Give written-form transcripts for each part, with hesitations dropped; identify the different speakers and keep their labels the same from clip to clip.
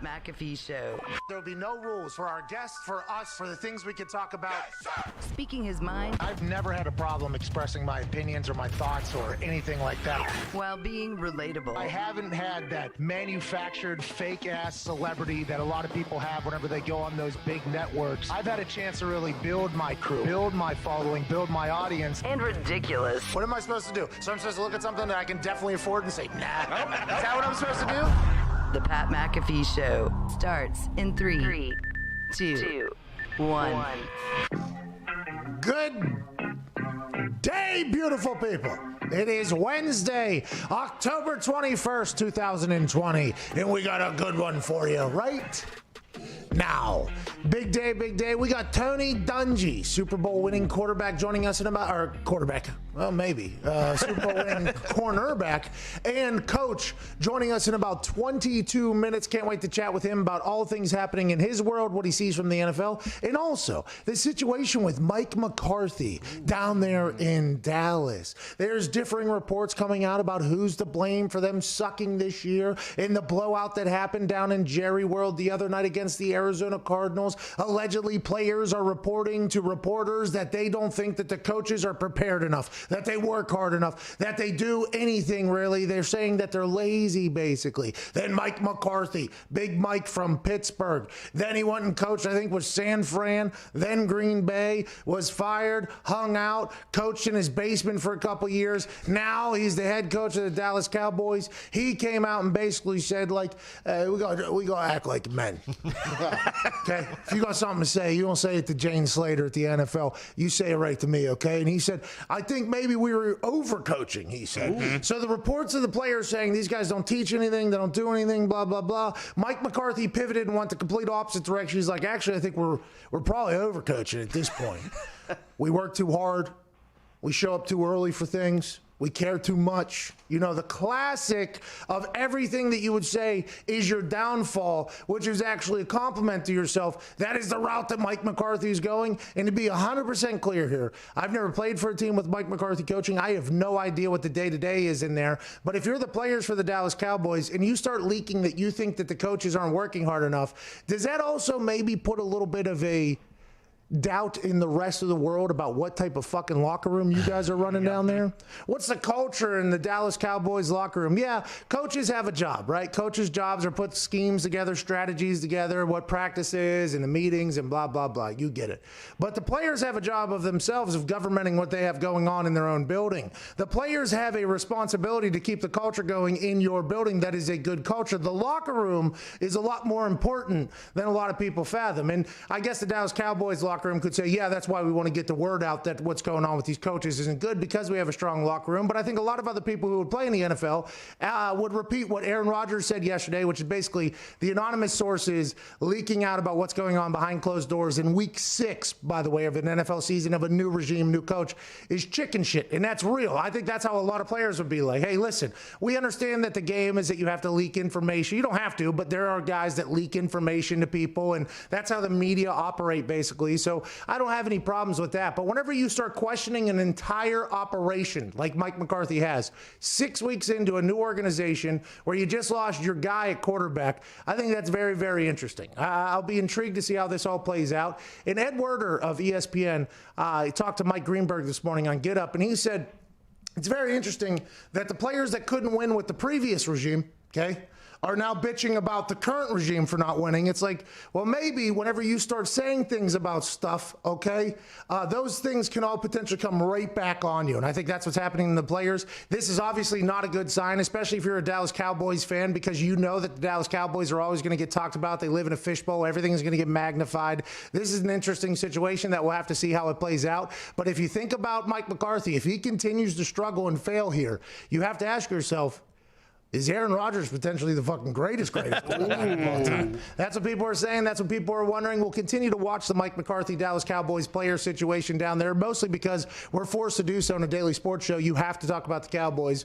Speaker 1: Pat McAfee Show.
Speaker 2: There'll be no rules for our guests, for us, for the things we can talk about.
Speaker 1: Yes, speaking his mind.
Speaker 2: I've never had a problem expressing my opinions or my thoughts or anything like that.
Speaker 1: While being relatable.
Speaker 2: I haven't had that manufactured fake-ass celebrity that a lot of people have whenever they go on those big networks. I've had a chance to really build my crew, build my following, build my audience.
Speaker 1: And ridiculous.
Speaker 2: What am I supposed to do? So I'm supposed to look at something that I can definitely afford and say, nah. Is that what I'm supposed to do?
Speaker 1: The Pat McAfee Show starts in 3, 2, 1.
Speaker 2: Good day, beautiful people. It is Wednesday, October 21st, 2020, and we got a good one for you right now. Big day, big day. We got Tony Dungy, Super Bowl winning quarterback, joining us in about, or quarterback, well, maybe, Super Bowl winning cornerback, and coach joining us in about 22 minutes. Can't wait to chat with him about all things happening in his world, what he sees from the NFL, and also the situation with Mike McCarthy down there in Dallas. There's differing reports coming out about who's to blame for them sucking this year in the blowout that happened down in Jerry World the other night against the Arizona Cardinals. Allegedly, players are reporting to reporters that they don't think that the coaches are prepared enough, that they work hard enough, that they do anything really. They're saying that they're lazy, basically. Then Mike McCarthy, Big Mike from Pittsburgh. Then he went and coached, I think, with San Fran, then Green Bay, was fired, hung out, coached in his basement for a couple years. Now he's the head coach of the Dallas Cowboys. He came out and basically said, like, we gotta act like men. Okay, if you got something to say, you don't say it to Jane Slater at the NFL. You say it right to me, okay? And he said, I think maybe we were overcoaching, he said. Mm-hmm. So the reports of the players saying these guys don't teach anything, they don't do anything, blah, blah, blah. Mike McCarthy pivoted and went the complete opposite direction. He's like, actually, I think we're probably overcoaching at this point. We work too hard. We show up too early for things. We care too much. You know, the classic of everything that you would say is your downfall, which is actually a compliment to yourself. That is the route that Mike McCarthy is going. And to be 100% clear here, I've never played for a team with Mike McCarthy coaching. I have no idea what the day-to-day is in there. But if you're the players for the Dallas Cowboys and you start leaking that you think that the coaches aren't working hard enough, does that also maybe put a little bit of a doubt in the rest of the world about what type of fucking locker room you guys are running down there? What's the culture in the Dallas Cowboys locker room? Yeah, coaches have a job, right? Coaches' jobs are put schemes together, strategies together, what practices and the meetings and blah, blah, blah. You get it. But the players have a job of themselves of governing what they have going on in their own building. The players have a responsibility to keep the culture going in your building that is a good culture. The locker room is a lot more important than a lot of people fathom. And I guess the Dallas Cowboys locker room could say, yeah, that's why we want to get the word out that what's going on with these coaches isn't good because we have a strong locker room. But I think a lot of other people who would play in the NFL would repeat what Aaron Rodgers said yesterday, which is basically the anonymous sources leaking out about what's going on behind closed doors in week 6, by the way, of an NFL season of a new regime, new coach, is chicken shit. And that's real. I think that's how a lot of players would be like, hey, listen, we understand that the game is that you have to leak information. You don't have to, but there are guys that leak information to people, and that's how the media operate, basically. So I don't have any problems with that. But whenever you start questioning an entire operation like Mike McCarthy has, 6 weeks into a new organization where you just lost your guy at quarterback, I think that's very, very interesting. I'll be intrigued to see how this all plays out. And Ed Werder of ESPN talked to Mike Greenberg this morning on Get Up, and he said it's very interesting that the players that couldn't win with the previous regime, okay, are now bitching about the current regime for not winning. It's like, well, maybe whenever you start saying things about stuff, okay, those things can all potentially come right back on you. And I think that's what's happening to the players. This is obviously not a good sign, especially if you're a Dallas Cowboys fan, because you know that the Dallas Cowboys are always going to get talked about. They live in a fishbowl. Everything is going to get magnified. This is an interesting situation that we'll have to see how it plays out. But if you think about Mike McCarthy, if he continues to struggle and fail here, you have to ask yourself, is Aaron Rodgers potentially the fucking greatest quarterback of all time? That's what people are saying. That's what people are wondering. We'll continue to watch the Mike McCarthy Dallas Cowboys player situation down there, mostly because we're forced to do so on a daily sports show. You have to talk about the Cowboys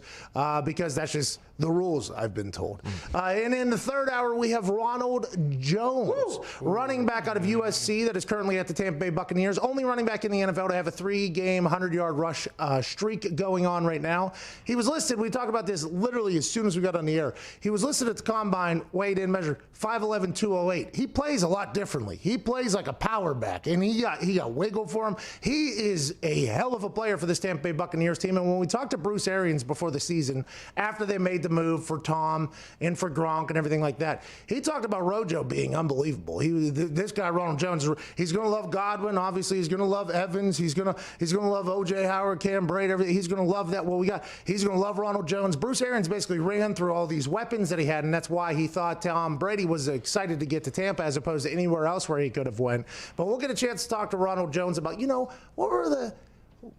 Speaker 2: because that's just the rules, I've been told. And in the third hour, we have Ronald Jones, running back out of USC that is currently at the Tampa Bay Buccaneers, only running back in the NFL to have a 3-game, 100-yard rush streak going on right now. He was listed, we talked about this literally as soon as we got on the air. He was listed at the combine, weighed in, measured 5'11", 208. He plays a lot differently. He plays like a power back, and he got wiggle for him. He is a hell of a player for this Tampa Bay Buccaneers team. And when we talked to Bruce Arians before the season, after they made the move for Tom and for Gronk and everything like that, he talked about Rojo being unbelievable. This guy, Ronald Jones, he's going to love Godwin. Obviously, he's going to love Evans. He's going to love O.J. Howard, Cam Brady, everything. He's going to love that. What we got. He's going to love Ronald Jones. Bruce Arians basically ran through all these weapons that he had, and that's why he thought Tom Brady was excited to get to Tampa as opposed to anywhere else where he could have went. But we'll get a chance to talk to Ronald Jones about,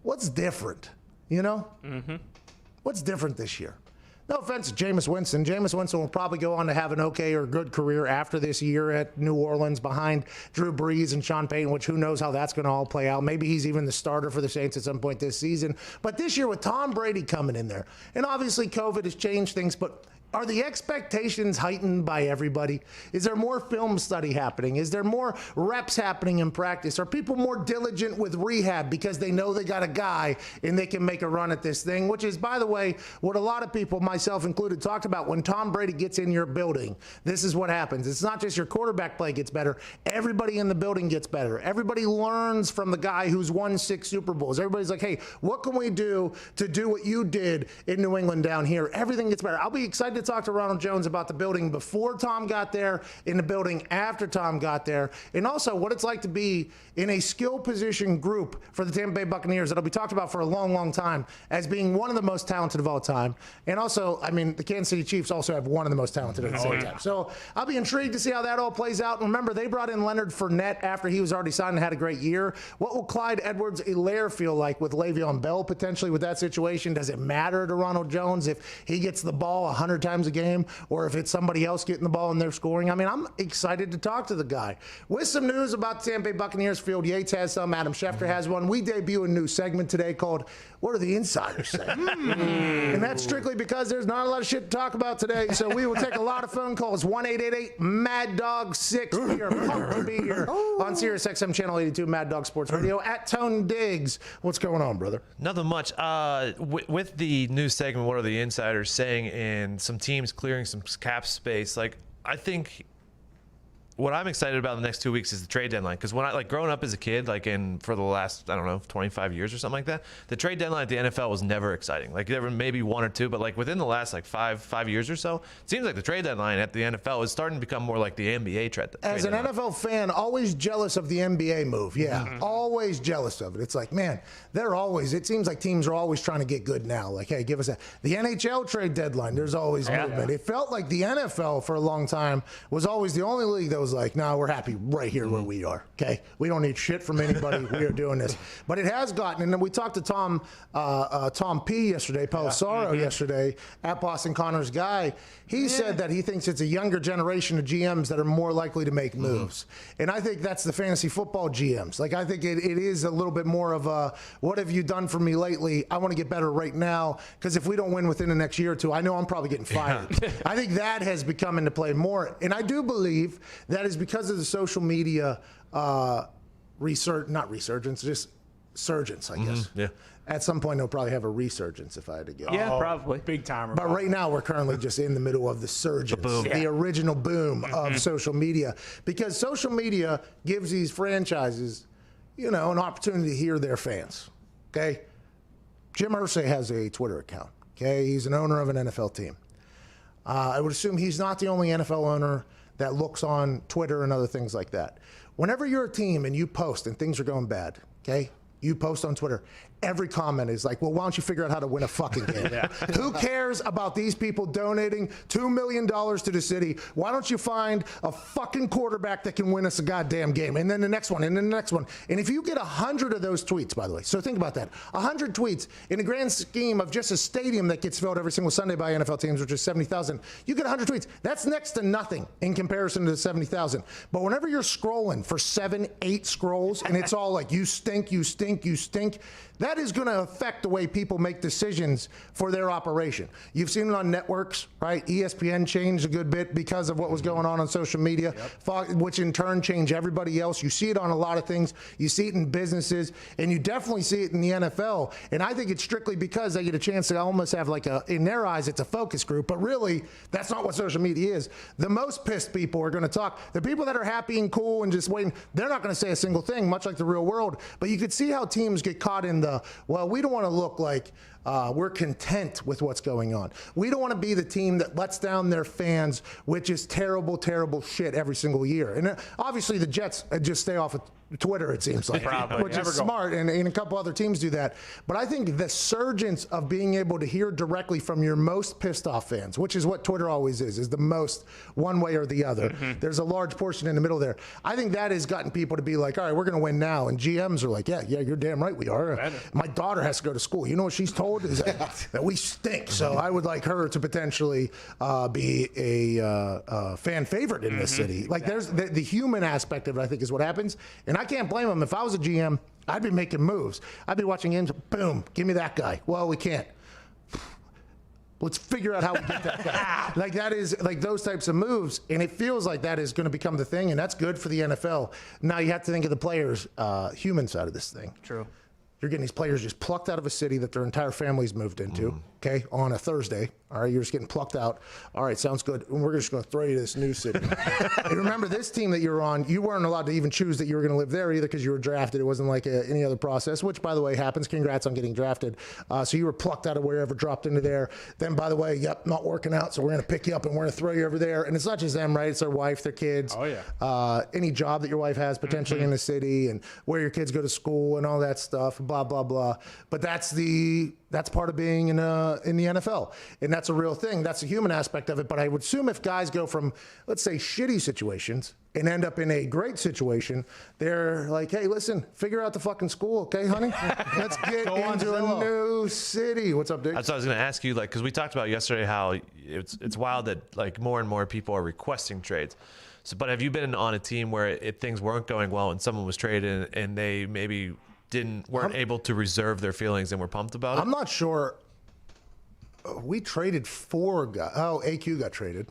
Speaker 2: what's different, What's different this year? No offense to Jameis Winston. Jameis Winston will probably go on to have an okay or good career after this year at New Orleans behind Drew Brees and Sean Payton, which who knows how that's going to all play out. Maybe he's even the starter for the Saints at some point this season. But this year with Tom Brady coming in there, and obviously COVID has changed things, but are the expectations heightened by everybody? Is there more film study happening? Is there more reps happening in practice? Are people more diligent with rehab because they know they got a guy and they can make a run at this thing? Which is, by the way, what a lot of people, myself included, talked about when Tom Brady gets in your building. This is what happens. It's not just your quarterback play gets better. Everybody in the building gets better. Everybody learns from the guy who's won 6 Super Bowls. Everybody's like, hey, what can we do to do what you did in New England down here? Everything gets better. I'll be excited to talk to Ronald Jones about the building before Tom got there, in the building after Tom got there, and also what it's like to be in a skill position group for the Tampa Bay Buccaneers that'll be talked about for a long, long time as being one of the most talented of all time. And also, the Kansas City Chiefs also have one of the most talented at the same time. So I'll be intrigued to see how that all plays out. And remember, they brought in Leonard Fournette after he was already signed and had a great year. What will Clyde Edwards-Helaire feel like with Le'Veon Bell potentially with that situation? Does it matter to Ronald Jones if he gets the ball 100 times a game or if it's somebody else getting the ball and they're scoring? I'm excited to talk to the guy. With some news about the Tampa Bay Buccaneers, Field Yates has some, Adam Schefter has one. We debut a new segment today called What Are the Insiders Saying? And that's strictly because there's not a lot of shit to talk about today, so we will take a lot of phone calls. 1-888-MAD-DOG-6. We are pumped to be here on Sirius XM Channel 82, Mad Dog Sports Radio. At Tone Diggs. What's going on, brother?
Speaker 3: Nothing much. With the new segment, What Are the Insiders Saying, and some teams clearing some cap space, I think what I'm excited about in the next 2 weeks is the trade deadline. Because when growing up as a kid, for the last, 25 years or something like that, the trade deadline at the NFL was never exciting. There were maybe 1 or 2, but within the last five years or so, it seems like the trade deadline at the NFL is starting to become more like the NBA trade deadline.
Speaker 2: As an NFL fan, always jealous of the NBA move. Yeah, always jealous of it. It's like, man, it seems like teams are always trying to get good now. Hey, give us that. The NHL trade deadline, there's always movement. It felt like the NFL for a long time was always the only league that was like, no, we're happy right here where we are. Okay, we don't need shit from anybody. We are doing this, but it has gotten. And then we talked to Tom P yesterday, Pelissaro yesterday at Boston Connor's Guy. He said that he thinks it's a younger generation of GMs that are more likely to make moves, and I think that's the fantasy football GMs. I think it is a little bit more of a, what have you done for me lately? I want to get better right now, because if we don't win within the next year or two, I know I'm probably getting fired. I think that has become into play more, and I do believe that is because of the social media surgence, I guess. Yeah. At some point, they'll probably have a resurgence if I had to guess.
Speaker 4: Yeah, probably. Big timer.
Speaker 2: But right now, we're currently just in the middle of the surgence, the original boom of social media, because social media gives these franchises, an opportunity to hear their fans. Okay? Jim Irsay has a Twitter account. Okay? He's an owner of an NFL team. I would assume he's not the only NFL owner that looks on Twitter and other things like that. Whenever you're a team and you post and things are going bad, okay, you post on Twitter, every comment is like, well, why don't you figure out how to win a fucking game? Who cares about these people donating $2 million to the city? Why don't you find a fucking quarterback that can win us a goddamn game? And then the next one, and then the next one. And if you get 100 of those tweets, by the way, so think about that, 100 tweets in the grand scheme of just a stadium that gets filled every single Sunday by NFL teams, which is 70,000, you get 100 tweets. That's next to nothing in comparison to the 70,000. But whenever you're scrolling for 7, 8 scrolls, and it's all like, you stink, you stink, you stink, that is going to affect the way people make decisions for their operation. You've seen it on networks, right? ESPN changed a good bit because of what was going on social media, which in turn changed everybody else. You see it on a lot of things. You see it in businesses, and you definitely see it in the NFL. And I think it's strictly because they get a chance to almost have like in their eyes, it's a focus group. But really, that's not what social media is. The most pissed people are going to talk. The people that are happy and cool and just waiting, they're not going to say a single thing, much like the real world. But you could see how teams get caught in well, we don't want to look like we're content with what's going on. We don't want to be the team that lets down their fans, which is terrible, terrible shit every single year. And obviously the Jets just stay off of Twitter, it seems like, which is smart, and a couple other teams do that. But I think the surgence of being able to hear directly from your most pissed off fans, which is what Twitter always is the most one way or the other. There's a large portion in the middle there. I think that has gotten people to be like, all right, we're going to win now. And GMs are like, yeah, you're damn right we are. My daughter has to go to school. You know what she's told is that we stink. So I would like her to potentially be a fan favorite in this city. Like there's the human aspect of it, I think, is what happens. And I can't blame them. If I was a GM, I'd be making moves. I'd be watching games. Boom, give me that guy. Well, we can't. Let's figure out how we get that guy. Like that is like those types of moves, and it feels like that is going to become the thing, and that's good for the NFL. Now you have to think of the players' human side of this thing.
Speaker 4: True.
Speaker 2: You're getting these players just plucked out of a city that their entire family's moved into, okay, on a Thursday. All right, you're just getting plucked out. All right, sounds good. And we're just going to throw you to this new city. And remember, this team that you're on, you weren't allowed to even choose that you were going to live there either because you were drafted. It wasn't like any other process, which, by the way, happens. Congrats on getting drafted. So you were plucked out of wherever, dropped into there. Then, by the way, yep, not working out, so we're going to pick you up and we're going to throw you over there. And it's not just them, right? It's their wife, their kids.
Speaker 4: Oh, yeah.
Speaker 2: Any job that your wife has potentially in the city and where your kids go to school and all that stuff, blah, blah, blah. But that's part of being in the NFL, and that's a real thing. That's the human aspect of it. But I would assume if guys go from, let's say, shitty situations and end up in a great situation, they're like, hey, listen, figure out the fucking school, okay, honey? Let's get into a new city. What's up, Dick?
Speaker 3: That's what I was going to ask you, like, because we talked about yesterday how it's wild that like more and more people are requesting trades. So, but have you been on a team where things weren't going well and someone was traded and they maybe weren't able to reserve their feelings and were pumped about it?
Speaker 2: I'm not sure. We traded 4 guys. Oh, AQ got traded.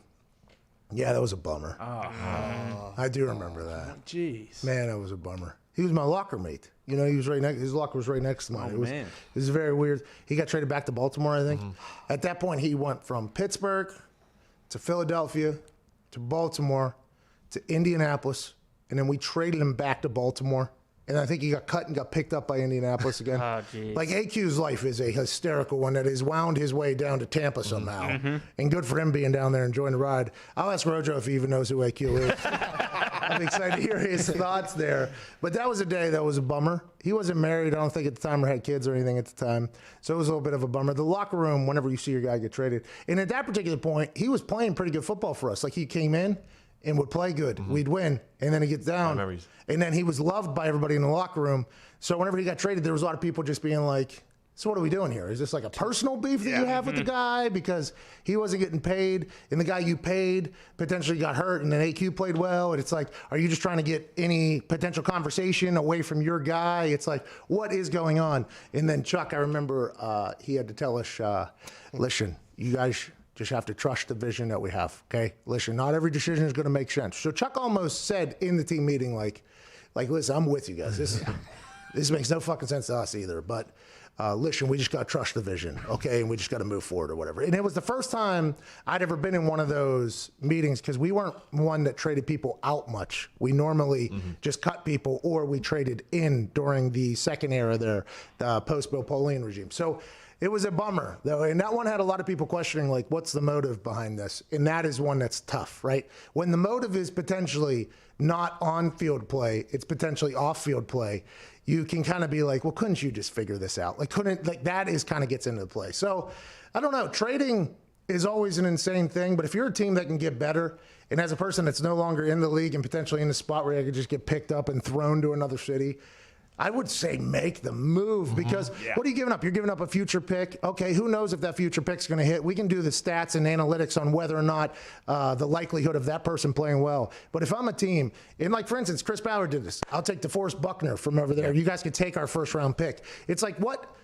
Speaker 2: Yeah, that was a bummer. I do remember that.
Speaker 4: Jeez.
Speaker 2: Man, that was a bummer. He was my locker mate. You know, he was right next. His locker was right next to mine. It was very weird. He got traded back to Baltimore, I think. At that point, he went from Pittsburgh to Philadelphia to Baltimore to Indianapolis, and then we traded him back to Baltimore. And I think he got cut and got picked up by Indianapolis again.
Speaker 4: Oh, geez.
Speaker 2: Like AQ's life is a hysterical one that has wound his way down to Tampa somehow. And good for him being down there enjoying the ride. I'll ask Rojo if he even knows who AQ is. I'm excited to hear his thoughts there. But that was a day that was a bummer. He wasn't married, I don't think, at the time, or had kids or anything at the time. So it was a little bit of a bummer. The locker room, whenever you see your guy get traded. And at that particular point, he was playing pretty good football for us. Like he came in and would play good. We'd win. And then he gets down. And then he was loved by everybody in the locker room. So whenever he got traded, there was a lot of people just being like, so what are we doing here? Is this like a personal beef that you have with the guy because he wasn't getting paid and the guy you paid potentially got hurt and then AQ played well? And it's like, are you just trying to get any potential conversation away from your guy? It's like, what is going on? And then Chuck, I remember he had to tell us, listen, you guys just have to trust the vision that we have, okay? Listen, not every decision is going to make sense. So Chuck almost said in the team meeting, like, listen, I'm with you guys. This makes no fucking sense to us either. But listen, we just got to trust the vision, okay? And we just got to move forward or whatever. And it was the first time I'd ever been in one of those meetings because we weren't one that traded people out much. We normally just cut people or we traded in during the second era there, the post-Bill Polian regime. So it was a bummer, though, and that one had a lot of people questioning, like, what's the motive behind this? And that is one that's tough, right? When the motive is potentially not on-field play, it's potentially off-field play, you can kind of be like, well, couldn't you just figure this out? Like, that is kind of gets into the play. So, I don't know. Trading is always an insane thing, but if you're a team that can get better, and as a person that's no longer in the league and potentially in the spot where you could just get picked up and thrown to another city, I would say make the move because what are you giving up? You're giving up a future pick. Okay, who knows if that future pick's going to hit? We can do the stats and analytics on whether or not the likelihood of that person playing well. But if I'm a team, and like for instance, Chris Ballard did this. I'll take DeForest Buckner from over there. You guys could take our first round pick. It's like what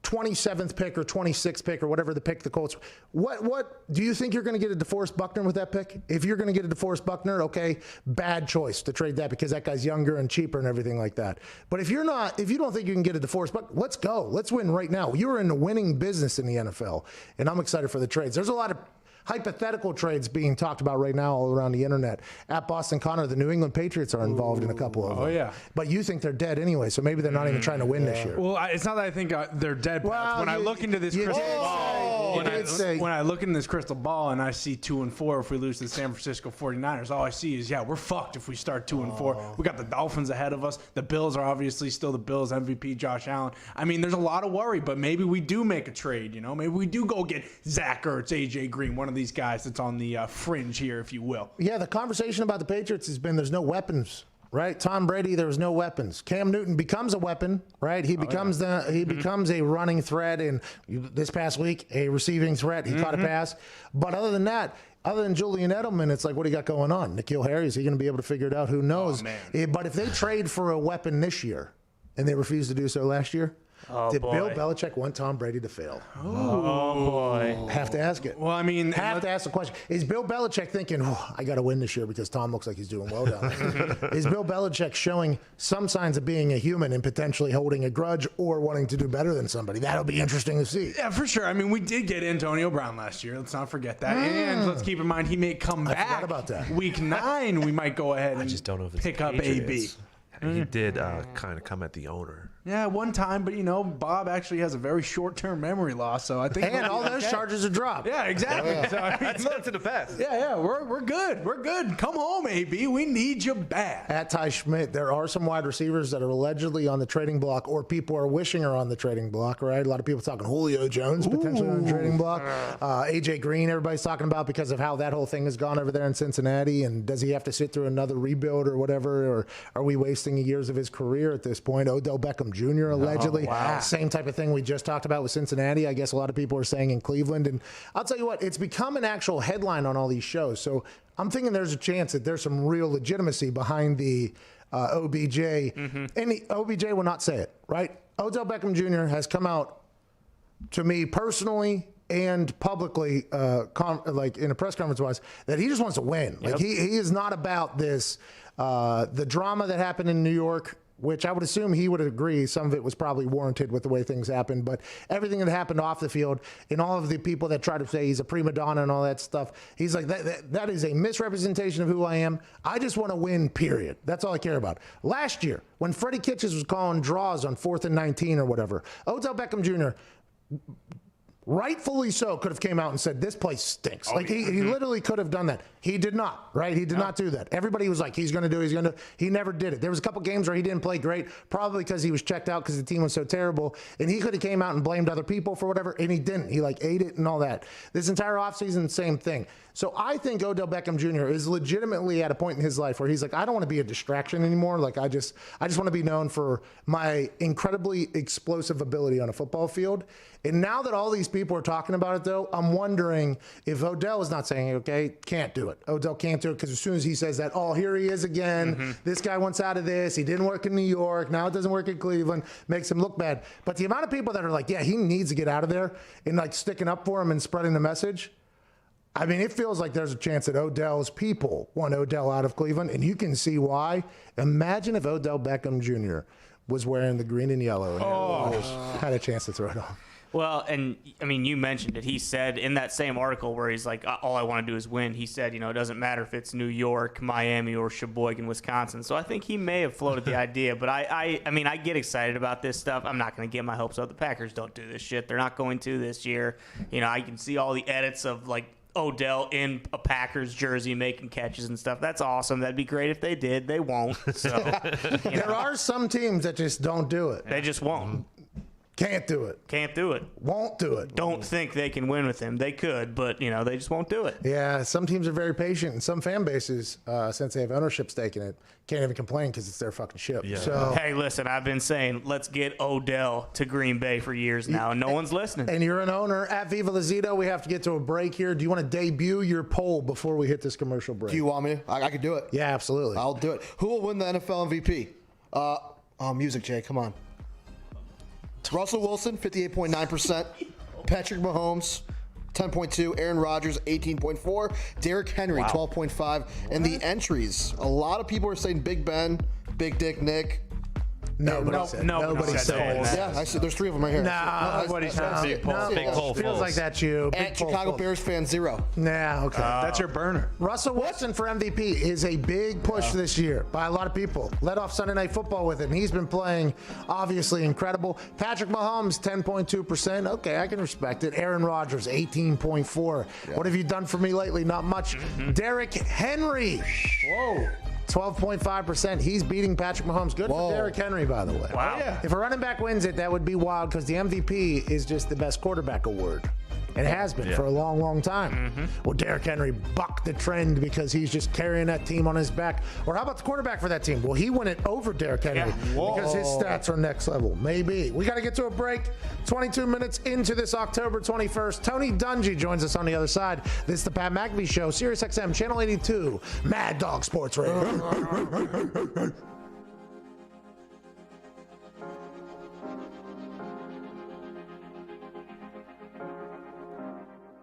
Speaker 2: 27th pick or 26th pick or whatever the pick the Colts. What do you think you're going to get a DeForest Buckner with that pick? If you're going to get a DeForest Buckner, okay, bad choice to trade that because that guy's younger and cheaper and everything like that. But if you don't think you can get a DeForest Buckner, let's go. Let's win right now. You're in the winning business in the NFL, and I'm excited for the trades. There's a lot of hypothetical trades being talked about right now all around the internet. At Boston Connor, the New England Patriots are involved in a couple of them.
Speaker 4: Oh, yeah.
Speaker 2: But you think they're dead anyway, so maybe they're not even trying to win this year.
Speaker 4: Well, it's not that I think they're dead.
Speaker 2: Well,
Speaker 4: when I look into this crystal ball, when I look into this crystal ball and I see 2-4 if we lose to the San Francisco 49ers, all I see is, we're fucked if we start 2-4. We got the Dolphins ahead of us. The Bills are obviously still the Bills, MVP Josh Allen. I mean, there's a lot of worry, but maybe we do make a trade, Maybe we do go get Zach Ertz, AJ Green, one of these guys that's on the fringe here, if you will.
Speaker 2: Yeah, the conversation about the Patriots has been there's no weapons, right? Tom Brady, there was no weapons. Cam Newton becomes a weapon, right? He becomes becomes a running threat, and this past week, a receiving threat. He caught a pass. But other than that, other than Julian Edelman, it's like, what do you got going on? N'Keal Harry, is he going to be able to figure it out? Who knows? But if they trade for a weapon this year, and they refused to do so last year, did Bill Belichick want Tom Brady to fail?
Speaker 5: Oh, boy.
Speaker 2: Have to ask it.
Speaker 4: Well, I mean,
Speaker 2: have to ask the question. Is Bill Belichick thinking, I got to win this year because Tom looks like he's doing well down there? Is Bill Belichick showing some signs of being a human and potentially holding a grudge or wanting to do better than somebody? That'll be interesting to see.
Speaker 4: Yeah, for sure. I mean, we did get Antonio Brown last year. Let's not forget that. And let's keep in mind he may come back.
Speaker 2: I forgot about that.
Speaker 4: Week 9, we might go ahead and
Speaker 3: just don't know if it's
Speaker 4: pick up
Speaker 3: Patriots.
Speaker 4: AB.
Speaker 3: He did kind of come at the owner.
Speaker 4: Yeah, one time, but Bob actually has a very short-term memory loss, so I think.
Speaker 2: And all those charges are dropped.
Speaker 4: Yeah, exactly. So, I mean,
Speaker 3: That's in the past.
Speaker 4: Yeah, we're good. We're good. Come home, AB. We need you back.
Speaker 2: At Ty Schmidt, there are some wide receivers that are allegedly on the trading block, or people are wishing are on the trading block. Right? A lot of people talking Julio Jones potentially on the trading block. AJ Green, everybody's talking about because of how that whole thing has gone over there in Cincinnati, and does he have to sit through another rebuild or whatever, or are we wasting years of his career at this point? Odell Beckham Jr. allegedly. Same type of thing we just talked about with Cincinnati. I guess a lot of people are saying in Cleveland. And I'll tell you what, it's become an actual headline on all these shows. So I'm thinking there's a chance that there's some real legitimacy behind the OBJ. And the OBJ will not say it, right? Odell Beckham Jr. has come out to me personally and publicly, like in a press conference wise, that he just wants to win. Like he is not about this, the drama that happened in New York, which I would assume he would agree some of it was probably warranted with the way things happened. But everything that happened off the field and all of the people that try to say he's a prima donna and all that stuff, he's like, that is a misrepresentation of who I am. I just want to win, period. That's all I care about. Last year, when Freddie Kitchens was calling draws on 4th and 19 or whatever, Odell Beckham Jr., rightfully so, could have came out and said, this place stinks. He literally could have done that. He did not, right? He did not do that. Everybody was like, he's going to do it. He never did it. There was a couple games where he didn't play great, probably because he was checked out because the team was so terrible. And he could have came out and blamed other people for whatever, and he didn't. He ate it and all that. This entire offseason, same thing. So I think Odell Beckham Jr. is legitimately at a point in his life where he's like, I don't want to be a distraction anymore. Like I just want to be known for my incredibly explosive ability on a football field. And now that all these people are talking about it, though, I'm wondering if Odell is not saying, okay, can't do it. Odell can't do it because as soon as he says that, here he is again. This guy wants out of this. He didn't work in New York. Now it doesn't work in Cleveland. Makes him look bad. But the amount of people that are like, yeah, he needs to get out of there and like sticking up for him and spreading the message. I mean, it feels like there's a chance that Odell's people want Odell out of Cleveland, and you can see why. Imagine if Odell Beckham Jr. was wearing the green and yellow and had a chance to throw it off.
Speaker 5: Well, and I mean, you mentioned it. He said in that same article where he's like, all I want to do is win. He said, it doesn't matter if it's New York, Miami, or Sheboygan, Wisconsin. So I think he may have floated the idea. But I mean, I get excited about this stuff. I'm not going to get my hopes up. The Packers don't do this shit. They're not going to this year. I can see all the edits of like Odell in a Packers jersey making catches and stuff. That's awesome. That'd be great if they did. They won't. So
Speaker 2: there are some teams that just don't do it.
Speaker 5: They just won't.
Speaker 2: Can't do it.
Speaker 5: Can't do it.
Speaker 2: Won't do it.
Speaker 5: Don't think they can win with him. They could, but they just won't do it.
Speaker 2: Yeah, some teams are very patient, and some fan bases, since they have ownership stake in it, can't even complain because it's their fucking ship.
Speaker 3: Yeah.
Speaker 2: So,
Speaker 5: Hey, listen, I've been saying let's get Odell to Green Bay for years now. No one's listening.
Speaker 2: and you're an owner at Viva Lazito. We have to get to a break here. Do you want to debut your poll before we hit this commercial break?
Speaker 6: Do you want me to? I could do it.
Speaker 2: Yeah, absolutely.
Speaker 6: I'll do it. Who will win the NFL MVP? Music, Jay. Come on. Russell Wilson, 58.9%. Patrick Mahomes, 10.2. Aaron Rodgers, 18.4. Derrick Henry, 12.5. And the entries, a lot of people are saying Big Ben, Big Dick Nick.
Speaker 2: Nobody said that.
Speaker 6: Yeah, I see. There's 3 of them right here.
Speaker 2: Nobody said
Speaker 3: Big poll. Big poll.
Speaker 2: Feels like that's you.
Speaker 6: At Chicago Bears fan 0.
Speaker 2: Nah, okay.
Speaker 4: That's your burner.
Speaker 2: Russell Wilson for MVP is a big push this year by a lot of people. Led off Sunday Night Football with it, and he's been playing obviously incredible. Patrick Mahomes, 10.2%. Okay, I can respect it. Aaron Rodgers, 18.4. What have you done for me lately? Not much. Derrick Henry. Whoa. 12.5%. He's beating Patrick Mahomes. Good for Derrick Henry, by the way.
Speaker 5: Wow.
Speaker 2: If a running back wins it, that would be wild because the MVP is just the best quarterback award. And it has been for a long, long time. Well, Derrick Henry bucked the trend because he's just carrying that team on his back. Or how about the quarterback for that team? Will he win it over Derrick Henry because his stats are next level? Maybe. We got to get to a break. 22 minutes into this October 21st. Tony Dungy joins us on the other side. This is the Pat McAfee Show, Sirius XM, Channel 82, Mad Dog Sports Radio.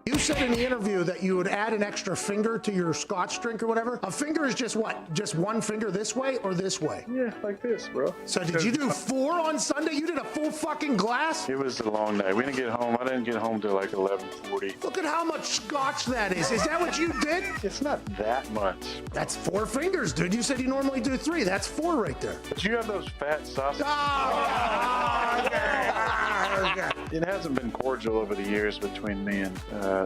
Speaker 2: You said in the interview that you would add an extra finger to your scotch drink or whatever. A finger is just what? Just one finger this way or this way?
Speaker 7: Yeah, like this, bro.
Speaker 2: So did you do 4 on Sunday? You did a full fucking glass?
Speaker 7: It was a long night. We didn't get home. I didn't get home till like 11:40.
Speaker 2: Look at how much scotch that is. Is that what you did?
Speaker 7: It's not that much.
Speaker 2: That's 4 fingers, dude. You said you normally do 3. That's 4 right there.
Speaker 7: But you have those fat sausages.
Speaker 2: Okay.
Speaker 7: It hasn't been cordial over the years between me and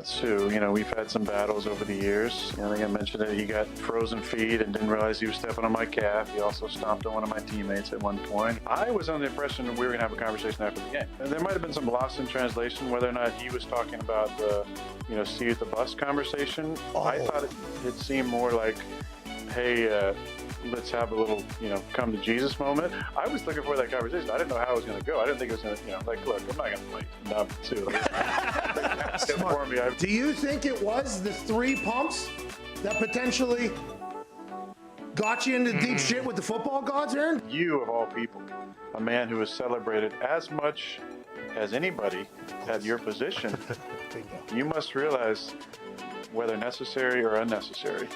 Speaker 7: Sue. We've had some battles over the years. I think I mentioned that he got frozen feet and didn't realize he was stepping on my calf. He also stomped on one of my teammates at one point. I was under the impression that we were going to have a conversation after the game. And there might have been some loss in translation, whether or not he was talking about the, see you at the bus conversation. I thought it seemed more like, hey, let's have a little, come to Jesus moment. I was looking for that conversation. I didn't know how it was going to go. I didn't think it was going to, look, I'm not going to play number 2. For me,
Speaker 2: Do you think it was the 3 pumps that potentially got you into deep shit with the football gods, Aaron?
Speaker 7: You, of all people, a man who is celebrated as much as anybody at your position, you must realize, whether necessary or unnecessary,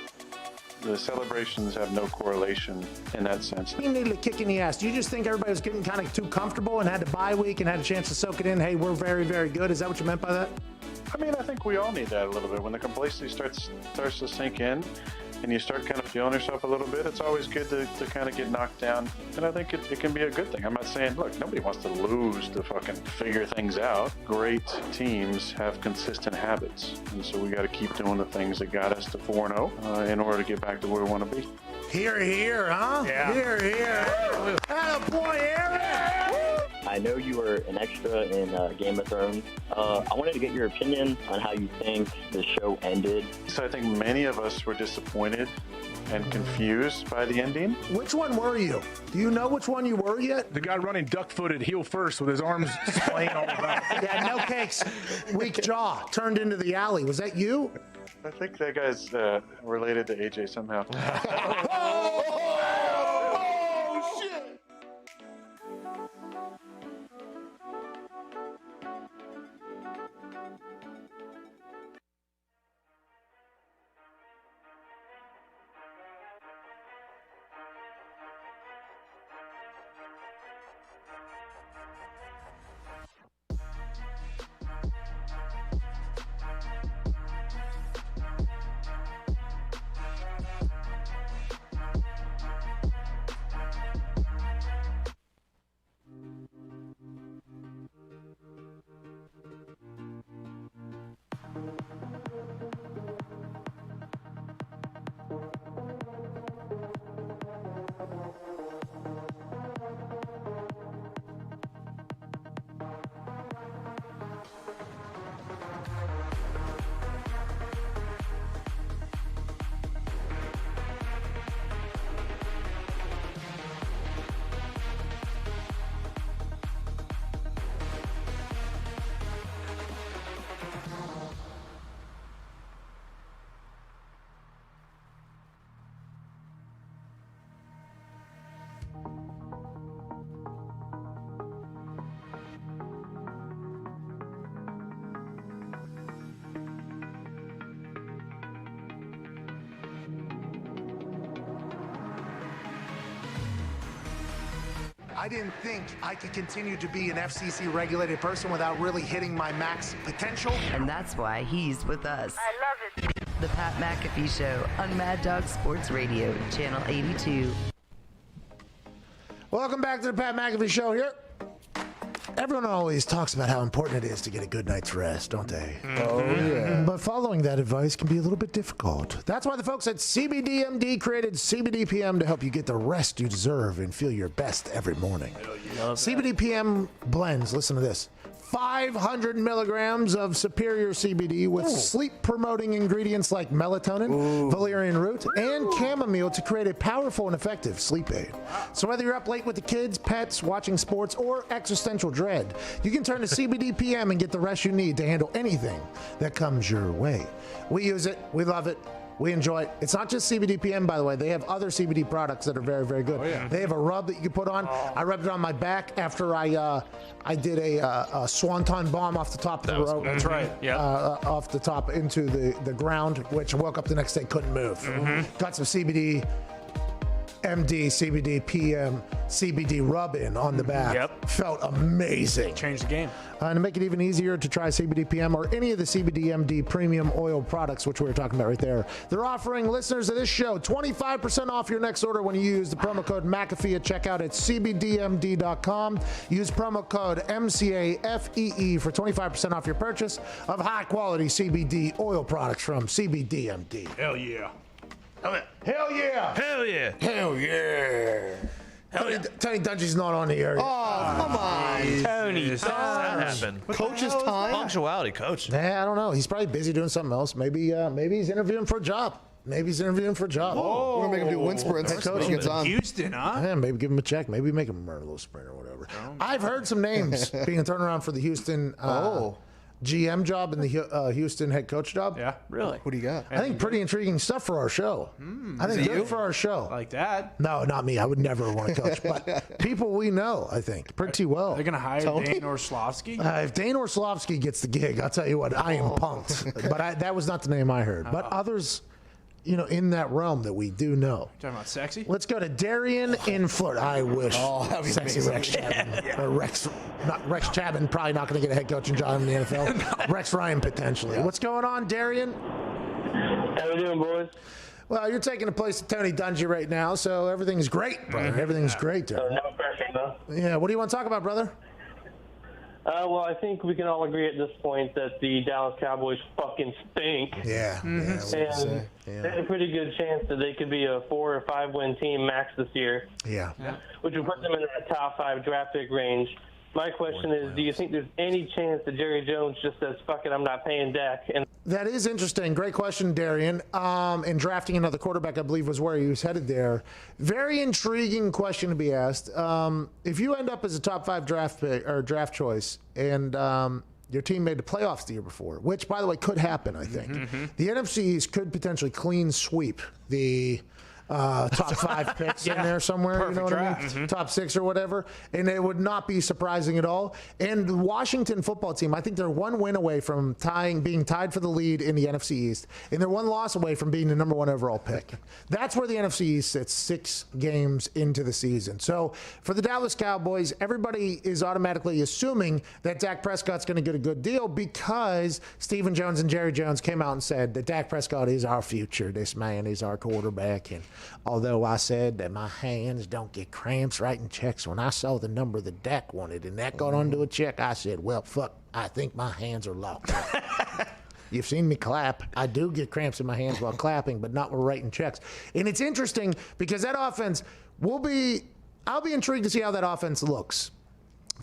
Speaker 7: the celebrations have no correlation in that sense.
Speaker 2: You needed a kick in the ass. Do you just think everybody was getting kind of too comfortable and had to bye week and had a chance to soak it in? Hey, we're very, very good. Is that what you meant by that?
Speaker 7: I think we all need that a little bit. When the complacency starts to sink in and you start kind of feeling yourself a little bit, it's always good to kind of get knocked down. And I think it can be a good thing. I'm not saying, look, nobody wants to lose to fucking figure things out. Great teams have consistent habits. And so we got to keep doing the things that got us to 4-0 in order to get back to where we want to be.
Speaker 2: Here, here, huh?
Speaker 5: Yeah.
Speaker 2: Here, here. Attaboy, Aaron!
Speaker 8: I know you were an extra in Game of Thrones. I wanted to get your opinion on how you think the show ended.
Speaker 7: So I think many of us were disappointed and confused by the ending.
Speaker 2: Which one were you? Do you know which one you were yet?
Speaker 9: The guy running duck-footed heel first with his arms splaying all about.
Speaker 2: Yeah, no cakes. Weak jaw turned into the alley. Was that you?
Speaker 7: I think that guy's related to AJ somehow.
Speaker 2: I didn't think I could continue to be an FCC-regulated person without really hitting my max potential.
Speaker 1: And that's why he's with us.
Speaker 10: I love it.
Speaker 1: The Pat McAfee Show on Mad Dog Sports Radio, Channel 82.
Speaker 2: Welcome back to the Pat McAfee Show here. Everyone always talks about how important it is to get a good night's rest, don't they?
Speaker 6: Oh, yeah.
Speaker 2: But following that advice can be a little bit difficult. That's why the folks at CBD created Cbd Pm to help you get the rest you deserve and feel your best every morning. Cbd Pm blends, listen to this, 500 milligrams of superior CBD with sleep-promoting ingredients like melatonin, valerian root, and chamomile to create a powerful and effective sleep aid. So whether you're up late with the kids, pets, watching sports, or existential dread, you can turn to CBD Pm and get the rest you need to handle anything that comes your way. We use it. We love it. We enjoy it. It's not just CBD Pm, by the way. They have other CBD products that are very, very good. They have a rub that you can put on. I rubbed it on my back after I did a swanton bomb off the top of the rope.
Speaker 4: That's right. Yeah.
Speaker 2: Off the top into the ground, which I woke up the next day, couldn't move. Got some CBD MD, CBD PM, CBD rub-in on the back. Felt amazing.
Speaker 4: Changed the game.
Speaker 2: And to make it even easier to try CBD PM or any of the CBD MD premium oil products, which we were talking about right there, they're offering listeners of this show 25% off your next order when you use the promo code McAfee at checkout at cbdmd.com. Use promo code MCAFEE for 25% off your purchase of high-quality CBD oil products from CBD MD.
Speaker 4: Hell yeah.
Speaker 2: Hell yeah!
Speaker 3: Hell yeah!
Speaker 2: Hell yeah! Tony Dungy's not on the air yet.
Speaker 6: Oh, come on.
Speaker 5: Tony.
Speaker 3: That happened.
Speaker 6: Coach's time?
Speaker 3: Punctuality, coach.
Speaker 2: I don't know. He's probably busy doing something else. Maybe he's interviewing for a job.
Speaker 6: We're going to make him do wind sprints when he gets on.
Speaker 4: Houston, huh?
Speaker 2: Yeah, maybe give him a check. Maybe make him run a little sprint or whatever. I've heard some names being thrown around for the Houston GM job and the Houston head coach job.
Speaker 4: Yeah, really.
Speaker 6: What do you got?
Speaker 2: I think pretty intriguing stuff for our show. I think good for our show.
Speaker 4: Like that?
Speaker 2: No, not me. I would never want to coach. But people we know, I think, pretty well.
Speaker 4: They're going to hire Dane Orlovsky?
Speaker 2: If Dane Orlovsky gets the gig, I'll tell you what, I am pumped. But that was not the name I heard. But others, in that realm that we do know.
Speaker 4: Talking about sexy?
Speaker 2: Let's go to Darian in Florida. I wish.
Speaker 6: That'd be
Speaker 2: Sexy
Speaker 6: amazing.
Speaker 2: Rex Chapman. Rex Chapman probably not going to get a head coaching job in the NFL. Rex Ryan potentially. What's going on, Darian?
Speaker 11: How we doing, boys?
Speaker 2: Well, you're taking the place of Tony Dungy right now, so everything's great, brother. Everything's great, Darian.
Speaker 11: No pressure, though.
Speaker 2: Yeah, what do you want to talk about, brother?
Speaker 11: Well, I think we can all agree at this point that the Dallas Cowboys fucking stink.
Speaker 2: Yeah.
Speaker 11: And there's a pretty good chance that they could be a 4 or 5 win team max this year.
Speaker 2: Yeah.
Speaker 11: Which would put them in that top 5 draft pick range. My question is, do you think there's any chance that Jerry Jones just says, fuck it, I'm not paying Dak? And
Speaker 2: that is interesting. Great question, Darian. And drafting another quarterback, I believe, was where he was headed there. Very intriguing question to be asked. If you end up as a top 5 draft pick or draft choice and your team made the playoffs the year before, which, by the way, could happen, I think. The NFC East could potentially clean sweep the top 5 picks in there somewhere.
Speaker 4: Perfect
Speaker 2: you know what
Speaker 4: draft.
Speaker 2: I mean? Top 6 or whatever. And it would not be surprising at all. And the Washington football team, I think they're 1 win away from being tied for the lead in the NFC East. And they're 1 loss away from being the number 1 overall pick. That's where the NFC East sits 6 games into the season. So for the Dallas Cowboys, everybody is automatically assuming that Dak Prescott's going to get a good deal because Stephen Jones and Jerry Jones came out and said that Dak Prescott is our future. This man is our quarterback. And although I said that my hands don't get cramps writing checks, when I saw the number that Dak wanted and that got onto a check, I said, well, fuck, I think my hands are locked. You've seen me clap. I do get cramps in my hands while clapping, but not while writing checks. And it's interesting because that offense I'll be intrigued to see how that offense looks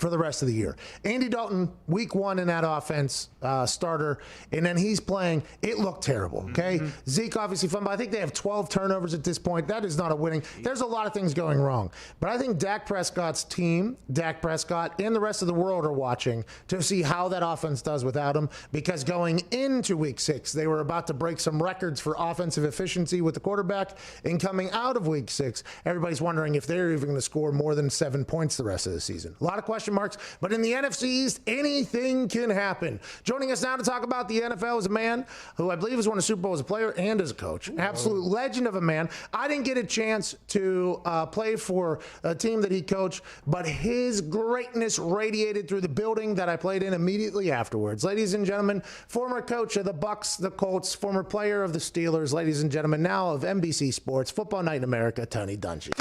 Speaker 2: for the rest of the year. Andy Dalton, week 1 in that offense, starter, and then he's playing. It looked terrible, okay? Zeke obviously fun, but I think they have 12 turnovers at this point. That is not a winning. There's a lot of things going wrong. But I think Dak Prescott's team, Dak Prescott, and the rest of the world are watching to see how that offense does without him, because going into week 6, they were about to break some records for offensive efficiency with the quarterback, and coming out of week 6, everybody's wondering if they're even going to score more than 7 points the rest of the season. A lot of questions question marks. But in the NFC East, anything can happen. Joining us now to talk about the NFL is a man who I believe has won a Super Bowl as a player and as a coach. Absolute legend of a man. I didn't get a chance to play for a team that he coached, but his greatness radiated through the building that I played in immediately afterwards. Ladies and gentlemen, former coach of the Bucs, the Colts, former player of the Steelers, ladies and gentlemen, now of NBC Sports, Football Night in America, Tony Dungy.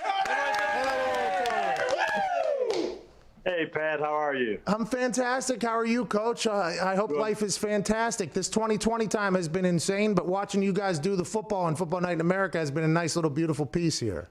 Speaker 10: Hey, Pat, how are you?
Speaker 2: I'm fantastic. How are you, Coach? I hope life is fantastic. This 2020 time has been insane, but watching you guys do the football and Football Night in America has been a nice little beautiful piece here.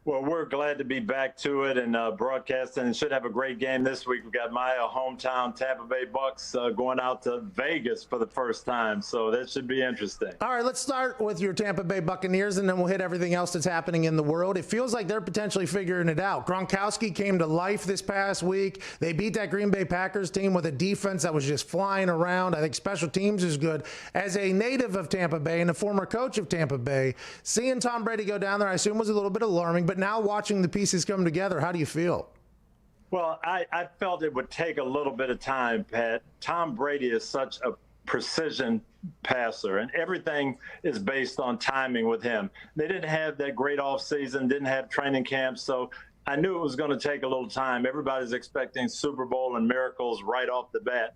Speaker 10: Well, we're glad to be back to it and broadcasting, and should have a great game this week. We've got my hometown Tampa Bay Bucks going out to Vegas for the first time, so that should be interesting.
Speaker 2: All right, let's start with your Tampa Bay Buccaneers, and then we'll hit everything else that's happening in the world. It feels like they're potentially figuring it out. Gronkowski came to life this past week. They beat that Green Bay Packers team with a defense that was just flying around. I think special teams is good. As a native of Tampa Bay and a former coach of Tampa Bay, seeing Tom Brady go down there, I assume was a little bit alarming, but now watching the pieces come together, how do you feel?
Speaker 10: Well, I felt it would take a little bit of time, Pat. Tom Brady is such a precision passer, and everything is based on timing with him. They didn't have that great offseason, didn't have training camp, so I knew it was going to take a little time. Everybody's expecting Super Bowl and miracles right off the bat.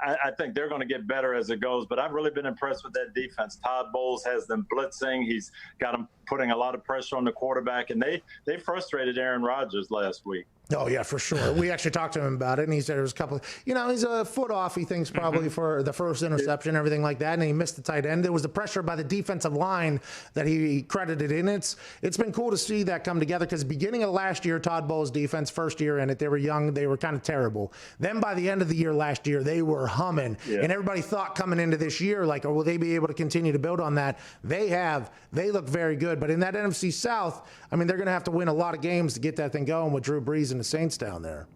Speaker 10: I think they're going to get better as it goes, but I've really been impressed with that defense. Todd Bowles has them blitzing. He's got them putting a lot of pressure on the quarterback, and they frustrated Aaron Rodgers last week.
Speaker 2: Oh, yeah, for sure. We actually talked to him about it, and he said there was a couple, he's a foot off, he thinks, probably for the first interception, everything like that, and he missed the tight end. There was the pressure by the defensive line that he credited in. It's been cool to see that come together, because beginning of last year, Todd Bowles' defense, first year in it, they were young, they were kind of terrible. Then by the end of the year last year, they were humming, and everybody thought coming into this year, like, will they be able to continue to build on that? They have. They look very good, but in that NFC South, I mean, they're going to have to win a lot of games to get that thing going with Drew Brees and the Saints down there.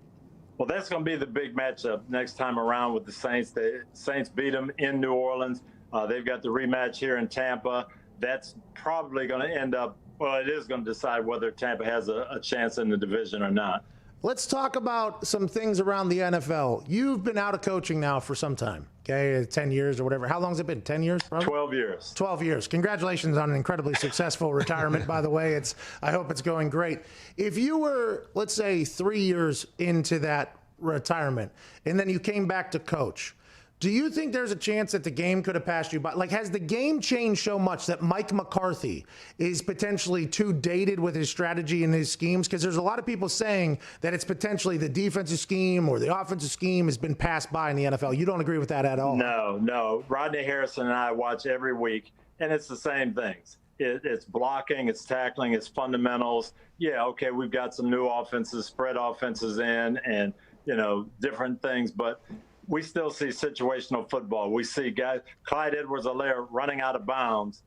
Speaker 10: Well, that's going to be the big matchup next time around with the Saints. The Saints beat them in New Orleans. They've got the rematch here in Tampa. That's probably going to end up, well, it is going to decide whether Tampa has a chance in the division or not.
Speaker 2: Let's talk about some things around the NFL. You've been out of coaching now for some time, okay? 10 years or whatever. How long has it been? 10 years? Probably?
Speaker 10: 12 years.
Speaker 2: 12 years. Congratulations on an incredibly successful retirement, by the way. I hope it's going great. If you were, let's say, 3 years into that retirement, and then you came back to coach, do you think there's a chance that the game could have passed you by? Like, has the game changed so much that Mike McCarthy is potentially too dated with his strategy and his schemes? Because there's a lot of people saying that it's potentially the defensive scheme or the offensive scheme has been passed by in the NFL. You don't agree with that at all?
Speaker 10: No. Rodney Harrison and I watch every week, and it's the same things. It's blocking, it's tackling, it's fundamentals. Yeah, okay, we've got some new offenses, spread offenses in, and, different things, but we still see situational football. We see guys, Clyde Edwards-Helaire running out of bounds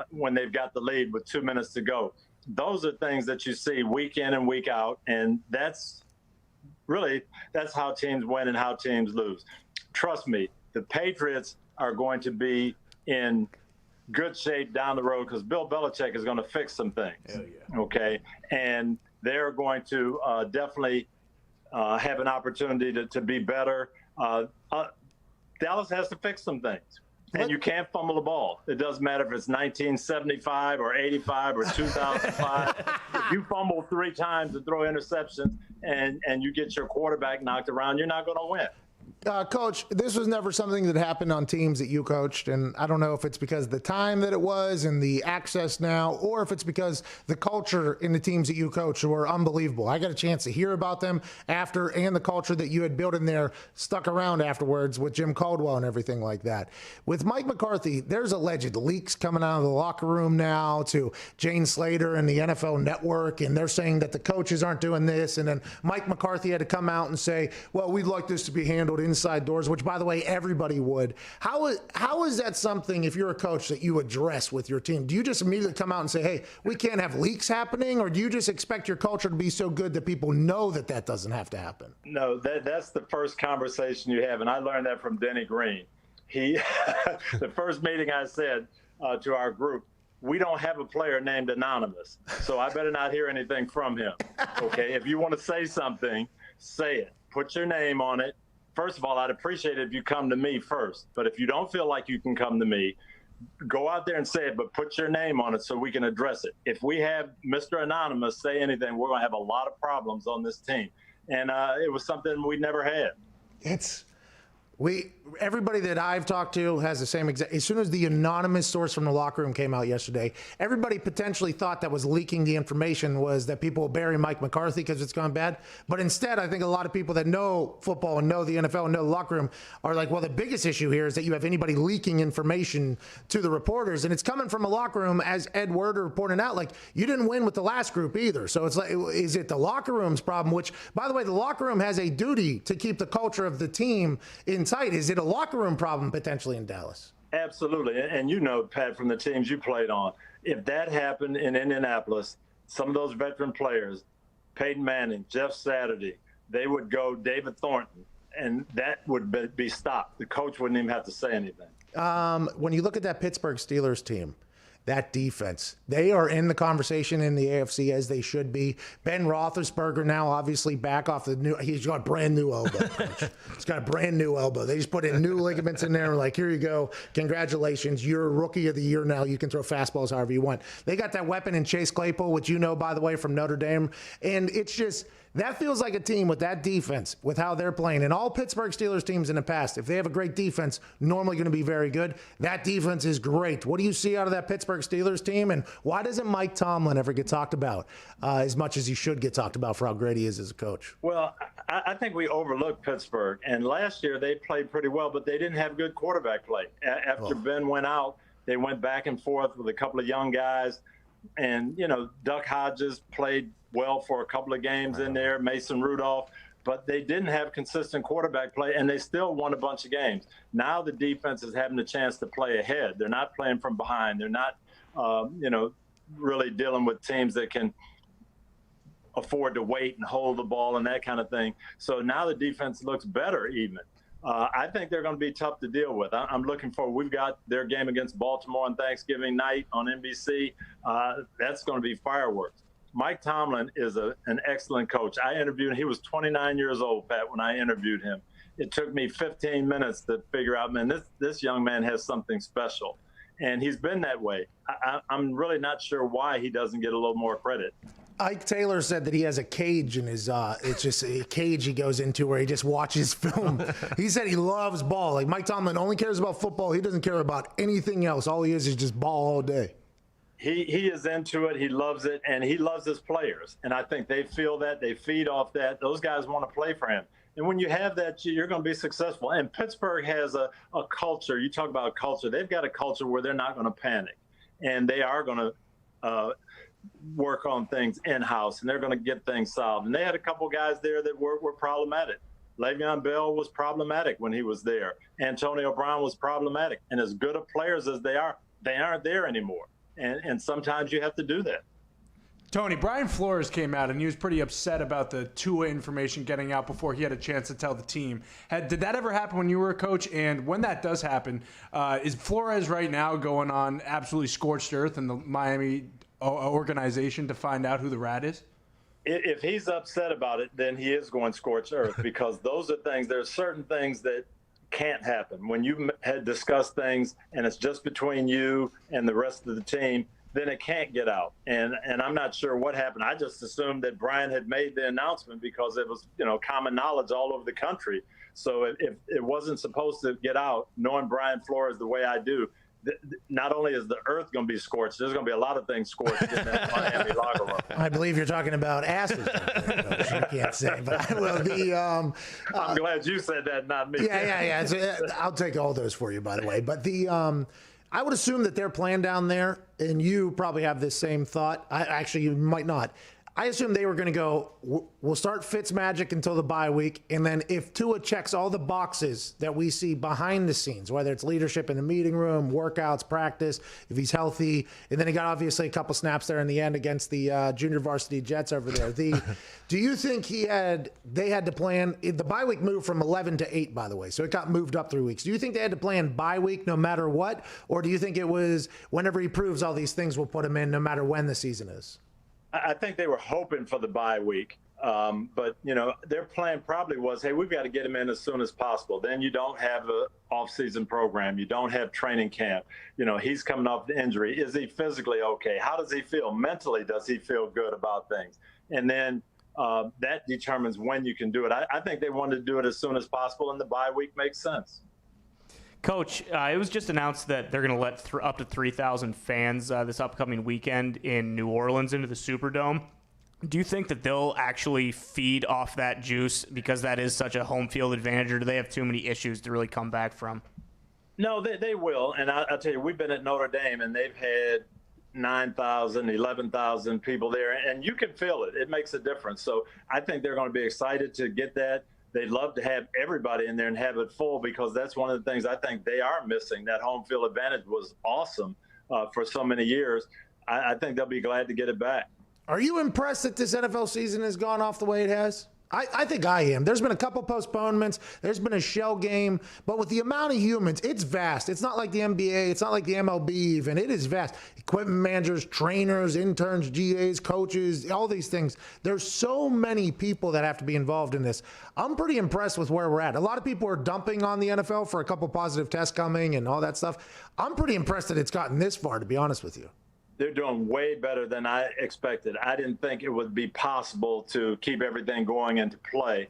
Speaker 10: when they've got the lead with 2 minutes to go. Those are things that you see week in and week out, and that's how teams win and how teams lose. Trust me, the Patriots are going to be in good shape down the road because Bill Belichick is going to fix some things. Hell yeah. Okay, and they're going to definitely have an opportunity to be better. Dallas has to fix some things, and you can't fumble the ball. It doesn't matter if it's 1975 or 85 or 2005. If you fumble 3 times and throw interceptions and you get your quarterback knocked around, you're not going to win.
Speaker 2: Coach, this was never something that happened on teams that you coached, and I don't know if it's because of the time that it was and the access now, or if it's because the culture in the teams that you coached were unbelievable. I got a chance to hear about them after, and the culture that you had built in there stuck around afterwards with Jim Caldwell and everything like that. With Mike McCarthy, there's alleged leaks coming out of the locker room now to Jane Slater and the NFL Network, and they're saying that the coaches aren't doing this, and then Mike McCarthy had to come out and say, well, we'd like this to be handled inside doors, which, by the way, everybody would. How is that something, if you're a coach, that you address with your team? Do you just immediately come out and say, hey, we can't have leaks happening, or do you just expect your culture to be so good that people know that doesn't have to happen?
Speaker 10: No, that's the first conversation you have, and I learned that from Denny Green. The first meeting I said to our group, we don't have a player named Anonymous, so I better not hear anything from him. Okay, if you want to say something, say it. put your name on it. First of all, I'd appreciate it if you come to me first. But if you don't feel like you can come to me, go out there and say it, but put your name on it so we can address it. If we have Mr. Anonymous say anything, we're going to have a lot of problems on this team. And it was something we never had.
Speaker 2: Everybody that I've talked to has the same exact. As soon as the anonymous source from the locker room came out yesterday, everybody potentially thought that was leaking the information was that people will bury Mike McCarthy because it's gone bad. But instead, I think a lot of people that know football and know the NFL and know the locker room are like, well, the biggest issue here is that you have anybody leaking information to the reporters, and it's coming from a locker room, as Ed Werder pointed out. Like, you didn't win with the last group either, so it's like, is it the locker room's problem? Which, by the way, the locker room has a duty to keep the culture of the team in tight. Is it a locker room problem potentially in Dallas?
Speaker 10: Absolutely. And you know, Pat, from the teams you played on, if that happened in Indianapolis, some of those veteran players, Peyton Manning, Jeff Saturday, they would go David Thornton, and that would be stopped. The coach wouldn't even have to say anything.
Speaker 2: When you look at that Pittsburgh Steelers team, that defense, they are in the conversation in the AFC as they should be. Ben Roethlisberger now obviously back off he's got a brand new elbow, coach. He's got a brand new elbow. They just put in new ligaments in there. Like, here you go. Congratulations. You're rookie of the year now. You can throw fastballs however you want. They got that weapon in Chase Claypool, which you know, by the way, from Notre Dame. And it's just, that feels like a team with that defense, with how they're playing. And all Pittsburgh Steelers teams in the past, if they have a great defense, normally going to be very good. That defense is great. What do you see out of that Pittsburgh Steelers team? And why doesn't Mike Tomlin ever get talked about as much as he should get talked about for how great he is as a coach?
Speaker 10: Well, I think we overlooked Pittsburgh. And last year they played pretty well, but they didn't have good quarterback play. After Ben went out, they went back and forth with a couple of young guys. And, you know, Duck Hodges played well for a couple of games in there, Mason Rudolph, but they didn't have consistent quarterback play, and they still won a bunch of games. Now the defense is having a chance to play ahead. They're not playing from behind. They're not, really dealing with teams that can afford to wait and hold the ball and that kind of thing. So now the defense looks better even. I think they're going to be tough to deal with. I'm looking forward. We've got their game against Baltimore on Thanksgiving night on NBC. That's going to be fireworks. Mike Tomlin is an excellent coach. I interviewed him. He was 29 years old, Pat, when I interviewed him. It took me 15 minutes to figure out, man, this young man has something special. And he's been that way. I'm really not sure why he doesn't get a little more credit.
Speaker 2: Ike Taylor said that he has a cage in his, it's just a cage he goes into where he just watches film. He said he loves ball. Like, Mike Tomlin only cares about football. He doesn't care about anything else. All he is just ball all day.
Speaker 10: He is into it. He loves it, and he loves his players. And I think they feel that. They feed off that. Those guys want to play for him. And when you have that, you're going to be successful. And Pittsburgh has a culture. You talk about culture. They've got a culture where they're not going to panic. And they are going to work on things in-house, and they're going to get things solved. And they had a couple guys there that were problematic. Le'Veon Bell was problematic when he was there. Antonio Brown was problematic. And as good of players as they aren't there anymore. And sometimes you have to do that.
Speaker 4: Tony, Brian Flores came out, and he was pretty upset about the Tua information getting out before he had a chance to tell the team. Did that ever happen when you were a coach? And when that does happen, is Flores right now going on absolutely scorched earth in the Miami organization to find out who the rat is?
Speaker 10: If he's upset about it, then he is going scorched earth, because those are things, there's certain things that can't happen. When you had discussed things and it's just between you and the rest of the team, then it can't get out. And I'm not sure what happened. I just assumed that Brian had made the announcement because it was, common knowledge all over the country. So if it wasn't supposed to get out, knowing Brian Flores the way I do, not only is the earth going to be scorched, there's going to be a lot of things scorched in that Miami locker room.
Speaker 2: I believe you're talking about asses. You can't say, but I will.
Speaker 10: I'm glad you said that, not me.
Speaker 2: Yeah. I'll take all those for you, by the way. But I would assume that their plan down there, and you probably have this same thought. Actually, you might not. I assume they were going to go, we'll start Fitzmagic until the bye week, and then if Tua checks all the boxes that we see behind the scenes, whether it's leadership in the meeting room, workouts, practice, if he's healthy, and then he got obviously a couple snaps there in the end against the junior varsity Jets over there. Do you think they had to plan, the bye week moved from 11 to 8, by the way, so it got moved up 3 weeks. Do you think they had to plan bye week no matter what, or do you think it was whenever he proves all these things, we'll put him in no matter when the season is?
Speaker 10: I think they were hoping for the bye week, But, their plan probably was, hey, we've got to get him in as soon as possible. Then you don't have an off-season program. You don't have training camp. He's coming off the injury. Is he physically okay? How does he feel? Mentally, does he feel good about things? And then that determines when you can do it. I think they wanted to do it as soon as possible, and the bye week makes sense.
Speaker 5: Coach, it was just announced that they're going to let up to 3,000 fans this upcoming weekend in New Orleans into the Superdome. Do you think that they'll actually feed off that juice because that is such a home field advantage, or do they have too many issues to really come back from?
Speaker 10: No, they will. And I'll tell you, we've been at Notre Dame, and they've had 9,000, 11,000 people there, and you can feel it. It makes a difference. So I think they're going to be excited to get that. They'd love to have everybody in there and have it full, because that's one of the things I think they are missing. That home field advantage was awesome for so many years. I think they'll be glad to get it back.
Speaker 2: Are you impressed that this NFL season has gone off the way it has? I think I am. There's been a couple postponements. There's been a shell game. But with the amount of humans, it's vast. It's not like the NBA. It's not like the MLB even. It is vast. Equipment managers, trainers, interns, GAs, coaches, all these things. There's so many people that have to be involved in this. I'm pretty impressed with where we're at. A lot of people are dumping on the NFL for a couple positive tests coming and all that stuff. I'm pretty impressed that it's gotten this far, to be honest with you.
Speaker 10: They're doing way better than I expected. I didn't think it would be possible to keep everything going into play.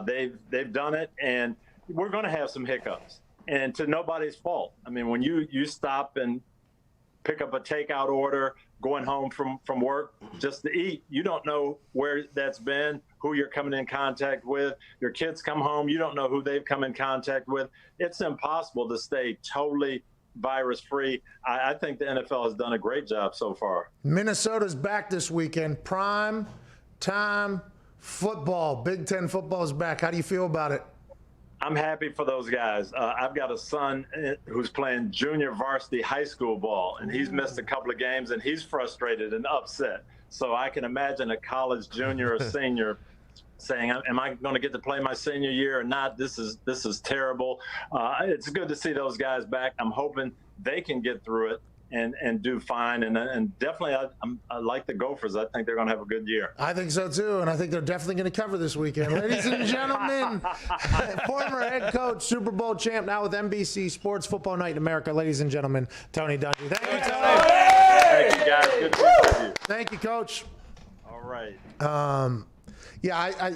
Speaker 10: They've done it, and we're going to have some hiccups, and to nobody's fault. I mean, when you stop and pick up a takeout order, going home from work just to eat, you don't know where that's been, who you're coming in contact with. Your kids come home, you don't know who they've come in contact with. It's impossible to stay totally virus-free. I think the NFL has done a great job so far.
Speaker 2: Minnesota's back this weekend. Prime time football. Big Ten football is back. How do you feel about it?
Speaker 10: I'm happy for those guys. I've got a son who's playing junior varsity high school ball, and he's missed a couple of games, and he's frustrated and upset. So I can imagine a college junior or senior saying, am I going to get to play my senior year or not? This is terrible. It's good to see those guys back. I'm hoping they can get through it and do fine. And definitely, I like the Gophers. I think they're going to have a good year.
Speaker 2: I think so, too. And I think they're definitely going to cover this weekend. Ladies and gentlemen, former head coach, Super Bowl champ, now with NBC Sports Football Night in America. Ladies and gentlemen, Tony Dungy. Thank you, Tony.
Speaker 10: Thank you, guys. Good to be with you.
Speaker 2: Thank you, Coach.
Speaker 10: All right.
Speaker 2: Yeah,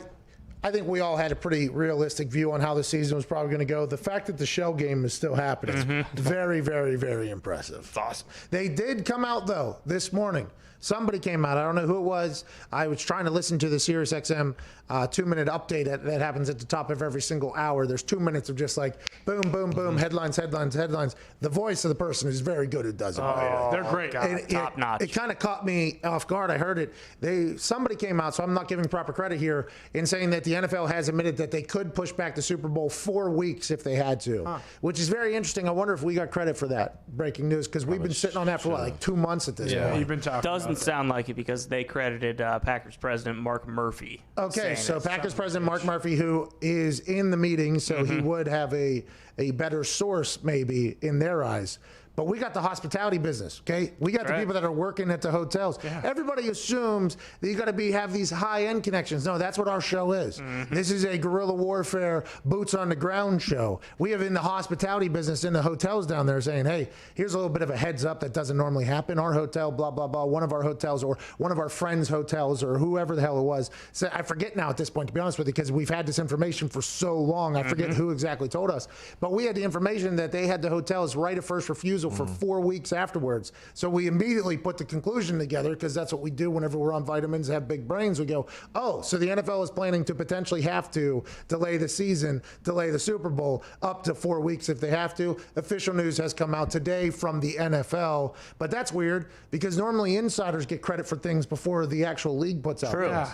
Speaker 2: I think we all had a pretty realistic view on how the season was probably going to go. The fact that the shell game is still happening is very, very, very impressive. It's awesome. They did come out, though, this morning. Somebody came out. I don't know who it was. I was trying to listen to the SiriusXM 2-minute update that happens at the top of every single hour. There's 2 minutes of just like boom, boom, boom, headlines, headlines, headlines. The voice of the person is very good who does it.
Speaker 4: They're great.
Speaker 5: Top notch.
Speaker 2: It kind of caught me off guard. I heard it. Somebody came out, so I'm not giving proper credit here, in saying that the NFL has admitted that they could push back the Super Bowl 4 weeks if they had to, which is very interesting. I wonder if we got credit for that breaking news, because we've been sitting on that for like 2 months at this point.
Speaker 4: You've been talking
Speaker 5: Doesn't sound like it, because they credited Packers president Mark Murphy.
Speaker 2: Okay, so Packers president Mark Murphy, who is in the meeting, so he would have a better source maybe in their eyes. But we got the hospitality business, okay? We got the people that are working at the hotels. Yeah. Everybody assumes that you got to have these high-end connections. No, that's what our show is. This is a guerrilla warfare, boots on the ground show. We have in the hospitality business in the hotels down there saying, hey, here's a little bit of a heads up that doesn't normally happen. Our hotel, blah, blah, blah, one of our hotels or one of our friends' hotels or whoever the hell it was. So I forget now at this point, to be honest with you, because we've had this information for so long. I forget who exactly told us. But we had the information that they had the hotels right of first refusal for 4 weeks afterwards. So we immediately put the conclusion together, because that's what we do whenever we're on vitamins, have big brains. We go, oh, so the NFL is planning to potentially have to delay the season, delay the Super Bowl up to 4 weeks if they have to. Official news has come out today from the NFL, but that's weird, because normally insiders get credit for things before the actual league puts out.
Speaker 4: True. Yeah.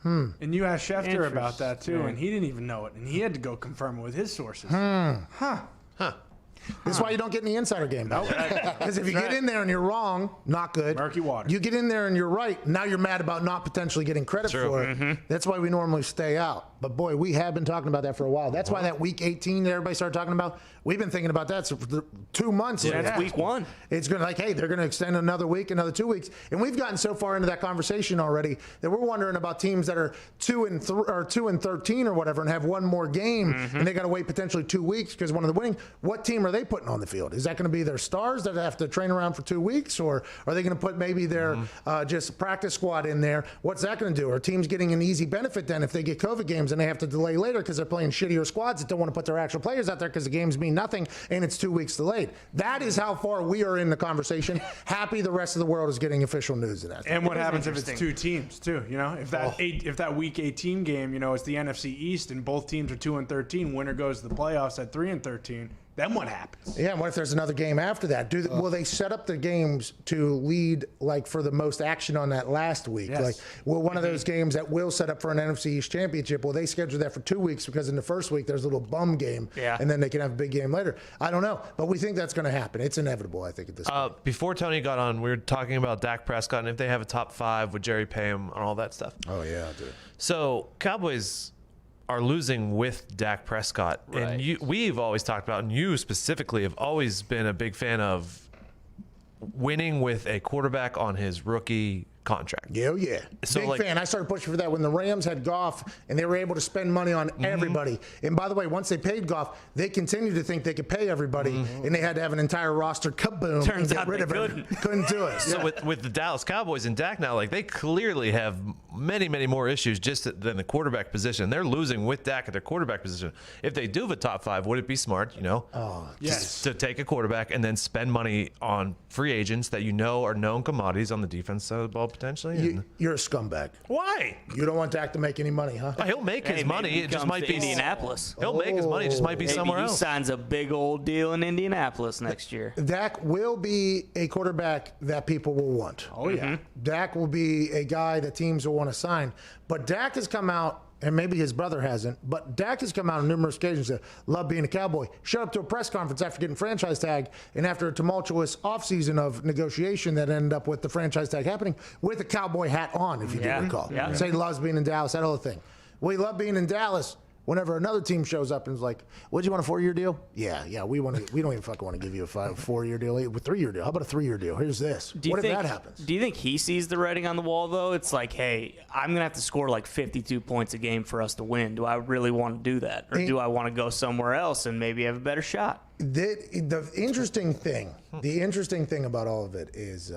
Speaker 4: And you asked Schefter about that too, and he didn't even know it, and he had to go confirm it with his sources.
Speaker 2: This is why you don't get in the insider game. Because if you get in there and you're wrong, not good.
Speaker 4: Murky water.
Speaker 2: You get in there and you're right, now you're mad about not potentially getting credit for it. That's why we normally stay out. But boy, we have been talking about that for a while. That's why that week 18 that everybody started talking about, we've been thinking about that for 2 months.
Speaker 5: Yeah, that's week 1.
Speaker 2: It's going to hey, they're going to extend another week, another 2 weeks. And we've gotten so far into that conversation already that we're wondering about teams that are 2 and 13 or whatever and have one more game and they got to wait potentially 2 weeks because one of the winning. What team are they putting on the field? Is that going to be their stars that have to train around for 2 weeks, or are they going to put maybe their just practice squad in there? What's that going to do? Are teams getting an easy benefit then if they get COVID games and they have to delay later because they're playing shittier squads that don't want to put their actual players out there because the games mean nothing and it's 2 weeks delayed? That is how far we are in the conversation. Happy the rest of the world is getting official news of that.
Speaker 4: And what happens if it's 2 teams too? You know, if that week 18 game, you know, it's the NFC East and both teams are 2 and 13. Winner goes to the playoffs at 3 and 13. Then what happens?
Speaker 2: Yeah, and what if there's another game after that? Will they set up the games to lead like for the most action on that last week?
Speaker 4: Yes.
Speaker 2: Like, will one of those games that will set up for an NFC East championship, will they schedule that for 2 weeks because in the first week there's a little bum game, and then they can have a big game later? I don't know, but we think that's going to happen. It's inevitable, I think, at this point.
Speaker 3: Before Tony got on, we were talking about Dak Prescott and if they have a top 5 with Jerry Pam and all that stuff.
Speaker 2: Oh yeah, dude.
Speaker 3: So Cowboys are losing with Dak Prescott.
Speaker 5: Right.
Speaker 3: And we've always talked about, and you specifically have always been a big fan of winning with a quarterback on his rookie contract.
Speaker 2: Yeah, yeah.
Speaker 3: So
Speaker 2: Big fan. I started pushing for that when the Rams had Goff and they were able to spend money on everybody. And by the way, once they paid Goff, they continued to think they could pay everybody, and they had to have an entire roster kaboom
Speaker 5: Turns
Speaker 2: and get
Speaker 5: out
Speaker 2: rid
Speaker 5: they
Speaker 2: of it. Couldn't do it.
Speaker 3: So with the Dallas Cowboys and Dak now, like they clearly have many, many more issues just than the quarterback position. They're losing with Dak at their quarterback position. If they do have a top 5, would it be smart, to take a quarterback and then spend money on free agents that you know are known commodities on the defense side of the ball potentially?
Speaker 2: You're a scumbag.
Speaker 3: Why?
Speaker 2: You don't want Dak to make any money, huh?
Speaker 3: He'll make his money. It just might be
Speaker 5: Indianapolis.
Speaker 3: He'll make his money. It just might be somewhere
Speaker 5: He
Speaker 3: else.
Speaker 5: signs a big old deal in Indianapolis next year.
Speaker 2: Dak will be a quarterback that people will want.
Speaker 4: Oh, yeah.
Speaker 2: Dak will be a guy that teams will want to sign. But Dak has come out, and maybe his brother hasn't, but Dak has come out on numerous occasions and said, love being a Cowboy. Showed up to a press conference after getting franchise tag and after a tumultuous offseason of negotiation that ended up with the franchise tag happening with a Cowboy hat on, if you do recall.
Speaker 5: Yeah.
Speaker 2: Say he loves being in Dallas, that whole thing. Well, he loved being in Dallas. Whenever another team shows up and is like, "Would you want a 4-year deal?" Yeah, we want to. We don't even fucking want to give you a 4-year deal, a 3-year deal. How about a 3-year deal? Here's this. What if that happens?
Speaker 5: Do you think he sees the writing on the wall though? It's like, hey, I'm gonna have to score like 52 points a game for us to win. Do I really want to do that, or do I want to go somewhere else and maybe have a better shot?
Speaker 2: The interesting thing about all of it is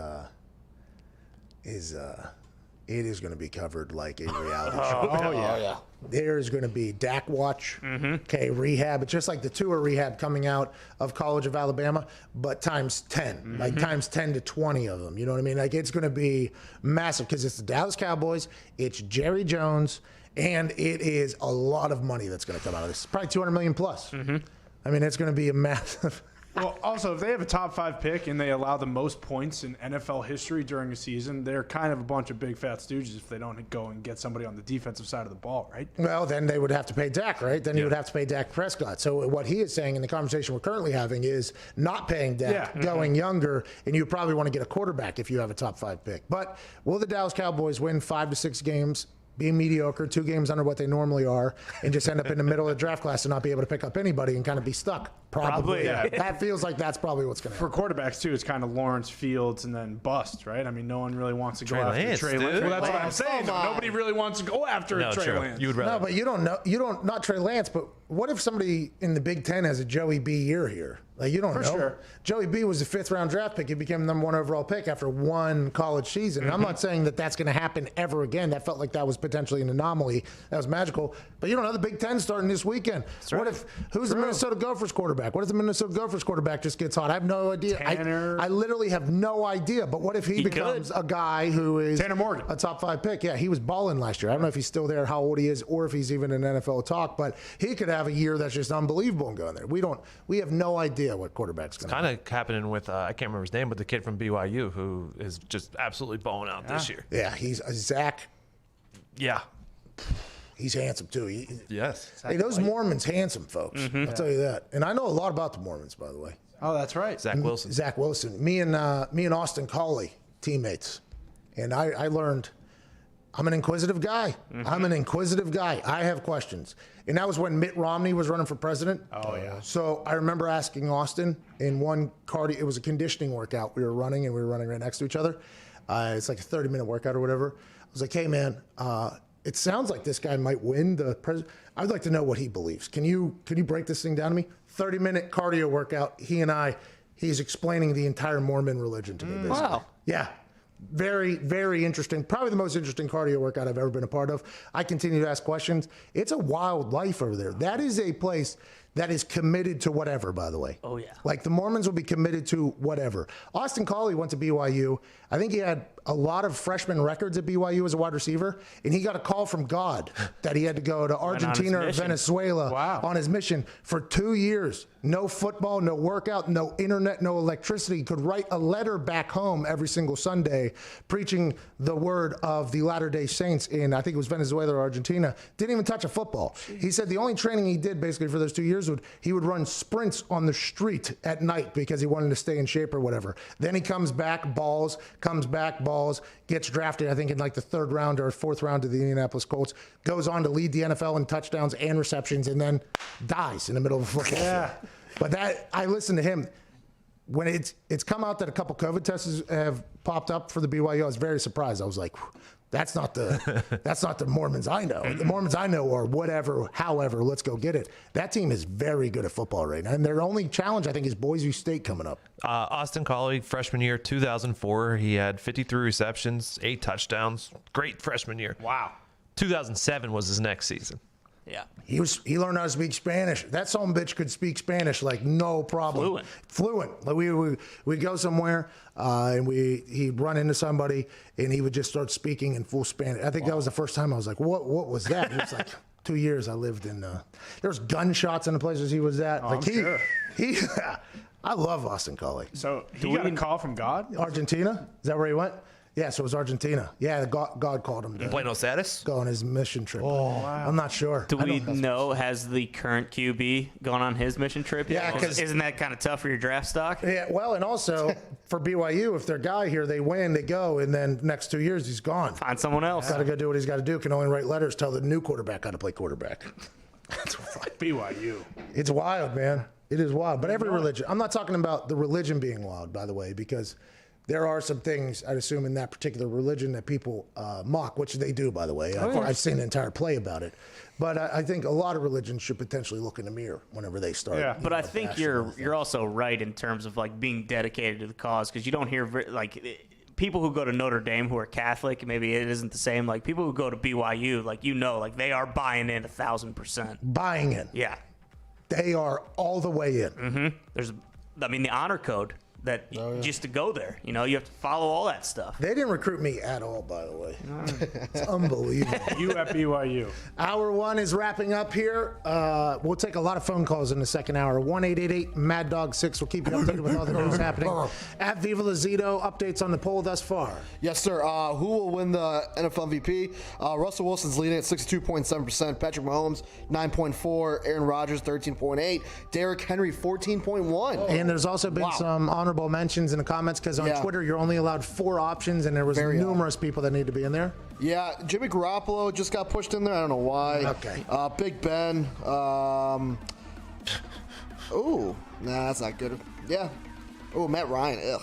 Speaker 2: it is going to be covered like a reality show.
Speaker 4: Oh, yeah.
Speaker 2: There's going to be Dak Watch, okay, rehab. It's just like the tour rehab coming out of College of Alabama, but times 10, like times 10 to 20 of them. You know what I mean? Like it's going to be massive because it's the Dallas Cowboys, it's Jerry Jones, and it is a lot of money that's going to come out of this. Probably $200 million plus. I mean, it's going to be a massive.
Speaker 4: Well, also, if they have a top 5 pick and they allow the most points in NFL history during a season, they're kind of a bunch of big fat stooges if they don't go and get somebody on the defensive side of the ball, right?
Speaker 2: Well, then they would have to pay Dak, right? Then you would have to pay Dak Prescott. So what he is saying in the conversation we're currently having is not paying Dak, going younger, and you probably want to get a quarterback if you have a top 5 pick. But will the Dallas Cowboys win 5 to 6 games? Be mediocre, 2 games under what they normally are, and just end up in the middle of the draft class and not be able to pick up anybody and kind of be stuck. Probably.
Speaker 4: Yeah.
Speaker 2: That feels like that's probably what's going to happen.
Speaker 4: For quarterbacks, too, it's kind of Lawrence, Fields, and then bust, right? I mean, no one really wants to go after
Speaker 3: Lance,
Speaker 4: Trey Lance.
Speaker 3: dude.
Speaker 4: Well, that's what I'm saying. Nobody really wants to go after Trey Lance.
Speaker 3: You would rather.
Speaker 2: No, but you don't, not Trey Lance, but what if somebody in the Big Ten has a Joey B year here? Like, you don't know.
Speaker 4: Sure.
Speaker 2: Joey B was a 5th-round draft pick. He became the number 1 overall pick after 1 college season. And I'm not saying that that's going to happen ever again. That felt like that was potentially an anomaly. That was magical. But you don't know, the Big Ten starting this weekend. What if, who's the Minnesota Gophers quarterback? What if the Minnesota Gophers quarterback just gets hot? I have no idea. I literally have no idea. But what if he becomes a guy who is
Speaker 4: Tanner Morgan,
Speaker 2: a top 5 pick? Yeah, he was balling last year. I don't know if he's still there, how old he is, or if he's even in NFL talk. But he could have a year that's just unbelievable and going there. We have no idea what quarterback's going to
Speaker 3: kind of happening with I can't remember his name, but the kid from BYU who is just absolutely balling out this year.
Speaker 2: Yeah, he's Zach.
Speaker 3: Yeah.
Speaker 2: He's handsome too.
Speaker 3: Yes.
Speaker 2: Hey, those Mormons handsome, folks. I'll tell you that. And I know a lot about the Mormons, by the way.
Speaker 4: Oh, that's right.
Speaker 3: Zach Wilson.
Speaker 2: Zach Wilson. Me and Austin Collie, teammates. And I learned I'm an inquisitive guy. I'm an inquisitive guy. I have questions. And that was when Mitt Romney was running for president.
Speaker 4: Oh, yeah.
Speaker 2: So I remember asking Austin in one cardio, it was a conditioning workout. We were running right next to each other. It's like a 30-minute workout or whatever. I was like, hey, man, it sounds like this guy might win the president. I'd like to know what he believes. Can you break this thing down to me? 30-minute cardio workout. He's explaining the entire Mormon religion to me, basically.
Speaker 5: Wow.
Speaker 2: Yeah. Very, very interesting. Probably the most interesting cardio workout I've ever been a part of. I continue to ask questions. It's a wild life over there. That is a place that is committed to whatever, by the way.
Speaker 5: Oh, yeah.
Speaker 2: Like the Mormons will be committed to whatever. Austin Collie went to BYU. I think he had a lot of freshman records at BYU as a wide receiver, and he got a call from God that he had to go to Argentina or Venezuela on his mission for 2 years. No football, no workout, no internet, no electricity. He could write a letter back home every single Sunday preaching the word of the Latter-day Saints in, I think it was Venezuela or Argentina. Didn't even touch a football. He said the only training he did basically for those 2 years he would run sprints on the street at night because he wanted to stay in shape or whatever. Then he comes back, balls, gets drafted, I think, in like the 3rd round or 4th round of the Indianapolis Colts, goes on to lead the NFL in touchdowns and receptions, and then dies in the middle of a football field. But that, I listened to him. When it's come out that a couple COVID tests have popped up for the BYU, I was very surprised. I was like, that's not the Mormons I know. The Mormons I know are whatever, however, let's go get it. That team is very good at football right now. And their only challenge, I think, is Boise State coming up.
Speaker 3: Austin Collie, freshman year, 2004. He had 53 receptions, 8 touchdowns. Great freshman year.
Speaker 4: Wow.
Speaker 3: 2007 was his next season.
Speaker 5: Yeah.
Speaker 2: He learned how to speak Spanish. That son of a bitch could speak Spanish like no problem. Fluent. Like we'd go somewhere and he'd run into somebody and he would just start speaking in full Spanish. I think that was the first time I was like, what was that? It was like 2 years I lived in there was gunshots in the places he was at. Like
Speaker 4: sure.
Speaker 2: I love Austin Collie.
Speaker 4: So he got a call from God?
Speaker 2: Argentina? Is that where he went? Yeah, so it was Argentina. Yeah, God called him to
Speaker 3: Buenos Aires?
Speaker 2: Go on his mission trip. Oh, wow. I'm not sure.
Speaker 5: Do we know, has the current QB gone on his mission trip yet?
Speaker 2: Yeah, because
Speaker 5: isn't that kind of tough for your draft stock?
Speaker 2: Yeah, well, and also for BYU, if their guy here, they win, they go, and then next 2 years he's gone.
Speaker 5: Find someone else.
Speaker 2: Got to go do what he's got to do. Can only write letters, tell the new quarterback how to play quarterback. That's
Speaker 4: BYU.
Speaker 2: It's wild, man. It is wild. But every religion. I'm not talking about the religion being wild, by the way, because there are some things, I'd assume, in that particular religion that people mock, which they do, by the way. I've seen an entire play about it. But I think a lot of religions should potentially look in the mirror whenever they start.
Speaker 5: Yeah. But I think you're also right in terms of like being dedicated to the cause, because you don't hear people who go to Notre Dame who are Catholic, maybe it isn't the same. Like people who go to BYU, like they are buying in 1,000%.
Speaker 2: Buying in.
Speaker 5: Yeah.
Speaker 2: They are all the way in.
Speaker 5: Mm-hmm. There's, the honor code. That just to go there, you have to follow all that stuff.
Speaker 2: They didn't recruit me at all, by the way. It's unbelievable.
Speaker 4: You at BYU.
Speaker 2: Hour 1 is wrapping up here. We'll take a lot of phone calls in the second hour. 1-888-MAD-DOG-6. We'll keep you updated with all the news happening. At Viva Lazito, updates on the poll thus far.
Speaker 6: Yes, sir. Who will win the NFL MVP? Russell Wilson's leading at 62.7%. Patrick Mahomes, 9.4%. Aaron Rodgers, 13.8%. Derrick Henry, 14.1%.
Speaker 2: And there's also been some honorable mentions in the comments, because on Twitter you're only allowed 4 options, and there was numerous people that need to be in there.
Speaker 6: Yeah, Jimmy Garoppolo just got pushed in there. I don't know why.
Speaker 2: Okay.
Speaker 6: Big Ben. That's not good. Yeah. Matt Ryan. Ugh.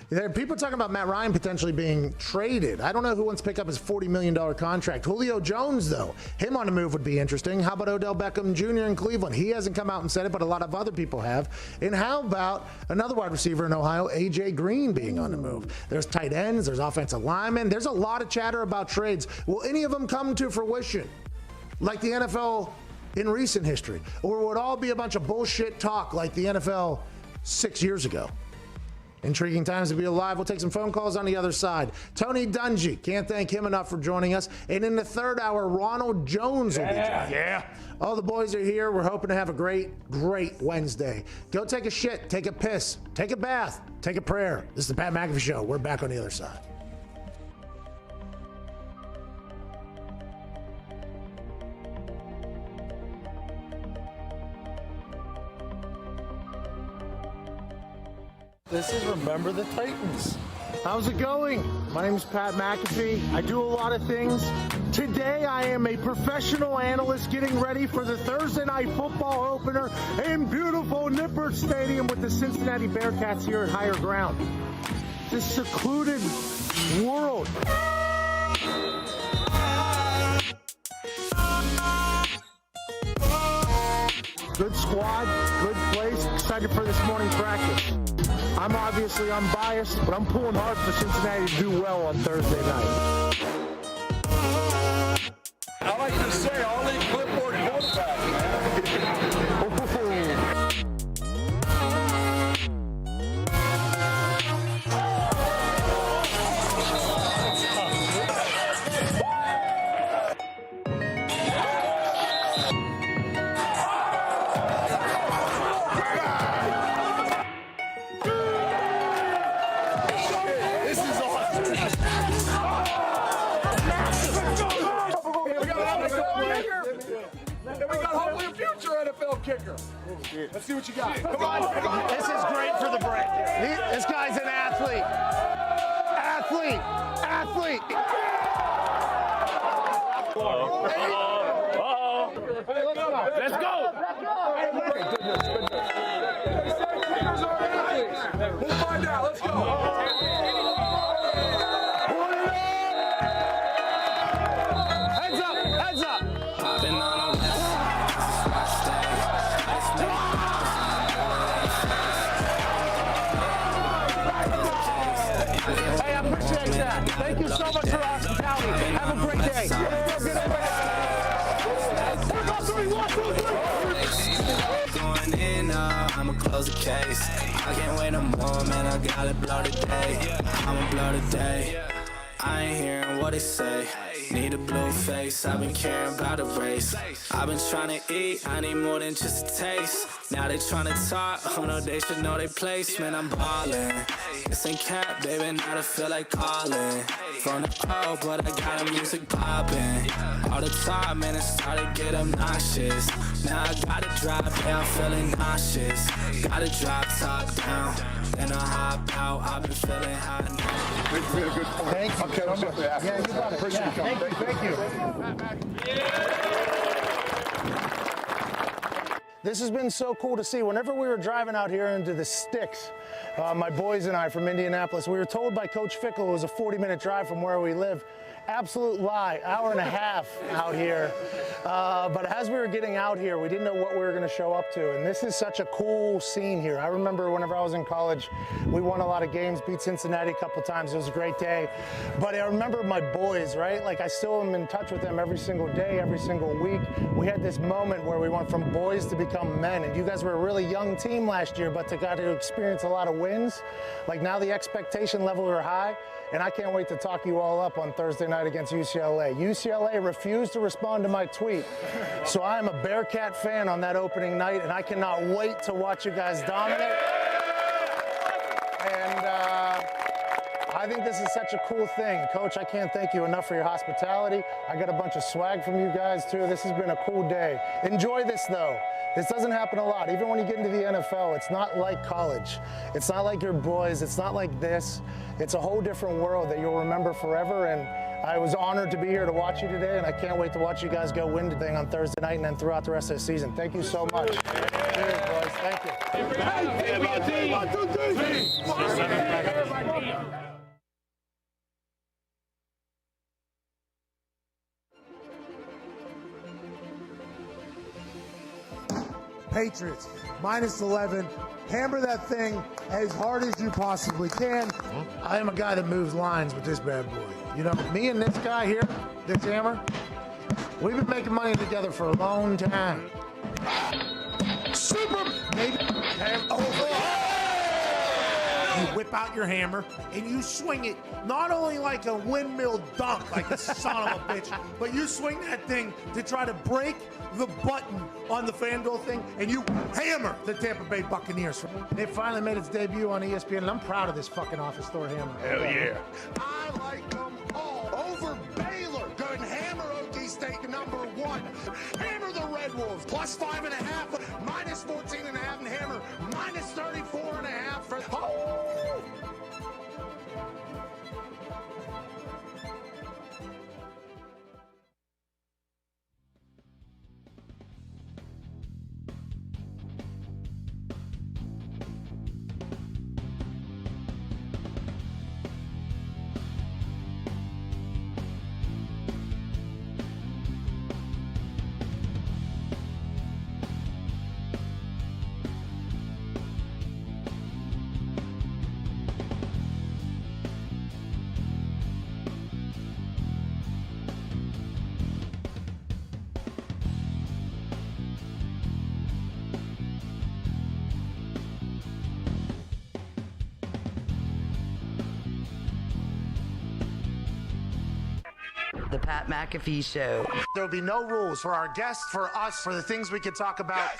Speaker 2: There are people talking about Matt Ryan potentially being traded. I don't know who wants to pick up his $40 million contract. Julio Jones, though, him on the move would be interesting. How about Odell Beckham Jr. in Cleveland? He hasn't come out and said it, but a lot of other people have. And how about another wide receiver in Ohio, A.J. Green, being on the move? There's tight ends. There's offensive linemen. There's a lot of chatter about trades. Will any of them come to fruition like the NFL in recent history? Or will it all be a bunch of bullshit talk like the NFL 6 years ago? Intriguing times to be alive. We'll take some phone calls on the other side. Tony Dungy, can't thank him enough for joining us. And in the third hour, Ronald Jones will be joining.
Speaker 4: Yeah.
Speaker 2: All the boys are here. We're hoping to have a great Wednesday. Go take a shit, take a piss, take a bath, take a prayer. This is the Pat McAfee Show. We're back on the other side. This is Remember the Titans. How's it going? My name is Pat McAfee. I do a lot of things. Today I am a professional analyst getting ready for the Thursday Night Football opener in beautiful Nippert Stadium with the Cincinnati Bearcats here at Higher Ground. This secluded world. Good squad, good place, excited for this morning practice. I'm obviously unbiased, but I'm pulling hard for Cincinnati to do well on Thursday night.
Speaker 9: I like to say, I'll leave clipboard quarterback. Kicker. Let's see what you got. Come on.
Speaker 2: This is great for the break. This guy's an athlete. Athlete.
Speaker 9: Let's go. We'll find out. Let's go.
Speaker 2: Heads up. Hey, I appreciate that. Thank you so much for hospitality. Have a great day.
Speaker 12: Going in, I'ma close the case. I can't wait no more, man. I gotta blow today. I'ma blow today. I ain't hearing what they say. Need a blue face, I've been caring about a race. I've been trying to eat, I need more than just a taste. Now they trying to talk, oh no, they should know their place. Man, I'm ballin'. This ain't cap, baby, now I feel like calling. From the crowd, but I got the music poppin'. All the time, man, it started to get obnoxious. Now I gotta drive, yeah, I'm feeling nauseous. Gotta drop top down, then I hop out. I've been feeling hot now.
Speaker 2: Thank you.
Speaker 9: Okay, I'm just asking.
Speaker 2: Yeah, you got it.
Speaker 9: Appreciate
Speaker 2: Yeah,
Speaker 9: you.
Speaker 2: thank you. This has been so cool to see. Whenever we were driving out here into the sticks, my boys and I from Indianapolis, we were told by Coach Fickle it was a 40-minute drive from where we live. Absolute lie, hour and a half out here. But as we were getting out here, we didn't know what we were going to show up to. And this is such a cool scene here. I remember whenever I was in college, we won a lot of games, beat Cincinnati a couple times. It was a great day. But I remember my boys, right? Like I still am in touch with them every single day, every single week. We had this moment where we went from boys to become men. And you guys were a really young team last year, but got to experience a lot of wins. Like now the expectation level are high. And I can't wait to talk you all up on Thursday night against UCLA. UCLA refused to respond to my tweet. So I am a Bearcat fan on that opening night, and I cannot wait to watch you guys dominate. And I think this is such a cool thing. Coach, I can't thank you enough for your hospitality. I got a bunch of swag from you guys, too. This has been a cool day. Enjoy this, though. This doesn't happen a lot. Even when you get into the NFL, it's not like college. It's not like your boys. It's not like this. It's a whole different world that you'll remember forever. And I was honored to be here to watch you today, and I can't wait to watch you guys go win the thing on Thursday night and then throughout the rest of the season. Thank you so much. Cheers, boys. Thank you. Patriots, -11. Hammer that thing as hard as you possibly can. I am a guy that moves lines with this bad boy. You know, me and this guy here, this hammer, we've been making money together for a long time. Super, maybe. You whip out your hammer and you swing it not only like a windmill dunk, like a son of a bitch, but you swing that thing to try to break the button on the FanDuel thing, and you hammer the Tampa Bay Buccaneers. It finally made its debut on ESPN, and I'm proud of this fucking office store hammer.
Speaker 9: Hell yeah.
Speaker 2: I like them all over Baylor. Good hammer, OT State #1. Hammer the Red Wolves, +5.5, -14.5, and hammer -34.5 for. Oh!
Speaker 1: The Pat McAfee Show.
Speaker 2: There'll be no rules for our guests, for us, for the things we could talk about.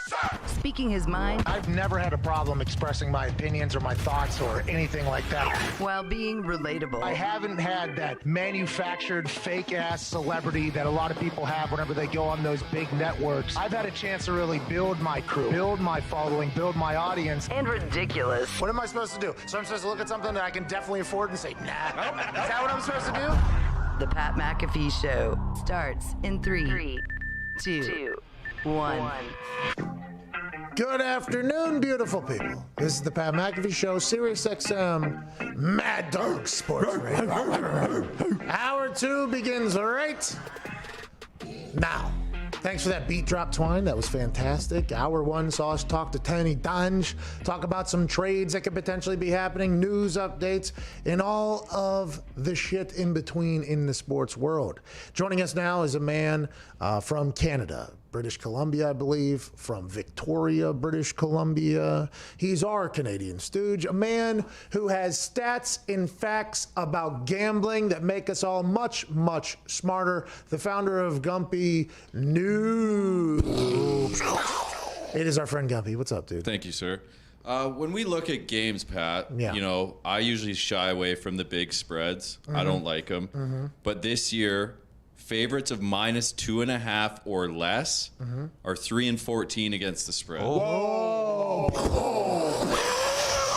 Speaker 1: Speaking his mind.
Speaker 2: I've never had a problem expressing my opinions or my thoughts or anything like that.
Speaker 1: While being relatable.
Speaker 2: I haven't had that manufactured fake-ass celebrity that a lot of people have whenever they go on those big networks. I've had a chance to really build my crew, build my following, build my audience.
Speaker 1: And ridiculous.
Speaker 2: What am I supposed to do? So I'm supposed to look at something that I can definitely afford and say, nah. Is that what I'm supposed to do?
Speaker 1: The Pat McAfee Show starts in 3, 2, 1.
Speaker 2: Good afternoon, beautiful people. This is the Pat McAfee Show, Sirius XM, Mad Dog Sports Radio. Hour 2 begins right now. Thanks for that beat drop, Twine. That was fantastic. Hour 1 saw us talk to Tony Dunge, talk about some trades that could potentially be happening, news updates, and all of the shit in between in the sports world. Joining us now is a man from Canada, British Columbia, I believe, from Victoria, British Columbia. He's our Canadian stooge, a man who has stats and facts about gambling that make us all much, much smarter. The founder of Gumpy News. It is our friend Gumpy. What's up, dude?
Speaker 13: Thank you, sir. When we look at games, Pat, you know, I usually shy away from the big spreads. I don't like them. But this year, favorites of -2.5 or less are 3-14 against the spread.
Speaker 2: Whoa!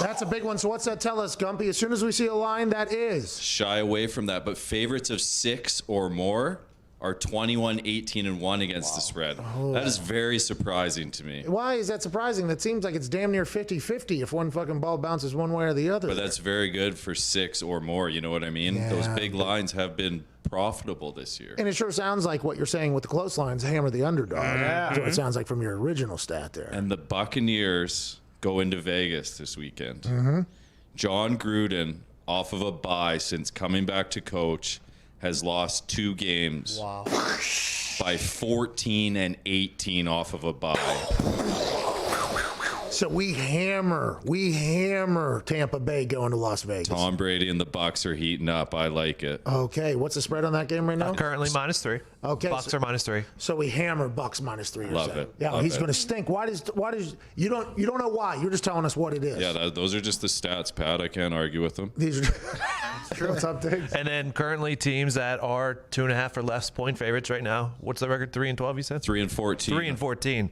Speaker 2: That's a big one. So what's that tell us, Gumpy? As soon as we see a line, that is
Speaker 13: shy away from that. But favorites of 6 or more are 21, 18, and 1 against the spread. That is very surprising to me.
Speaker 2: Why is that surprising? That seems like it's damn near 50-50 if one fucking ball bounces one way or the other.
Speaker 13: But that's very good for 6 or more. You know what I mean?
Speaker 2: Yeah.
Speaker 13: Those big lines have been profitable this year.
Speaker 2: And it sure sounds like what you're saying with the close lines, hammer the underdog. That's what it sounds like from your original stat there.
Speaker 13: And the Buccaneers go into Vegas this weekend. John Gruden, off of a bye since coming back to coach, has lost 2 games by 14 and 18 off of a bye.
Speaker 2: So we hammer Tampa Bay going to Las Vegas.
Speaker 13: Tom Brady and the Bucs are heating up. I like it.
Speaker 2: Okay, what's the spread on that game right now?
Speaker 3: Currently -3.
Speaker 2: Okay,
Speaker 3: Bucs are -3.
Speaker 2: So we hammer Bucs -3.
Speaker 13: Love it.
Speaker 2: Yeah,
Speaker 13: Love
Speaker 2: he's
Speaker 13: it.
Speaker 2: going to stink. Why does you don't know why? You're just telling us what it is.
Speaker 13: Yeah, those are just the stats, Pat. I can't argue with them.
Speaker 2: These are true. What's up, Diggs?
Speaker 3: And then currently teams that are 2.5 or less point favorites right now. What's the record? 3-12. You said
Speaker 13: 3-14.
Speaker 3: 3-14.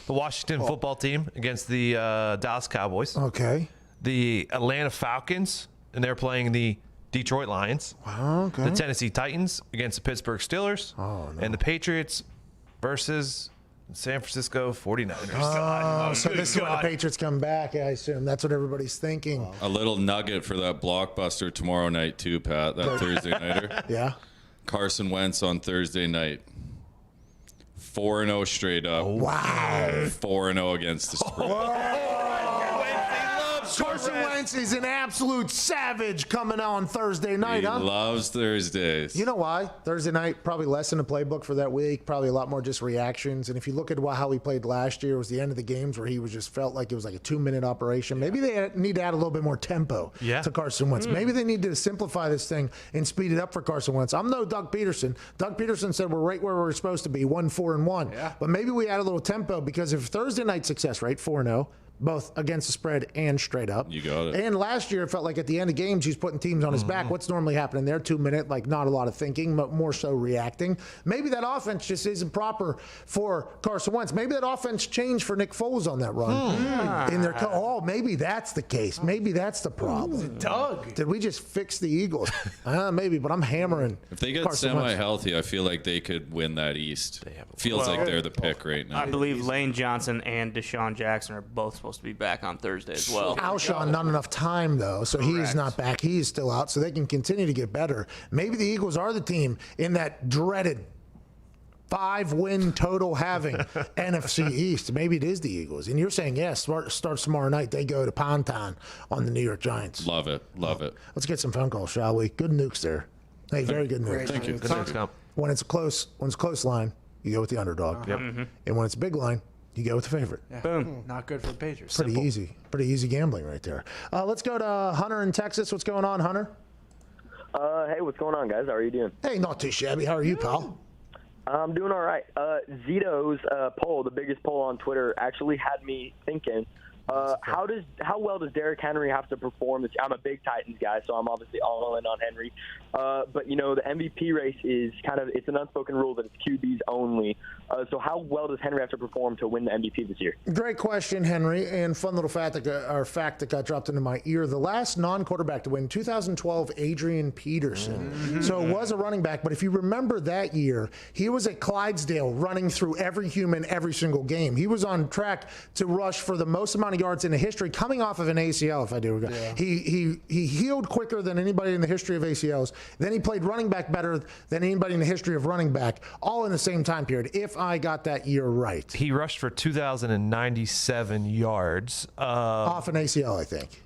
Speaker 3: The Washington football team against the Dallas Cowboys.
Speaker 2: Okay.
Speaker 3: The Atlanta Falcons, and they're playing the Detroit Lions.
Speaker 2: Wow, okay.
Speaker 3: The Tennessee Titans against the Pittsburgh Steelers.
Speaker 2: Oh, no.
Speaker 3: And the Patriots versus San Francisco 49ers.
Speaker 2: Oh, so this is why the Patriots come back, I assume. That's what everybody's thinking.
Speaker 13: A little nugget for that blockbuster tomorrow night, too, Pat. That Thursday nighter.
Speaker 2: Yeah.
Speaker 13: Carson Wentz on Thursday night. 4-0 straight up.
Speaker 2: Wow.
Speaker 13: 4-0 against the spread.
Speaker 2: Carson Wentz is an absolute savage coming on Thursday night,
Speaker 13: He
Speaker 2: huh?
Speaker 13: loves Thursdays.
Speaker 2: You know why? Thursday night, probably less in the playbook for that week, probably a lot more just reactions. And if you look at how he played last year, it was the end of the games where he was just felt like it was like a 2-minute operation. Maybe they need to add a little bit more tempo to Carson Wentz. Maybe they need to simplify this thing and speed it up for Carson Wentz. I'm no Doug Peterson. Doug Peterson said we're right where we're supposed to be, 1-4-1.
Speaker 4: Yeah.
Speaker 2: But maybe we add a little tempo because if Thursday night success rate, 4-0, both against the spread and straight up.
Speaker 13: You got it.
Speaker 2: And last year, it felt like at the end of games, he's putting teams on his back. What's normally happening there? 2-minute, like not a lot of thinking, but more so reacting. Maybe that offense just isn't proper for Carson Wentz. Maybe that offense changed for Nick Foles on that run. In their maybe that's the case. Maybe that's the problem.
Speaker 4: Doug.
Speaker 2: Did we just fix the Eagles? Maybe, but I'm hammering.
Speaker 13: If they get
Speaker 2: Carson Wentz.
Speaker 13: semi-healthy, I feel like they could win that East. Feels like they're the pick right now.
Speaker 5: I believe Lane Johnson and Deshaun Jackson are both supposed to be back on Thursday as well.
Speaker 2: Alshon, not enough time, though, so he's not back. He's still out, so they can continue to get better. Maybe the Eagles are the team in that dreaded 5-win total having NFC East. Maybe it is the Eagles. And you're saying, yes, starts tomorrow night. They go to Ponton on the New York Giants.
Speaker 13: Love it. Love it.
Speaker 2: Let's get some phone calls, shall we? Good nukes there. Hey, very good nukes.
Speaker 13: Thank you.
Speaker 3: Good news, Comp.
Speaker 2: When it's close line, you go with the underdog.
Speaker 3: Yep.
Speaker 2: And when it's a big line, you go with the favorite.
Speaker 4: Yeah. Boom. Not good for the Patriots.
Speaker 2: Pretty easy. Pretty easy gambling right there. Let's go to Hunter in Texas. What's going on, Hunter?
Speaker 14: Hey, what's going on, guys? How are you doing?
Speaker 2: Hey, not too shabby. How are you, pal?
Speaker 14: I'm doing all right. Zito's poll, the biggest poll on Twitter, actually had me thinking, how well does Derrick Henry have to perform? I'm a big Titans guy, so I'm obviously all in on Henry. But, the MVP race is it's an unspoken rule that it's QBs only. So how well does Henry have to perform to win the MVP this year?
Speaker 2: Great question, Henry. And fun little fact that got dropped into my ear. The last non-quarterback to win, 2012, Adrian Peterson. Mm-hmm. So it was a running back. But if you remember that year, he was at Clydesdale running through every human every single game. He was on track to rush for the most amount of yards in the history, coming off of an ACL, if I do. Yeah. He healed quicker than anybody in the history of ACLs. Then he played running back better than anybody in the history of running back, all in the same time period, if I got that year right.
Speaker 3: He rushed for 2,097 yards.
Speaker 2: Off an ACL, I think.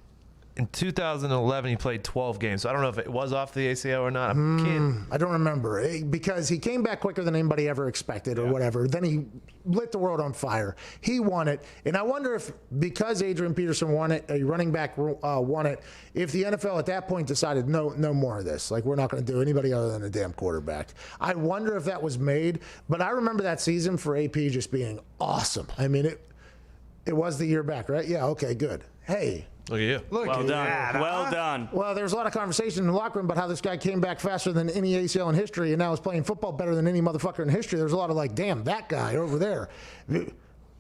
Speaker 3: In 2011, he played 12 games. So I don't know if it was off the ACL or not.
Speaker 2: I don't remember because he came back quicker than anybody ever expected or whatever. Then he lit the world on fire. He won it. And I wonder if because Adrian Peterson won it, a running back won it, if the NFL at that point decided no more of this. Like, we're not going to do anybody other than a damn quarterback. I wonder if that was made. But I remember that season for AP just being awesome. I mean, it was the year back, right? Yeah, okay, good. Hey.
Speaker 3: Look at you.
Speaker 5: Well done.
Speaker 2: That,
Speaker 5: well done.
Speaker 2: Well, there was a lot of conversation in the locker room about how this guy came back faster than any ACL in history and now is playing football better than any motherfucker in history. There's a lot of like, damn, that guy over there.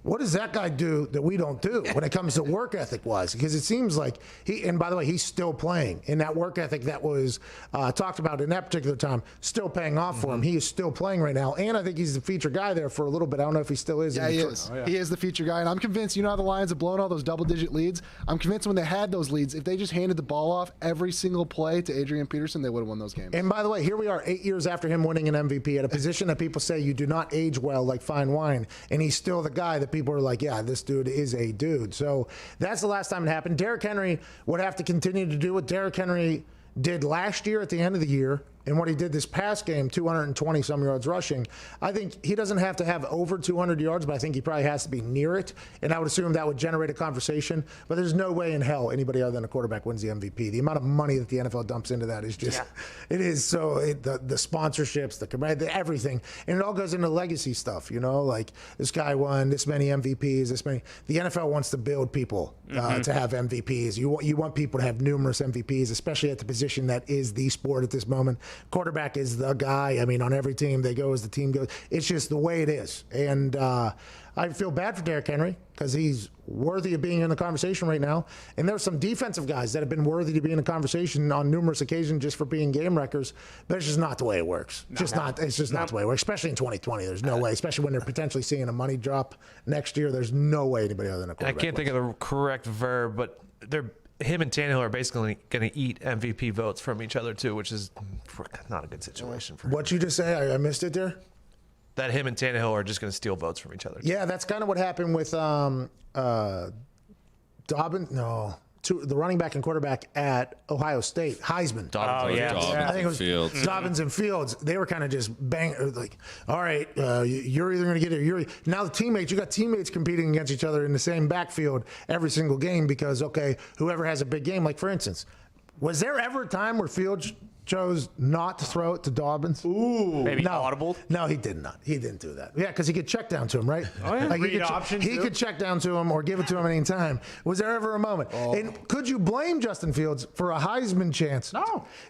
Speaker 2: What does that guy do that we don't do when it comes to work ethic-wise? Because it seems like and by the way, he's still playing. And that work ethic that was talked about in that particular time, still paying off for him. He is still playing right now. And I think he's the feature guy there for a little bit. I don't know if he still is.
Speaker 15: Yeah, he is. He is the feature guy. And I'm convinced, how the Lions have blown all those double-digit leads? I'm convinced when they had those leads, if they just handed the ball off every single play to Adrian Peterson, they would have won those games.
Speaker 2: And by the way, here we are 8 years after him winning an MVP at a position that people say you do not age well like fine wine. And he's still the guy that people are like, yeah, this dude is a dude. So that's the last time it happened. Derrick Henry would have to continue to do what Derrick Henry did last year at the end of the year and what he did this past game, 220 some yards rushing. I think he doesn't have to have over 200 yards, but I think he probably has to be near it. And I would assume that would generate a conversation. But there's no way in hell anybody other than a quarterback wins the MVP. The amount of money that the NFL dumps into that is just, it is so, the sponsorships, the everything. And it all goes into legacy stuff, like this guy won this many MVPs, this many. The NFL wants to build people to have MVPs. You want people to have numerous MVPs, especially at the position that is the sport at this moment. Quarterback is the guy. I mean, on every team they go as the team goes. It's just the way it is. And I feel bad for Derrick Henry because he's worthy of being in the conversation right now. And there's some defensive guys that have been worthy to be in the conversation on numerous occasions just for being game wreckers. But it's just not the way it works. It's just not the way it works, especially in 2020. There's no way, especially when they're potentially seeing a money drop next year. There's no way anybody other than a quarterback.
Speaker 3: I can't think of the correct verb, but him and Tannehill are basically going to eat MVP votes from each other too, which is not a good situation for him.
Speaker 2: What'd you just say? I missed it there.
Speaker 3: That him and Tannehill are just going to steal votes from each other.
Speaker 2: Yeah, that's kind of what happened with Dobbins. No, the running back and quarterback at Ohio State, Heisman.
Speaker 3: Dobbins,
Speaker 2: I think it was
Speaker 13: Fields.
Speaker 2: Dobbins and Fields. They were kind of just like, all right, you're either going to get it. Now you got teammates competing against each other in the same backfield every single game because whoever has a big game, like for instance, was there ever a time where Fields chose not to throw it to Dobbins?
Speaker 5: Ooh, maybe
Speaker 2: no,
Speaker 5: audible.
Speaker 2: No, he did not. He didn't do that. Yeah, because he could check down to him, right?
Speaker 5: Oh yeah,
Speaker 2: he could check down to him or give it to him at any time. Was there ever a moment? And could you blame Justin Fields for a Heisman chance?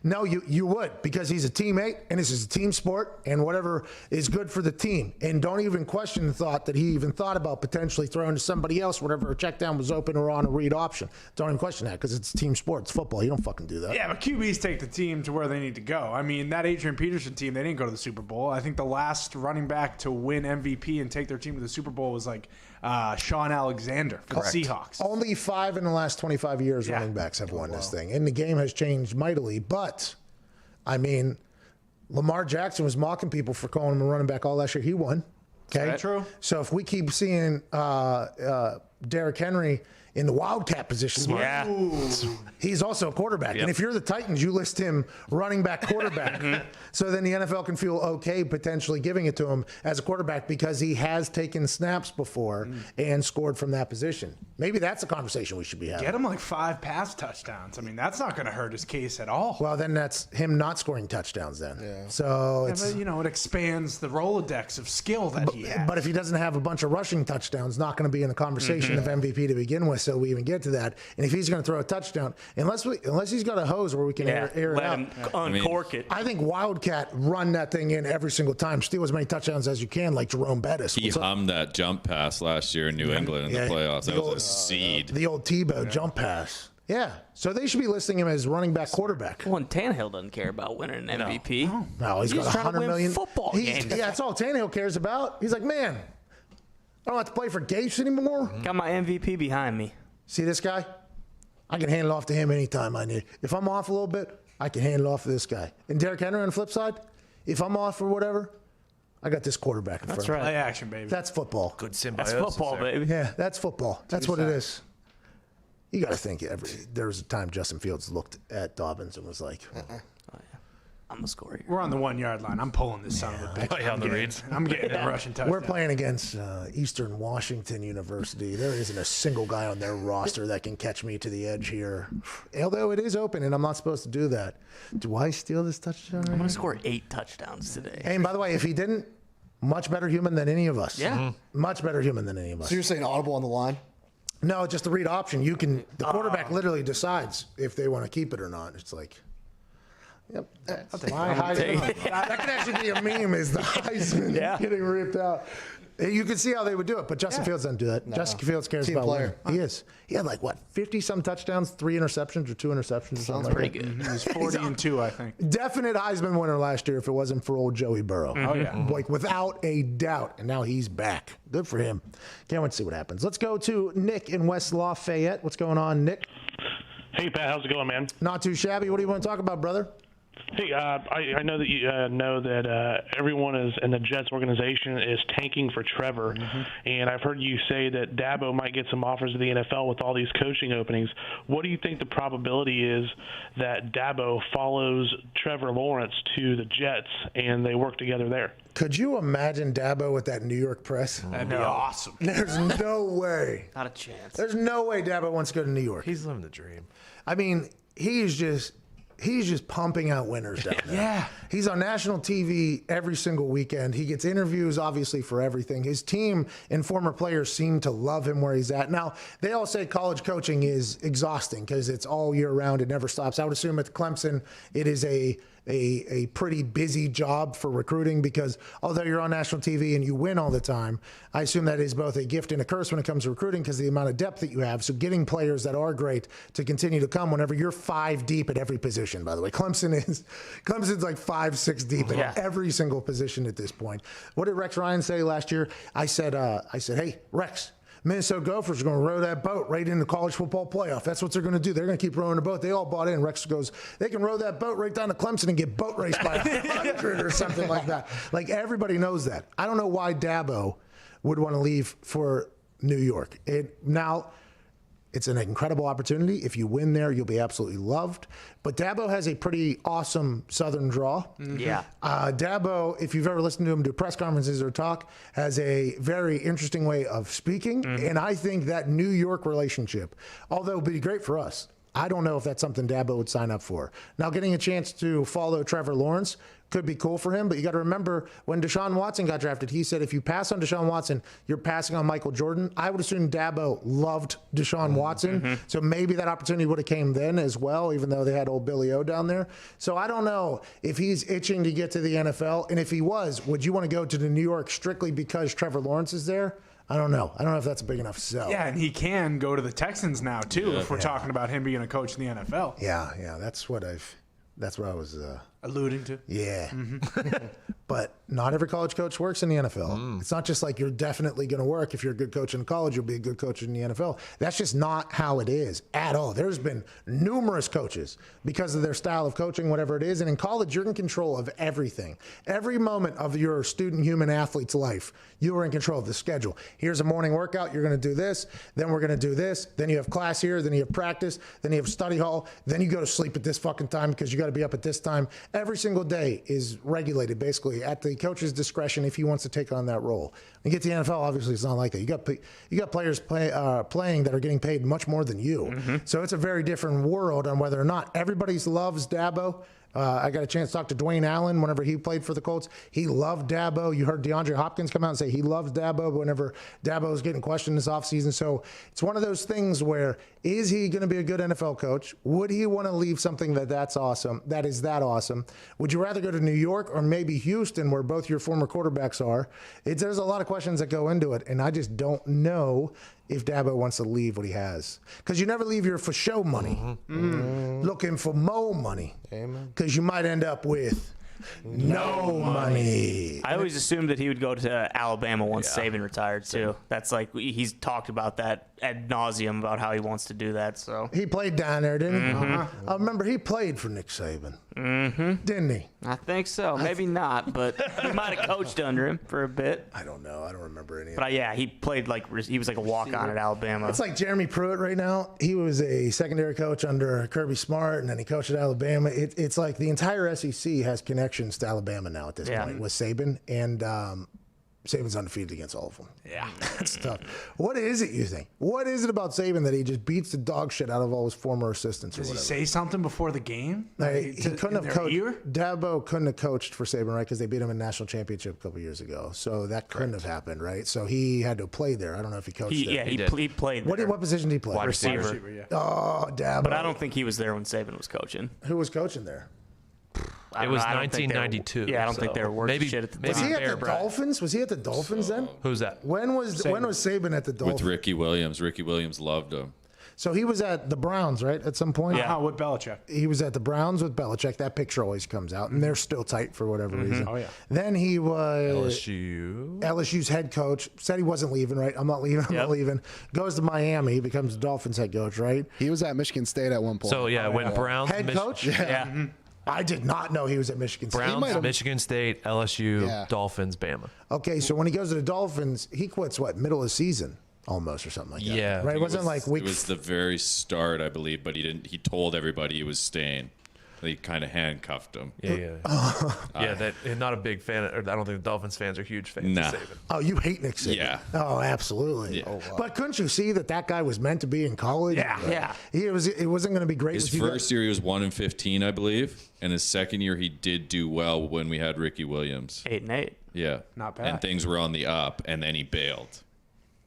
Speaker 2: No, you would because he's a teammate and this is a team sport and whatever is good for the team. And don't even question the thought that he even thought about potentially throwing to somebody else whenever a check down was open or on a read option. Don't even question that because it's team sport. It's football. You don't fucking do that.
Speaker 4: Yeah, but QBs take the team to where they need to go. I mean, that Adrian Peterson team, they didn't go to the Super Bowl. I think the last running back to win MVP and take their team to the Super Bowl was like Sean Alexander for the Seahawks.
Speaker 2: Only 5 in the last 25 years running backs have won this thing. And the game has changed mightily. But, I mean, Lamar Jackson was mocking people for calling him a running back all last year. He won. Okay,
Speaker 4: true.
Speaker 2: So if we keep seeing Derrick Henry in the wildcat position.
Speaker 5: Yeah.
Speaker 2: He's also a quarterback.
Speaker 3: Yep.
Speaker 2: And if you're the Titans, you list him running back quarterback. So then the NFL can feel okay potentially giving it to him as a quarterback because he has taken snaps before and scored from that position. Maybe that's a conversation we should be having.
Speaker 4: Get him like 5 pass touchdowns. I mean, that's not going to hurt his case at all.
Speaker 2: Well, then that's him not scoring touchdowns then. Yeah. So it's...
Speaker 4: but, it expands the Rolodex of skill that he has.
Speaker 2: But if he doesn't have a bunch of rushing touchdowns, not going to be in the conversation of MVP to begin with, so we even get to that. And if he's going to throw a touchdown, unless he's got a hose where we can air it
Speaker 5: let
Speaker 2: out.
Speaker 5: him uncork it.
Speaker 2: I think Wildcat run that thing in every single time. Steal as many touchdowns as you can, like Jerome Bettis.
Speaker 13: He hummed that jump pass last year in New England in the playoffs. That was a seed.
Speaker 2: The old Tebow jump pass. Yeah. So they should be listing him as running back quarterback.
Speaker 5: Well, and Tannehill doesn't care about winning an MVP.
Speaker 2: No, he's got $100 million.
Speaker 5: Football games.
Speaker 2: Yeah, that's all Tannehill cares about. He's like, man, I don't have to play for Gase anymore.
Speaker 5: Got my MVP behind me.
Speaker 2: See this guy? I can hand it off to him anytime I need. If I'm off a little bit, I can hand it off to this guy. And Derrick Henry on the flip side, if I'm off or whatever, I got this quarterback in front of me.
Speaker 4: Play action, baby.
Speaker 2: That's football.
Speaker 3: Good symbiosis.
Speaker 5: That's football, baby.
Speaker 2: Yeah, that's football. That's what it is. You got to think there was a time Justin Fields looked at Dobbins and was like,
Speaker 5: I'm going to score here.
Speaker 4: We're on the 1 yard line. I'm pulling this son of a bitch. I'm getting a rushing touchdown.
Speaker 2: We're playing against Eastern Washington University. There isn't a single guy on their roster that can catch me to the edge here. Although it is open and I'm not supposed to do that. Do I steal this touchdown?
Speaker 5: I'm going to score 8 touchdowns today.
Speaker 2: And by the way, if he didn't, much better human than any of us.
Speaker 5: Yeah.
Speaker 2: Much better human than any of us.
Speaker 6: So you're saying audible on the line?
Speaker 2: No, just the read option. The quarterback literally decides if they want to keep it or not. It's like, yep. My Heisman. That could actually be a meme, is the Heisman getting ripped out. You can see how they would do it, but Justin Fields doesn't do that. No. Justin Fields cares
Speaker 6: Team
Speaker 2: about
Speaker 6: player.
Speaker 2: winning. He is. He had 50-some touchdowns, 3 interceptions or 2 interceptions or something.
Speaker 5: Pretty good.
Speaker 4: He was 40-2, I think.
Speaker 2: Definite Heisman winner last year if it wasn't for old Joey Burrow.
Speaker 4: Oh, yeah.
Speaker 2: Without a doubt. And now he's back. Good for him. Can't wait to see what happens. Let's go to Nick in West Lafayette. What's going on, Nick?
Speaker 16: Hey, Pat. How's it going, man?
Speaker 2: Not too shabby. What do you want to talk about, brother?
Speaker 16: Hey, I know that you know that everyone in the Jets organization is tanking for Trevor, and I've heard you say that Dabo might get some offers to the NFL with all these coaching openings. What do you think the probability is that Dabo follows Trevor Lawrence to the Jets and they work together there?
Speaker 2: Could you imagine Dabo with that New York press?
Speaker 4: That'd be awesome.
Speaker 2: There's no way.
Speaker 5: Not a chance.
Speaker 2: There's no way Dabo wants to go to New York.
Speaker 3: He's living the dream.
Speaker 2: I mean, he's just pumping out winners down there.
Speaker 4: Yeah.
Speaker 2: He's on national TV every single weekend. He gets interviews, obviously, for everything. His team and former players seem to love him where he's at. Now, they all say college coaching is exhausting because it's all year round. It never stops. I would assume at Clemson, it is a pretty busy job for recruiting because although you're on national TV and you win all the time, I assume that is both a gift and a curse when it comes to recruiting because of the amount of depth that you have. So getting players that are great to continue to come whenever you're 5 deep at every position, by the way. Clemson's like 5, 6 deep at every single position at this point. What did Rex Ryan say last year? I said, hey, Rex, Minnesota Gophers are going to row that boat right into the college football playoff. That's what they're going to do. They're going to keep rowing the boat. They all bought in. Rex goes, they can row that boat right down to Clemson and get boat raced by 100 or something like that. Like, everybody knows that. I don't know why Dabo would want to leave for New York. Now, it's an incredible opportunity. If you win there, you'll be absolutely loved. But Dabo has a pretty awesome Southern draw.
Speaker 5: Yeah.
Speaker 2: Dabo, if you've ever listened to him do press conferences or talk, has a very interesting way of speaking. And I think that New York relationship, although it would be great for us, I don't know if that's something Dabo would sign up for. Now, getting a chance to follow Trevor Lawrence could be cool for him, but you got to remember when Deshaun Watson got drafted, he said if you pass on Deshaun Watson, you're passing on Michael Jordan. I would assume Dabo loved Deshaun Watson, so maybe that opportunity would have came then as well, even though they had old Billy O down there. So I don't know if he's itching to get to the NFL, and if he was, would you want to go to the New York strictly because Trevor Lawrence is there? I don't know. I don't know if that's a big enough sell.
Speaker 4: Yeah, and he can go to the Texans now too if we're talking about him being a coach in the NFL.
Speaker 2: Yeah, that's what I was
Speaker 4: alluding to.
Speaker 2: Yeah. But not every college coach works in the NFL. It's not just like you're definitely going to work. If you're a good coach in college, you'll be a good coach in the NFL. That's just not how it is at all. There's been numerous coaches because of their style of coaching, whatever it is. And in college, you're in control of everything. Every moment of your student human athlete's life, you are in control of the schedule. Here's a morning workout. You're going to do this. Then we're going to do this. Then you have class here. Then you have practice. Then you have study hall. Then you go to sleep at this fucking time because you got to be up at this time. Every single day is regulated basically at the coach's discretion if he wants to take on that role. You get to the NFL, obviously it's not like that. You got players playing that are getting paid much more than you. So it's a very different world on whether or not everybody loves Dabo. I got a chance to talk to Dwayne Allen whenever he played for the Colts. He loved Dabo. You heard DeAndre Hopkins come out and say he loves Dabo whenever Dabo was getting questioned this offseason. So it's one of those things where, is he going to be a good NFL coach? Would he want to leave something that's awesome, that is that awesome? Would you rather go to New York or maybe Houston, where both your former quarterbacks are? There's a lot of questions that go into it, and I just don't know if Dabo wants to leave what he has. Because you never leave your for show money looking for more money. Because you might end up with no money.
Speaker 5: I always assumed that he would go to Alabama once Saban retired, too. That's like, he's talked about that ad nauseum about how he wants to do that. So
Speaker 2: he played down there, didn't he? I remember he played for Nick Saban, didn't he?
Speaker 5: I think so. Maybe not, but he might have coached under him for a bit.
Speaker 2: I don't know. I don't remember any of
Speaker 5: But yeah, he played he was like a walk-on at Alabama.
Speaker 2: It's like Jeremy Pruitt right now. He was a secondary coach under Kirby Smart, and then he coached at Alabama. It's like the entire SEC has connections to Alabama now at this point with Saban, and Saban's undefeated against all of them.
Speaker 5: Yeah.
Speaker 2: That's tough. What is it, you think? What is it about Saban that he just beats the dog shit out of all his former assistants?
Speaker 4: Does he say something before the game?
Speaker 2: He couldn't have coached. Dabo couldn't have coached for Saban, right? Because they beat him in the national championship a couple years ago. So that couldn't have happened, right? So he had to play there. I don't know if he coached there.
Speaker 5: Yeah, he played there.
Speaker 2: What position did he play?
Speaker 5: Wide receiver.
Speaker 4: Yeah.
Speaker 2: Oh, Dabo.
Speaker 5: But I don't think he was there when Saban was coaching.
Speaker 2: Who was coaching there?
Speaker 3: It was 1992.
Speaker 5: Yeah, I don't think they were worth shit at the time.
Speaker 2: Was he at the Dolphins? Was he at the Dolphins then?
Speaker 3: Who's that?
Speaker 2: When was Saban at the Dolphins?
Speaker 13: With Ricky Williams. Ricky Williams loved him.
Speaker 2: So he was at the Browns, right, at some point?
Speaker 4: Yeah, with Belichick.
Speaker 2: He was at the Browns with Belichick. That picture always comes out, and they're still tight for whatever reason.
Speaker 4: Oh, yeah.
Speaker 2: Then he was
Speaker 3: LSU's
Speaker 2: head coach. Said he wasn't leaving, right? I'm not leaving. I'm not leaving. Goes to Miami, becomes the Dolphins head coach, right?
Speaker 15: He was at Michigan State at one point.
Speaker 3: So, when Browns...
Speaker 2: Head coach?
Speaker 5: Yeah.
Speaker 2: I did not know he was at Michigan State.
Speaker 3: Browns, Michigan State, LSU, Dolphins, Bama.
Speaker 2: Okay, so when he goes to the Dolphins, he quits, middle of the season? Almost, or something like that.
Speaker 3: Yeah.
Speaker 2: Right? It wasn't like week...
Speaker 13: It was the very start, I believe, but he told everybody he was staying. They kind of handcuffed him.
Speaker 3: Yeah. Not a big fan. I don't think the Dolphins fans are huge fans of Saban.
Speaker 2: Oh, you hate Nick Saban?
Speaker 13: Yeah.
Speaker 2: Oh, absolutely.
Speaker 13: Yeah.
Speaker 2: Oh, wow. But couldn't you see that guy was meant to be in college?
Speaker 5: Yeah.
Speaker 2: It wasn't going to be great.
Speaker 13: His first year he was 1-15, I believe, and his second year he did do well when we had Ricky Williams.
Speaker 5: 8-8.
Speaker 13: Yeah.
Speaker 4: Not bad.
Speaker 13: And things were on the up, and then he bailed.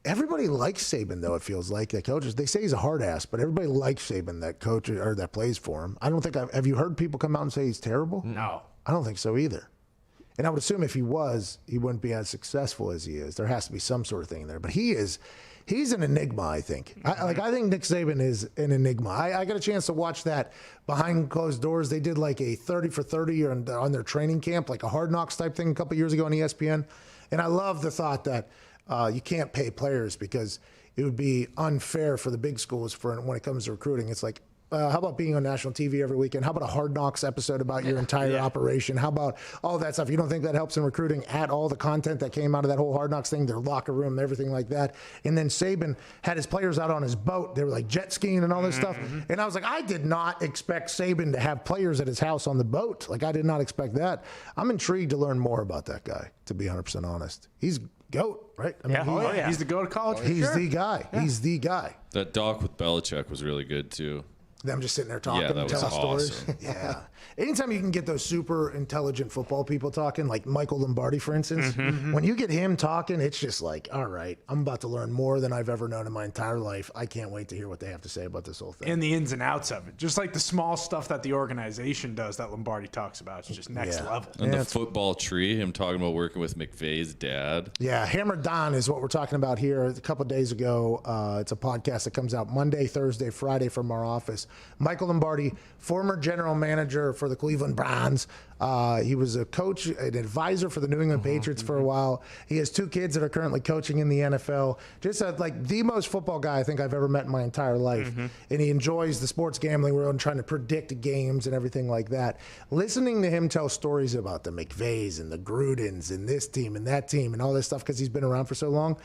Speaker 2: Everybody likes Saban, though, it feels like. The coaches, they say he's a hard ass, but everybody likes Saban that coaches or that plays for him. I don't think have you heard people come out and say he's terrible?
Speaker 4: No.
Speaker 2: I don't think so either. And I would assume if he was, he wouldn't be as successful as he is. There has to be some sort of thing there. But he's an enigma, I think. I think Nick Saban is an enigma. I got a chance to watch that behind closed doors. They did like a 30 for 30 on their training camp, like a Hard Knocks type thing a couple years ago on ESPN. And I love the thought that you can't pay players because it would be unfair for the big schools when it comes to recruiting. It's like, how about being on national TV every weekend? How about a Hard Knocks episode about your entire operation? How about all that stuff? You don't think that helps in recruiting at all? The content that came out of that whole Hard Knocks thing, their locker room, everything like that. And then Saban had his players out on his boat. They were like jet skiing and all this stuff. And I was like, I did not expect Saban to have players at his house on the boat. Like, I did not expect that. I'm intrigued to learn more about that guy, to be 100% honest. He's GOAT, right? I mean,
Speaker 4: He's the GOAT of college.
Speaker 2: He's the guy. Yeah. He's the guy.
Speaker 13: That doc with Belichick was really good, too.
Speaker 2: Them just sitting there talking
Speaker 13: that
Speaker 2: and
Speaker 13: was
Speaker 2: telling
Speaker 13: awesome.
Speaker 2: stories. Yeah. Anytime you can get those super intelligent football people talking, like Michael Lombardi, for instance, when you get him talking, it's just like, all right, I'm about to learn more than I've ever known in my entire life. I can't wait to hear what they have to say about this whole thing.
Speaker 4: And the ins and outs of it. Just like the small stuff that the organization does that Lombardi talks about. It's just next level.
Speaker 13: And the football tree, him talking about working with McVay's dad.
Speaker 2: Yeah, Hammer Don is what we're talking about here. A couple of days ago, it's a podcast that comes out Monday, Thursday, Friday from our office. Michael Lombardi, former general manager for the Cleveland Browns. He was a coach, an advisor for the New England Patriots for a while. He has 2 kids that are currently coaching in the NFL. Just like the most football guy I think I've ever met in my entire life. And he enjoys the sports gambling world and trying to predict games and everything like that. Listening to him tell stories about the McVays and the Grudens and this team and that team and all this stuff because he's been around for so long.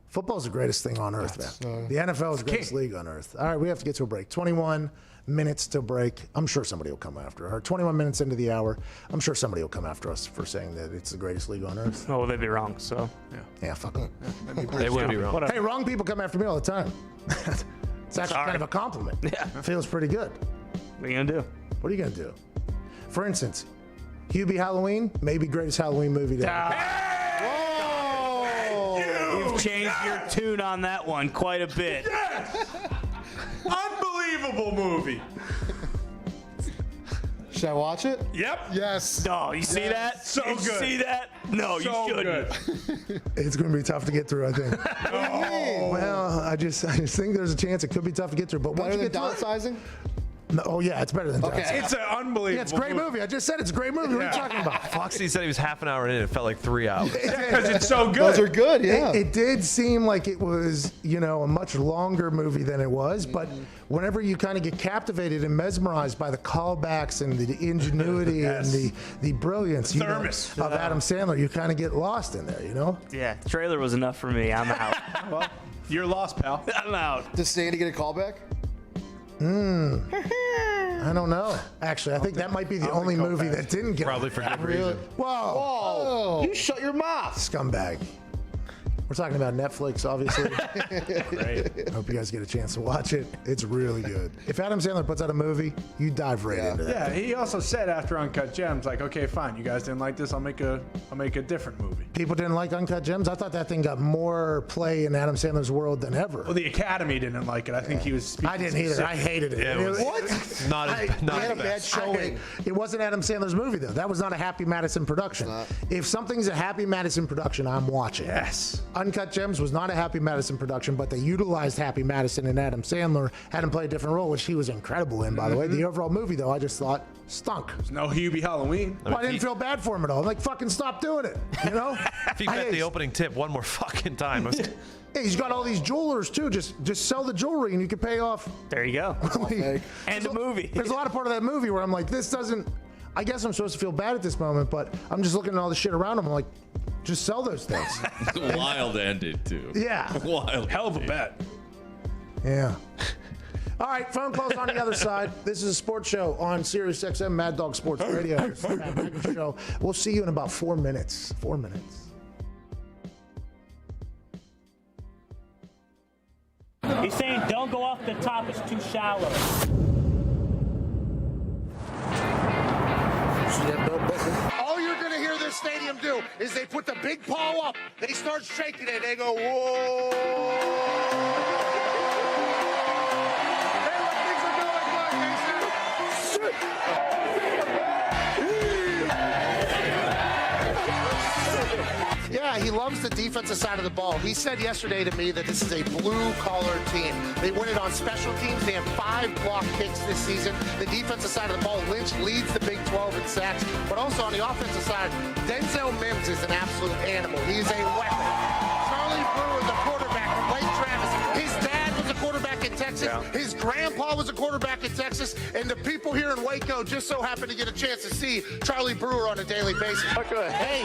Speaker 2: Football's the greatest thing on earth, man. The NFL is the greatest league on earth. All right, we have to get to a break. 21 minutes to break. I'm sure somebody will come after her. 21 minutes into the hour. I'm sure somebody will come after us for saying that it's the greatest league on earth.
Speaker 5: Oh, they'd be wrong, so.
Speaker 2: Yeah, fuck them.
Speaker 3: They would be wrong.
Speaker 2: Hey, wrong people come after me all the time. It's actually kind of a compliment. Yeah. It feels pretty good.
Speaker 5: What are you going to do?
Speaker 2: What are you going to do? For instance, Hubie Halloween, maybe greatest Halloween movie to ever.
Speaker 5: You've changed your tune on that one quite a bit.
Speaker 4: Yes! Unbelievable movie.
Speaker 6: Should I watch it?
Speaker 4: Yep.
Speaker 6: Yes.
Speaker 5: No, you see that?
Speaker 4: So
Speaker 5: you
Speaker 4: good.
Speaker 5: See that? No, you shouldn't.
Speaker 2: It's going to be tough to get through, I think.
Speaker 6: What do you mean?
Speaker 2: Well, I just think there's a chance it could be tough to get through. But
Speaker 6: Better
Speaker 2: once you
Speaker 6: than
Speaker 2: get
Speaker 6: downsizing?
Speaker 2: No, oh, yeah, it's better than Downsizing.
Speaker 4: It's an unbelievable
Speaker 2: Yeah, it's a great movie. I just said it's a great movie. What are you talking about?
Speaker 3: Foxy said he was half an hour in. It felt like 3 hours.
Speaker 4: Because it's so good.
Speaker 6: Those are good, yeah.
Speaker 2: It did seem like it was, a much longer movie than it was. But whenever you kind of get captivated and mesmerized by the callbacks and the ingenuity and the brilliance of Adam Sandler, you kind of get lost in there,
Speaker 5: Yeah, the trailer was enough for me. I'm out.
Speaker 4: Well, you're lost, pal.
Speaker 5: I'm out.
Speaker 6: Does Sandy get a callback?
Speaker 2: I don't know. Actually, I think that might be the only movie that didn't get
Speaker 3: Probably for good reason.
Speaker 2: Whoa.
Speaker 6: You shut your mouth.
Speaker 2: Scumbag. We're talking about Netflix, obviously.
Speaker 3: Great.
Speaker 2: Hope you guys get a chance to watch it. It's really good. If Adam Sandler puts out a movie, you dive right into that.
Speaker 4: Yeah, he also said after Uncut Gems, like, okay, fine, you guys didn't like this, I'll make a different movie.
Speaker 2: People didn't like Uncut Gems. I thought that thing got more play in Adam Sandler's world than ever.
Speaker 4: Well, the Academy didn't like it. I think he was speaking
Speaker 2: I didn't either. I hated it.
Speaker 3: Yeah, it was
Speaker 2: what?
Speaker 3: Not as
Speaker 6: He had a bad showing.
Speaker 2: It wasn't Adam Sandler's movie, though. That was not a Happy Madison production. If something's a Happy Madison production, I'm watching.
Speaker 4: Yes.
Speaker 2: Uncut Gems was not a Happy Madison production, but they utilized Happy Madison, and Adam Sandler had him play a different role, which he was incredible in, by the way. The overall movie, though, I just thought stunk.
Speaker 4: There's no Hubie Halloween.
Speaker 2: Well, I didn't feel bad for him at all. I'm like, fucking stop doing it,
Speaker 3: If he bet the opening tip one more fucking time.
Speaker 2: Hey, he's got all these jewelers, too. Just sell the jewelry, and you can pay off.
Speaker 5: There you go. And the movie.
Speaker 2: There's a lot of part of that movie where I'm like, this doesn't... I guess I'm supposed to feel bad at this moment, but I'm just looking at all the shit around him. I'm like, just sell those things.
Speaker 13: Wild ended, too.
Speaker 2: Yeah.
Speaker 13: Wild.
Speaker 4: Hell of a bet.
Speaker 2: Yeah. All right, phone calls on the other side. This is a sports show on Sirius XM Mad Dog Sports Radio. It's the Matt Michaels Show. We'll see you in about 4 minutes. 4 minutes.
Speaker 17: He's saying don't go off the top, it's too shallow.
Speaker 2: All you're going to hear this stadium do is they put the big paw up, they start shaking it, they go, whoa. Hey, look, things are going good, Yeah, he loves the defensive side of the ball. He said yesterday to me that this is a blue-collar team. They win it on special teams. They have 5 block kicks this season. The defensive side of the ball, Lynch leads the Big 12 in sacks. But also on the offensive side, Denzel Mims is an absolute animal. He's a weapon. Charlie Brewer, the quarterback from Lake Travis. His dad was a quarterback in Texas. Yeah. His grandpa was a quarterback in Texas. And the people here in Waco just so happen to get a chance to see Charlie Brewer on a daily basis.
Speaker 11: Okay.
Speaker 2: Hey.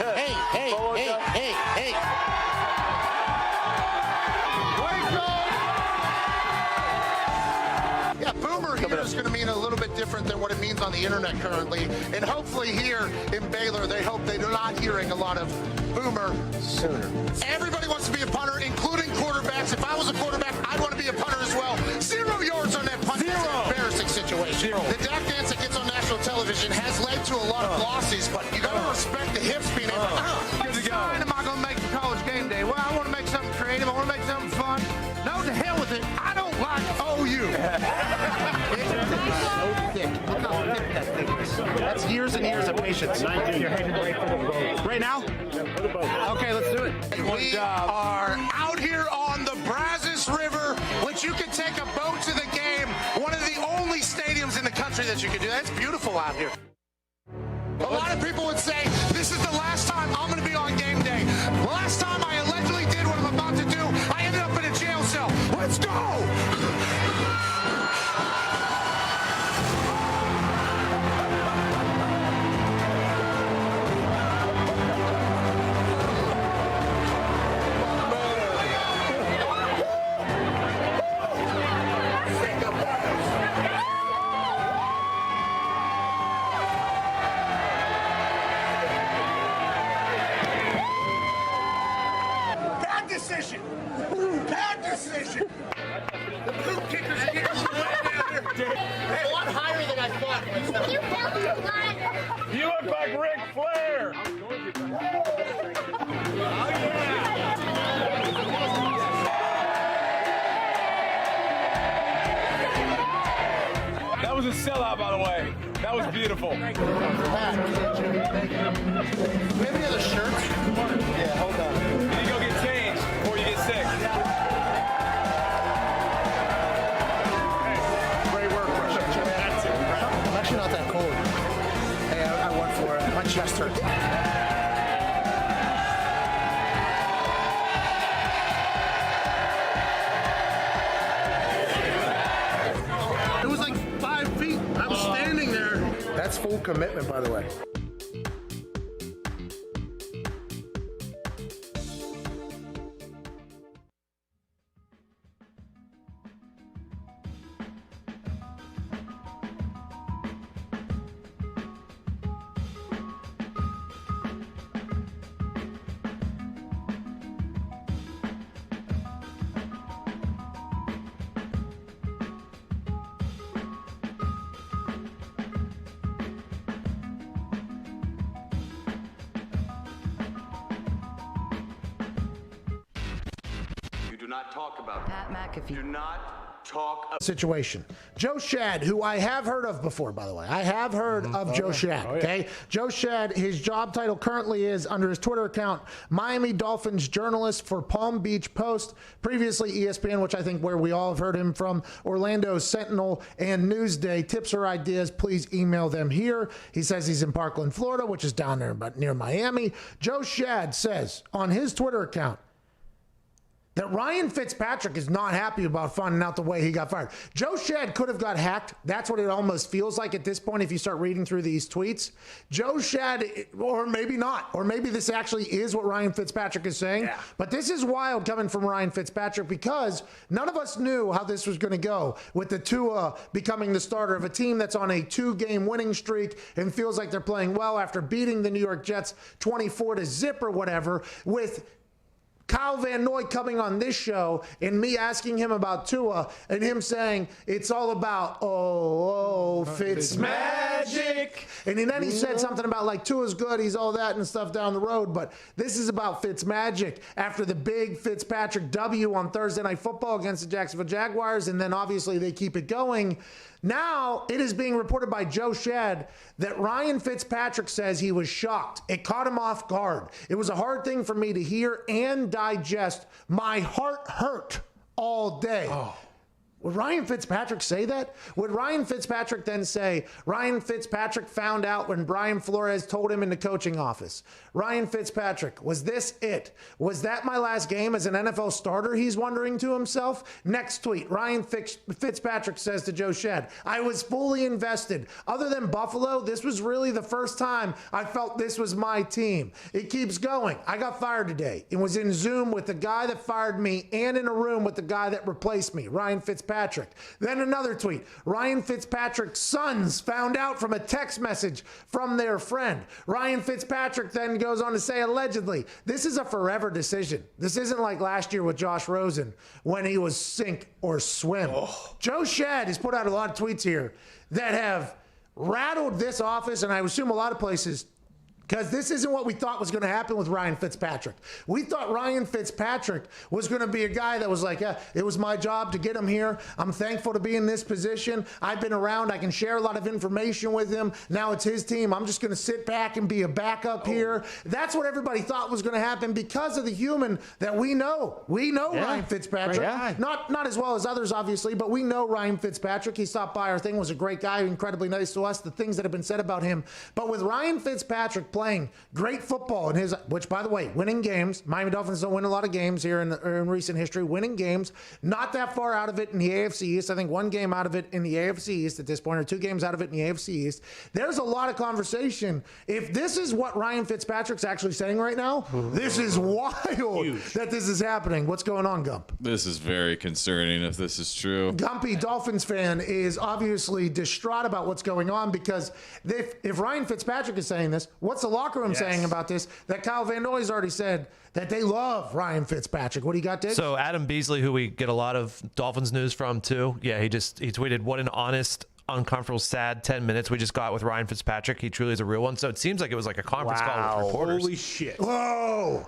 Speaker 2: Yeah, Boomer here is going to mean a little bit different than what it means on the internet currently. And hopefully here in Baylor, they hope they're not hearing a lot of Boomer sooner. Everybody wants to be a punter, including quarterbacks. If I was a quarterback, I'd want to be a punter as well. 0 yards on that punt. It's an embarrassing situation. The Dak dance that gets on national television has led to a lot of losses, but you got to respect the hips being able to good to go. Am I going to make the college game day? Well, I want to make something creative. I want to make something fun. No, to hell with it. I don't like OU. It's so thick. Look how thick that thing is. That's years and years of patience. You're headed right for the boat. Right now? Okay, let's do it. We are out here on the Brazos River, which you can take a boat to the game. One of the only country that you can do that. It's beautiful out here. A lot of people would say, this is the last time I'm going to be on game day. The last time I allegedly did what I'm about to do, I ended up in a jail cell. Let's go! Bad decision. The poop kickers are getting a lot higher than I thought.
Speaker 9: You look like Ric Flair. That was a sellout, by the way. That was beautiful.
Speaker 2: Maybe other shirts? Yeah, hold on.
Speaker 9: You go get changed before you get sick.
Speaker 2: Great work, That's it. I'm actually not that cold. Hey, I went for it. My chest hurts. It was like 5 feet. I was standing there. That's full commitment, by the way.
Speaker 1: Pat McAfee.
Speaker 18: Do not talk about
Speaker 2: situation. Joe Shad, who I have heard of before, by the way. I have heard of Joe Shad, okay? Joe Shad, his job title currently is, under his Twitter account, Miami Dolphins journalist for Palm Beach Post, previously ESPN, which I think where we all have heard him from, Orlando Sentinel and Newsday. Tips or ideas, please email them here. He says he's in Parkland, Florida, which is down there but near Miami. Joe Shad says on his Twitter account that Ryan Fitzpatrick is not happy about finding out the way he got fired. Joe Shad could have got hacked. That's what it almost feels like at this point if you start reading through these tweets. Joe Shad, or maybe not, or maybe this actually is what Ryan Fitzpatrick is saying. Yeah. But this is wild coming from Ryan Fitzpatrick because none of us knew how this was going to go with the Tua becoming the starter of a team that's on a 2-game winning streak and feels like they're playing well after beating the New York Jets 24-0 or whatever, with Kyle Van Noy coming on this show and me asking him about Tua and him saying it's all about Fitzmagic. And then he said something about like Tua's good, he's all that and stuff down the road. But this is about Fitzmagic after the big Fitzpatrick W on Thursday Night Football against the Jacksonville Jaguars. And then obviously they keep it going. Now it is being reported by Joe Shad that Ryan Fitzpatrick says he was shocked. It caught him off guard. It was a hard thing for me to hear and digest. My heart hurt all day. Would Ryan Fitzpatrick say that? Would Ryan Fitzpatrick then say, Ryan Fitzpatrick found out when Brian Flores told him in the coaching office? Ryan Fitzpatrick, was this it? Was that my last game as an NFL starter? He's wondering to himself. Next tweet, Ryan Fitzpatrick says to Joe Shad, I was fully invested. Other than Buffalo, this was really the first time I felt this was my team. It keeps going. I got fired today. It was in Zoom with the guy that fired me and in a room with the guy that replaced me, Ryan Fitzpatrick. Then another tweet. Ryan Fitzpatrick's sons found out from a text message from their friend. Ryan Fitzpatrick then goes on to say, allegedly, this is a forever decision. This isn't like last year with Josh Rosen when he was sink or swim. Joe Shad has put out a lot of tweets here that have rattled this office, and I assume a lot of places, Because this isn't what we thought was going to happen with Ryan Fitzpatrick. We thought Ryan Fitzpatrick was going to be a guy that was like, yeah, it was my job to get him here. I'm thankful to be in this position. I've been around. I can share a lot of information with him. Now it's his team. I'm just going to sit back and be a backup here. That's what everybody thought was going to happen because of the human that we know. We know Ryan Fitzpatrick. Not as well as others, obviously, but we know Ryan Fitzpatrick. He stopped by our thing, was a great guy, incredibly nice to us, the things that have been said about him. But with Ryan Fitzpatrick playing great football in his, which by the way, winning games. Miami Dolphins don't win a lot of games here in recent history. Winning games, not that far out of it in the AFC East. I think one game out of it in the AFC East at this point, or 2 games out of it in the AFC East. There's a lot of conversation. If this is what Ryan Fitzpatrick's actually saying right now, this is wild that this is happening. What's going on, Gump?
Speaker 13: This is very concerning if this is true.
Speaker 2: Gumpy, Dolphins fan, is obviously distraught about what's going on because if Ryan Fitzpatrick is saying this, what's the locker room saying about this? That Kyle Van Noy's already said that they love Ryan Fitzpatrick. What do you got, Dick?
Speaker 3: So Adam Beasley, who we get a lot of Dolphins news from too, he tweeted, "What an honest, uncomfortable, sad 10 minutes we just got with Ryan Fitzpatrick. He truly is a real one." So it seems like it was like a conference call with reporters.
Speaker 4: Holy shit.
Speaker 2: Whoa.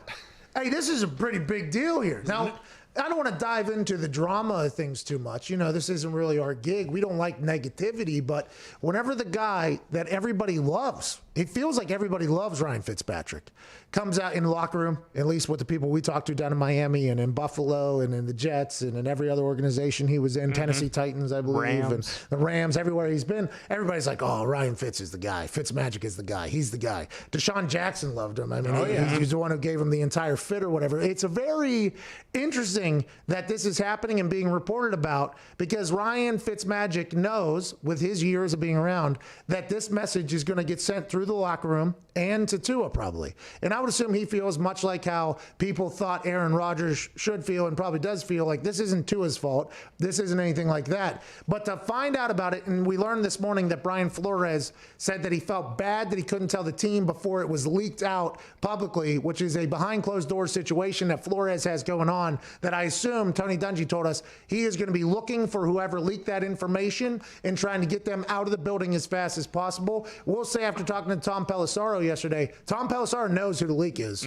Speaker 2: Hey, this is a pretty big deal here. Now, I don't want to dive into the drama of things too much. You know, this isn't really our gig. We don't like negativity, but whenever the guy that everybody loves, it feels like everybody loves Ryan Fitzpatrick, comes out in the locker room, at least with the people we talked to down in Miami and in Buffalo and in the Jets and in every other organization he was in, Tennessee Titans, I believe, and the Rams, everywhere he's been, everybody's like, oh, Ryan Fitz is the guy. Fitzmagic is the guy. He's the guy. Deshaun Jackson loved him. I mean, he's the one who gave him the entire fit or whatever. It's a very interesting that this is happening and being reported about because Ryan Fitzmagic knows, with his years of being around, that this message is going to get sent through the locker room and to Tua probably. And I would assume he feels much like how people thought Aaron Rodgers should feel and probably does feel like this isn't Tua's fault. This isn't anything like that. But to find out about it, and we learned this morning that Brian Flores said that he felt bad that he couldn't tell the team before it was leaked out publicly, which is a behind closed doors situation that Flores has going on that I assume Tony Dungy told us he is going to be looking for whoever leaked that information and trying to get them out of the building as fast as possible. We'll say after talking to Tom Pelissaro yesterday, Tom Pelissaro knows who the leak is.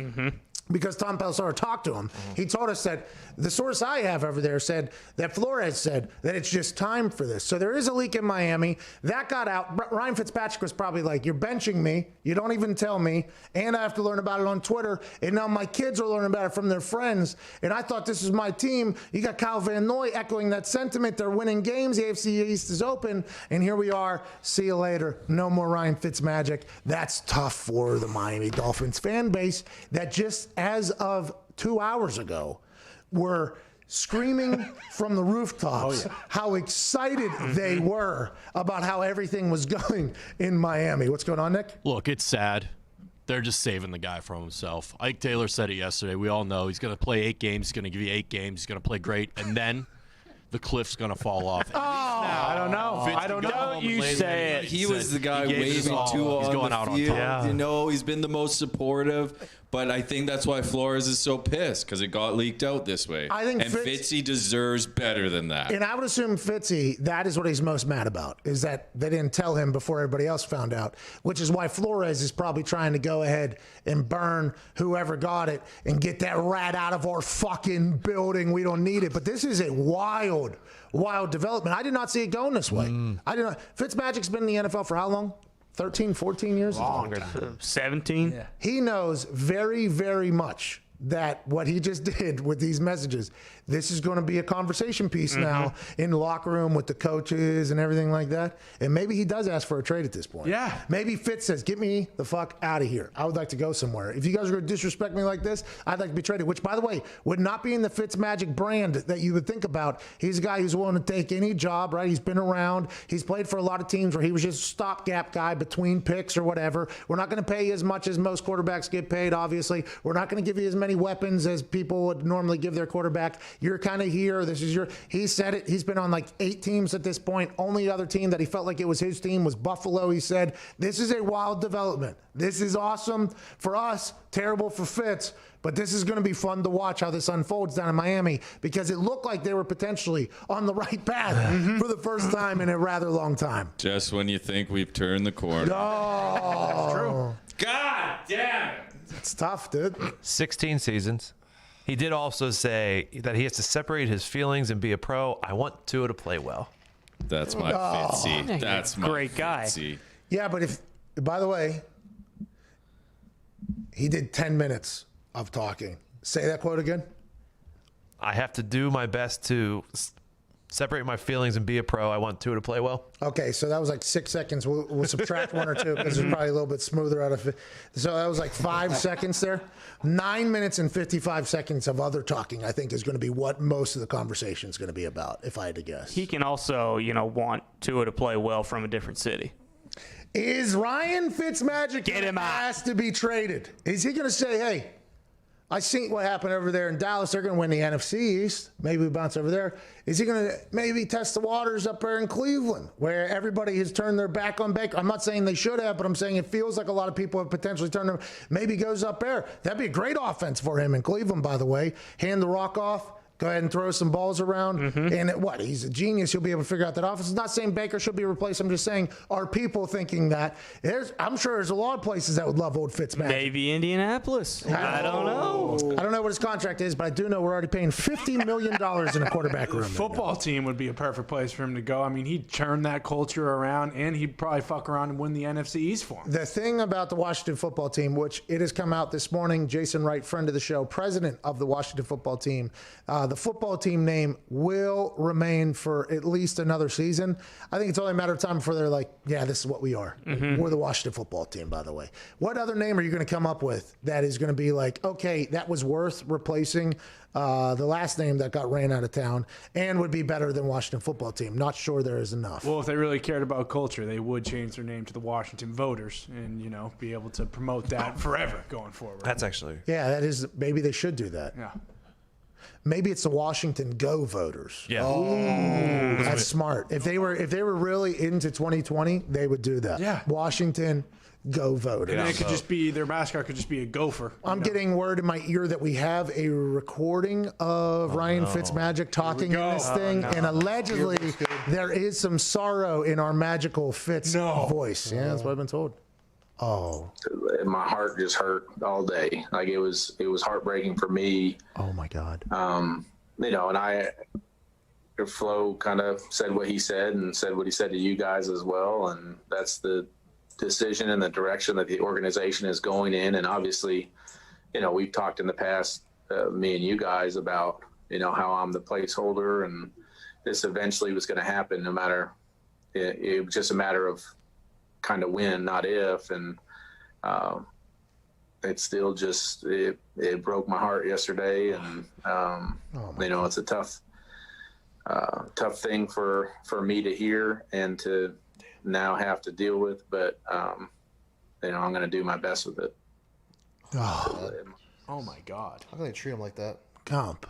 Speaker 2: Because Tom Pelissaro talked to him. He told us that the source I have over there said that Flores said that it's just time for this. So there is a leak in Miami. That got out. Ryan Fitzpatrick was probably like, you're benching me. You don't even tell me. And I have to learn about it on Twitter. And now my kids are learning about it from their friends. And I thought this was my team. You got Kyle Van Noy echoing that sentiment. They're winning games. The AFC East is open. And here we are. See you later. No more Ryan Fitzmagic. That's tough for the Miami Dolphins fan base that just as of 2 hours ago were screaming from the rooftops how excited they were about how everything was going in Miami. What's going on, Nick?
Speaker 19: Look, it's sad. They're just saving the guy from himself. Ike Taylor said it yesterday. We all know he's going to play 8 games. He's going to give you 8 games. He's going to play great. And then the cliff's going to fall off.
Speaker 4: I don't know. I don't know. You say it.
Speaker 13: He was the guy waving Tua on
Speaker 19: going
Speaker 13: the
Speaker 19: out on
Speaker 13: field.
Speaker 19: top.
Speaker 13: You know, he's been the most supportive. But I think that's why Flores is so pissed, because it got leaked out this way.
Speaker 2: I think
Speaker 13: Fitzy deserves better than that.
Speaker 2: And I would assume Fitzy, that is what he's most mad about, is that they didn't tell him before everybody else found out, which is why Flores is probably trying to go ahead and burn whoever got it and get that rat out of our fucking building. We don't need it. But this is a wild development. I did not see it going this way. I did not. Fitzmagic's been in the NFL for how long? 13, 14 years?
Speaker 5: Longer. 17.
Speaker 2: Yeah. He knows very, very much that what he just did with these messages, this is going to be a conversation piece now in the locker room with the coaches and everything like that. And maybe he does ask for a trade at this point.
Speaker 4: Yeah.
Speaker 2: Maybe Fitz says, get me the fuck out of here. I would like to go somewhere. If you guys are going to disrespect me like this, I'd like to be traded, which, by the way, would not be in the Fitzmagic brand that you would think about. He's a guy who's willing to take any job, right? He's been around. He's played for a lot of teams where he was just a stopgap guy between picks or whatever. We're not going to pay you as much as most quarterbacks get paid, obviously. We're not going to give you as many weapons as people would normally give their quarterback. You're kind of here. This is he said it. He's been on like 8 teams at this point. Only other team that he felt like it was his team was Buffalo. He said, this is a wild development. This is awesome for us, terrible for Fitz, but this is going to be fun to watch how this unfolds down in Miami because it looked like they were potentially on the right path for the first time in a rather long time.
Speaker 13: Just when you think we've turned the corner.
Speaker 2: Oh,
Speaker 13: God
Speaker 2: It's tough, dude.
Speaker 3: 16 seasons. He did also say that he has to separate his feelings and be a pro. I want Tua to play well.
Speaker 13: That's my Fitzy. That's my
Speaker 5: great guy.
Speaker 13: Fitzy.
Speaker 2: Yeah, but by the way, he did 10 minutes of talking. Say that quote again.
Speaker 3: I have to do my best to separate my feelings and be a pro. I want Tua to play well.
Speaker 2: Okay, so that was like 6 seconds. We'll subtract 1 or 2 because it's probably a little bit smoother out of it. So that was like 5 seconds there. 9 minutes and 55 seconds of other talking, I think, is going to be what most of the conversation is going to be about, if I had to guess.
Speaker 5: He can also, want Tua to play well from a different city.
Speaker 2: Is Ryan Fitzmagic
Speaker 5: Get him out.
Speaker 2: has to be traded? Is he going to say, hey, I seen what happened over there in Dallas. They're going to win the NFC East. Maybe we bounce over there. Is he going to maybe test the waters up there in Cleveland where everybody has turned their back on Baker? I'm not saying they should have, but I'm saying it feels like a lot of people have potentially turned them. Maybe goes up there. That'd be a great offense for him in Cleveland, by the way. Hand the rock off. Go ahead and throw some balls around. And he's a genius. He'll be able to figure out that offense. I'm not saying Baker should be replaced. I'm just saying, are people thinking that? I'm sure there's a lot of places that would love old Fitzmagic.
Speaker 5: Maybe Indianapolis. I don't know.
Speaker 2: I don't know what his contract is, but I do know we're already paying $50 million in a quarterback room.
Speaker 4: Football team would be a perfect place for him to go. I mean, he'd turn that culture around, and he'd probably fuck around and win the NFC East for him.
Speaker 2: The thing about the Washington football team, which it has come out this morning, Jason Wright, friend of the show, president of the Washington football team, the football team name will remain for at least another season. I think it's only a matter of time before they're like, yeah, this is what we are. We're the Washington football team, by the way. What other name are you going to come up with that is going to be like, okay, that was worth replacing the last name that got ran out of town and would be better than Washington football team? Not sure there is enough.
Speaker 4: Well, if they really cared about culture, they would change their name to the Washington Voters and, be able to promote that forever going forward.
Speaker 3: That's actually.
Speaker 2: Yeah, that is. Maybe they should do that.
Speaker 4: Yeah.
Speaker 2: Maybe it's the Washington Go Voters.
Speaker 3: Yeah.
Speaker 2: That's smart. If they were really into 2020, they would do that.
Speaker 4: Yeah.
Speaker 2: Washington Go Voters.
Speaker 4: And it could just be, their mascot could just be a gopher.
Speaker 2: I'm getting word in my ear that we have a recording of Ryan Fitzmagic talking in this thing, and allegedly there is some sorrow in our magical Fitz voice. Yeah, that's what I've been told. Oh.
Speaker 20: My heart just hurt all day. Like it was heartbreaking for me.
Speaker 2: Oh my God.
Speaker 20: And Flo kind of said what he said and said what he said to you guys as well. And that's the decision and the direction that the organization is going in. And obviously, we've talked in the past, me and you guys, about, how I'm the placeholder and this eventually was going to happen no matter, it was just a matter of kind of when, not if. And it still just, it broke my heart yesterday. And, it's a tough thing for me to hear and to now have to deal with, but I'm going to do my best with it.
Speaker 4: Oh my God.
Speaker 6: How can they treat him like that?
Speaker 2: Comp.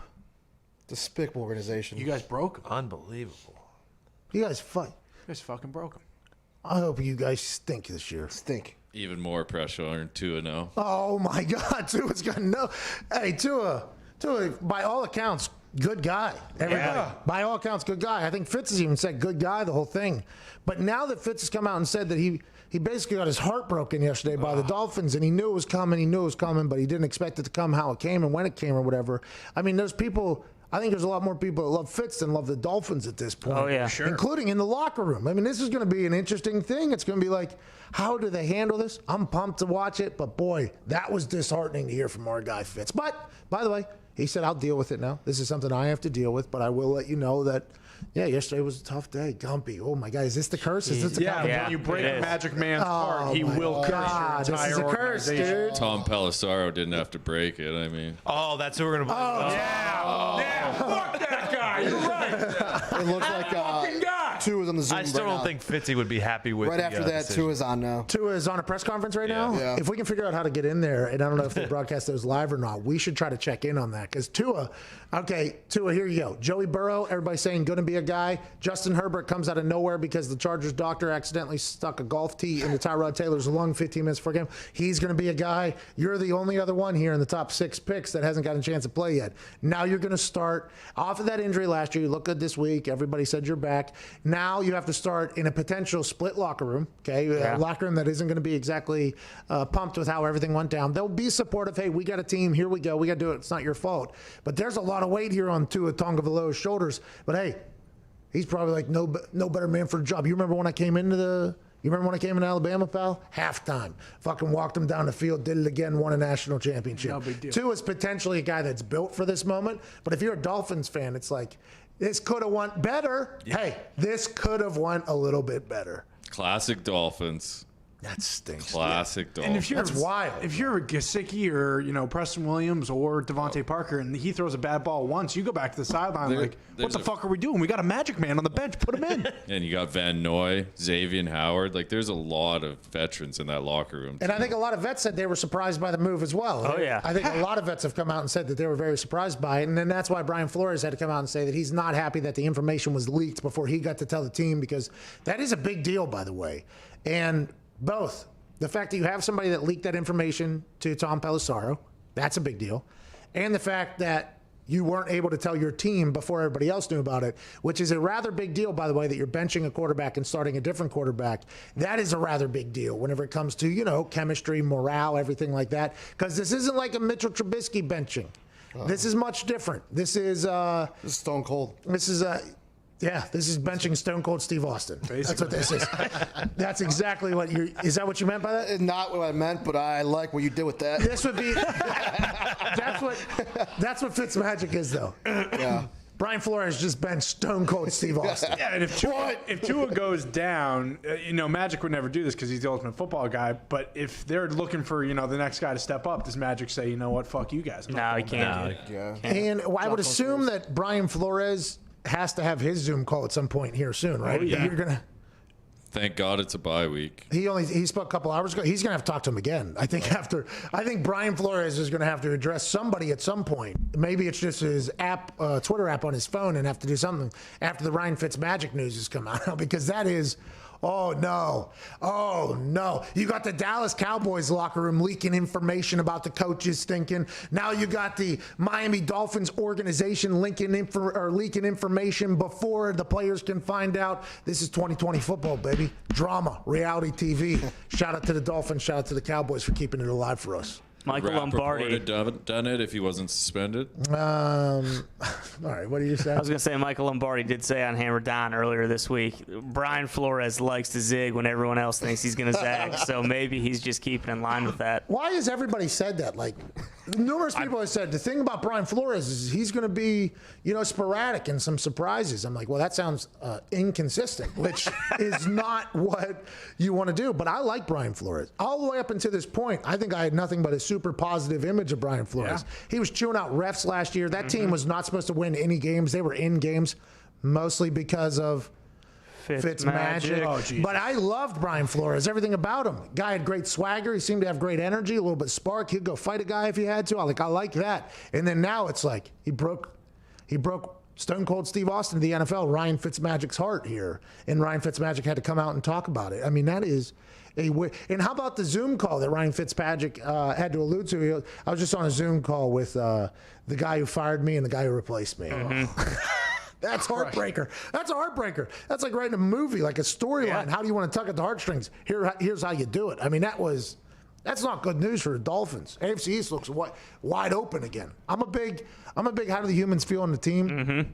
Speaker 6: Despicable organization.
Speaker 4: You guys broke him.
Speaker 3: Unbelievable.
Speaker 2: You guys fight.
Speaker 4: You guys fucking broke him.
Speaker 2: I hope you guys stink this year.
Speaker 6: Stink.
Speaker 13: Even more pressure on Tua now.
Speaker 2: Oh my God, Tua's got no. Hey, Tua, by all accounts, good guy. Everybody, by all accounts, good guy. I think Fitz has even said good guy the whole thing. But now that Fitz has come out and said that he basically got his heart broken yesterday by the Dolphins, and he knew it was coming, but he didn't expect it to come how it came and when it came or whatever. I mean, there's people. I think there's a lot more people that love Fitz than love the Dolphins at this point.
Speaker 5: Oh, yeah. Sure.
Speaker 2: Including in the locker room. I mean, this is going to be an interesting thing. It's going to be like, how do they handle this? I'm pumped to watch it, but boy, that was disheartening to hear from our guy Fitz. But, by the way, he said, I'll deal with it now. This is something I have to deal with, but I will let you know that, yesterday was a tough day. Gumpy. Oh, my God. Is this the curse? Is this the
Speaker 4: when you break a Magic Man's heart, he will curse your entire
Speaker 2: this is a curse, dude.
Speaker 13: Tom Pelissaro didn't have to break it. I mean.
Speaker 3: Oh, that's who we're going to blame.
Speaker 4: Fuck that guy. You're right.
Speaker 6: It looks like Tua was on the Zoom.
Speaker 3: I still don't think Fitzy would be happy with
Speaker 6: right after that.
Speaker 3: decision.
Speaker 6: Tua's on now.
Speaker 2: Tua is on a press conference right now.
Speaker 6: Yeah.
Speaker 2: If we can figure out how to get in there, and I don't know if they broadcast those live or not, we should try to check in on that. Because Tua, here you go. Joey Burrow, everybody's saying going to be a guy. Justin Herbert comes out of nowhere because the Chargers doctor accidentally stuck a golf tee into Tyrod Taylor's lung 15 minutes before game. He's going to be a guy. You're the only other one here in the top 6 picks that hasn't gotten a chance to play yet. Now you're going to start off of that injury last year. You look good this week. Everybody said you're back. Now Now you have to start in a potential split locker room, okay? A locker room that isn't going to be exactly pumped with how everything went down. They'll be supportive. Hey, we got a team. Here we go. We got to do it. It's not your fault. But there's a lot of weight here on Tua Tagovailoa's shoulders. But hey, he's probably like no better man for the job. You remember when I came into Alabama, pal? Halftime. Fucking walked him down the field, did it again, won a national championship.
Speaker 4: No big deal.
Speaker 2: Tua is potentially a guy that's built for this moment. But if you're a Dolphins fan, it's like, this could have went better. Yeah. Hey, this could have went a little bit better.
Speaker 13: Classic Dolphins.
Speaker 2: That stinks.
Speaker 13: Classic Dolphins.
Speaker 4: And if you're,
Speaker 2: that's wild.
Speaker 4: If you're Gesicki or Preston Williams or Devontae Parker and he throws a bad ball once, you go back to the sideline what the fuck are we doing? We got a magic man on the bench. Put him in.
Speaker 13: And you got Van Noy, Xavier Howard. Like, there's a lot of veterans in that locker room.
Speaker 2: And I think a lot of vets said they were surprised by the move as well.
Speaker 5: Oh, yeah.
Speaker 2: I think a lot of vets have come out and said that they were very surprised by it. And then that's why Brian Flores had to come out and say that he's not happy that the information was leaked before he got to tell the team, because that is a big deal, by the way. And both. The fact that you have somebody that leaked that information to Tom Pelissero, that's a big deal. And the fact that you weren't able to tell your team before everybody else knew about it, which is a rather big deal, by the way, that you're benching a quarterback and starting a different quarterback. That is a rather big deal whenever it comes to, chemistry, morale, everything like that. Because this isn't like a Mitchell Trubisky benching. This is much different. This is
Speaker 6: Stone Cold.
Speaker 2: This is this is benching Stone Cold Steve Austin. Basically. That's what this is. That's exactly what is that what you meant by that?
Speaker 6: Not what I meant, but I like what you did with that.
Speaker 2: This would be that's what Fitzmagic is, though.
Speaker 6: Yeah.
Speaker 2: Brian Flores just benched Stone Cold Steve Austin.
Speaker 4: Yeah, and if Tua goes down, Magic would never do this because he's the ultimate football guy. But if they're looking for the next guy to step up, does Magic say, you know what, fuck you guys?
Speaker 5: No, he can't.
Speaker 2: And I would assume that Brian Flores has to have his Zoom call at some point here soon, right?
Speaker 4: Oh, yeah.
Speaker 2: You're gonna.
Speaker 13: Thank God it's a bye week.
Speaker 2: He spoke a couple hours ago. He's gonna have to talk to him again. I think Brian Flores is gonna have to address somebody at some point. Maybe it's just his Twitter app on his phone, and have to do something after the Ryan Fitzmagic news has come out, because that is. Oh, no. You got the Dallas Cowboys locker room leaking information about the coaches thinking. Now you got the Miami Dolphins organization leaking information before the players can find out. This is 2020 football, baby. Drama, reality TV. Shout out to the Dolphins. Shout out to the Cowboys for keeping it alive for us.
Speaker 5: Michael Lombardi
Speaker 13: would have done it if he wasn't suspended.
Speaker 2: All right, what did you say?
Speaker 5: I was going to say Michael Lombardi did say on Hammer Down earlier this week, Brian Flores likes to zig when everyone else thinks he's going to zag, so maybe he's just keeping in line with that.
Speaker 2: Why has everybody said that? Like, numerous people have said the thing about Brian Flores is he's going to be, sporadic and some surprises. I'm like, well, that sounds inconsistent, which is not what you want to do. But I like Brian Flores. All the way up until this point, I think I had nothing but a super positive image of Brian Flores. Yeah. He was chewing out refs last year. That team was not supposed to win any games. They were in games mostly because of Fitzmagic.
Speaker 4: Oh,
Speaker 2: but I loved Brian Flores, everything about him. Guy had great swagger. He seemed to have great energy, a little bit of spark. He'd go fight a guy if he had to. I like that. And then now it's like he broke Stone Cold Steve Austin, the NFL, Ryan Fitzmagic's heart here. And Ryan Fitzmagic had to come out and talk about it. I mean, that is and how about the Zoom call that Ryan Fitzpatrick had to allude to? I was just on a Zoom call with the guy who fired me and the guy who replaced me. Mm-hmm. That's heartbreaker. That's a heartbreaker. That's like writing a movie, like a storyline. Yeah. How do you want to tug at the heartstrings? Here's how you do it. I mean, that's not good news for the Dolphins. AFC East looks wide open again. I'm a big how do the humans feel on the team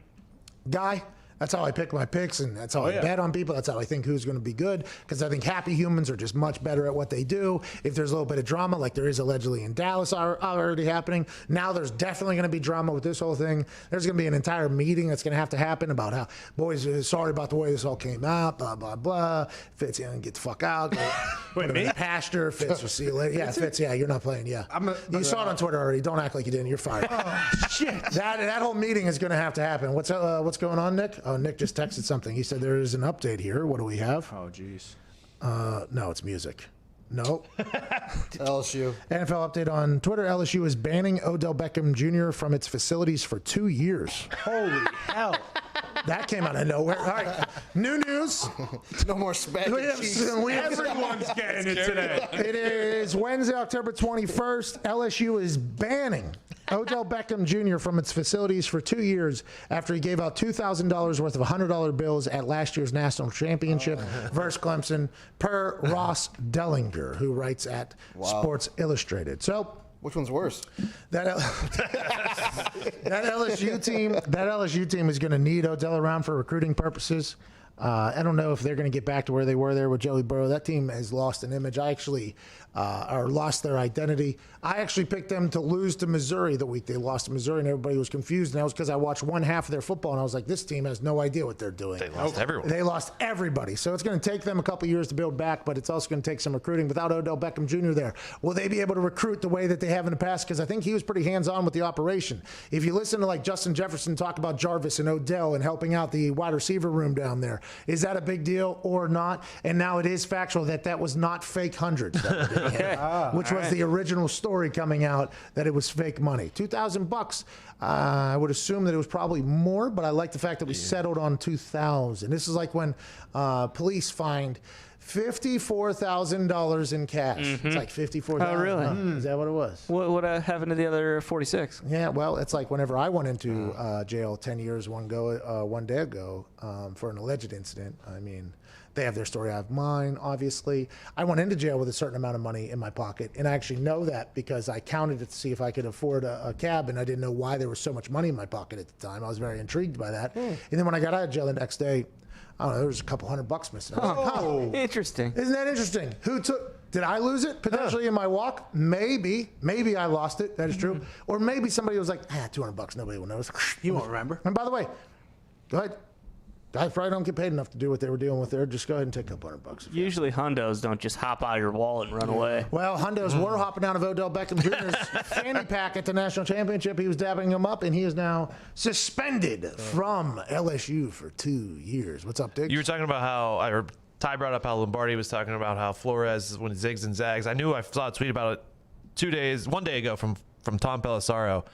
Speaker 2: guy. That's how I pick my picks, and that's how I bet on people. That's how I think who's going to be good, because I think happy humans are just much better at what they do. If there's a little bit of drama, like there is allegedly in Dallas already happening, now there's definitely going to be drama with this whole thing. There's going to be an entire meeting that's going to have to happen about how, boys, sorry about the way this all came out, blah, blah, blah. Fitz, get the fuck out. Wait, me? Pastor, Fitz, we'll see you later. Yeah, Fitz, you're not playing, you saw it on Twitter already. Don't act like you didn't. You're fired.
Speaker 4: Oh, shit.
Speaker 2: That whole meeting is going to happen. What's going on, Nick? Oh, Nick just texted something. He said there is an update here. What do we have?
Speaker 4: Oh, jeez.
Speaker 2: No, it's music. No.
Speaker 6: LSU.
Speaker 2: NFL update on Twitter. LSU is banning Odell Beckham Jr. from its facilities for 2 years.
Speaker 4: Holy hell.
Speaker 2: That came out of nowhere. All right. New news.
Speaker 6: No more spaghetti.
Speaker 4: Everyone's getting it today.
Speaker 2: It is Wednesday, October 21st. LSU is banning Odell Beckham Jr. from its facilities for 2 years after he gave out $2,000 worth of $100 bills at last year's national championship versus Clemson, per Ross Dellinger, who writes at Sports Illustrated. So,
Speaker 6: which one's worse?
Speaker 2: That LSU team is going to need Odell around for recruiting purposes. I don't know if they're going to get back to where they were there with Joey Burrow. That team has lost an image. Or lost their identity. I actually picked them to lose to Missouri the week they lost to Missouri, and everybody was confused. And that was because I watched one half of their football, and I was like, this team has no idea what they're doing.
Speaker 3: They lost everyone.
Speaker 2: They lost everybody. So it's going to take them a couple years to build back, but it's also going to take some recruiting. Without Odell Beckham Jr. there, will they be able to recruit the way that they have in the past? Because I think he was pretty hands-on with the operation. If you listen to like Justin Jefferson talk about Jarvis and Odell and helping out the wide receiver room down there, is that a big deal or not? And now it is factual that was not fake hundreds that were getting hit, which was the original story coming out, that it was fake money. $2,000. I would assume that it was probably more, but I like the fact that we settled on $2,000. This is like when police fined $54,000 in cash. It's like $54,000.
Speaker 5: Oh, really?
Speaker 2: Is that what it was?
Speaker 5: What happened to the other 46?
Speaker 2: Yeah, well, it's like whenever I went into jail 10 years one day ago for an alleged incident. I mean, they have their story. I have mine, obviously. I went into jail with a certain amount of money in my pocket, and I actually know that because I counted it to see if I could afford a cab, and I didn't know why there was so much money in my pocket at the time. I was very intrigued by that. And then when I got out of jail the next day, I don't know, there was a couple $100 missing. I was like,
Speaker 5: interesting.
Speaker 2: Isn't that interesting? Did I lose it potentially in my walk? Maybe I lost it. That is true. Or maybe somebody was like, $200, nobody will notice.
Speaker 4: You won't remember.
Speaker 2: And by the way, go ahead. I probably don't get paid enough to do what they were dealing with there. Just go ahead and take a couple $100.
Speaker 5: Usually hundos don't just hop out of your wallet and run away.
Speaker 2: Well, hundos were hopping out of Odell Beckham Jr.'s fanny pack at the national championship. He was dabbing him up, and he is now suspended from LSU for 2 years. What's up, Dick?
Speaker 3: You were talking about how Ty brought up how Lombardi was talking about how Flores, when he zigs and zags. I knew I saw a tweet about it 1 day ago from Tom Pelissaro.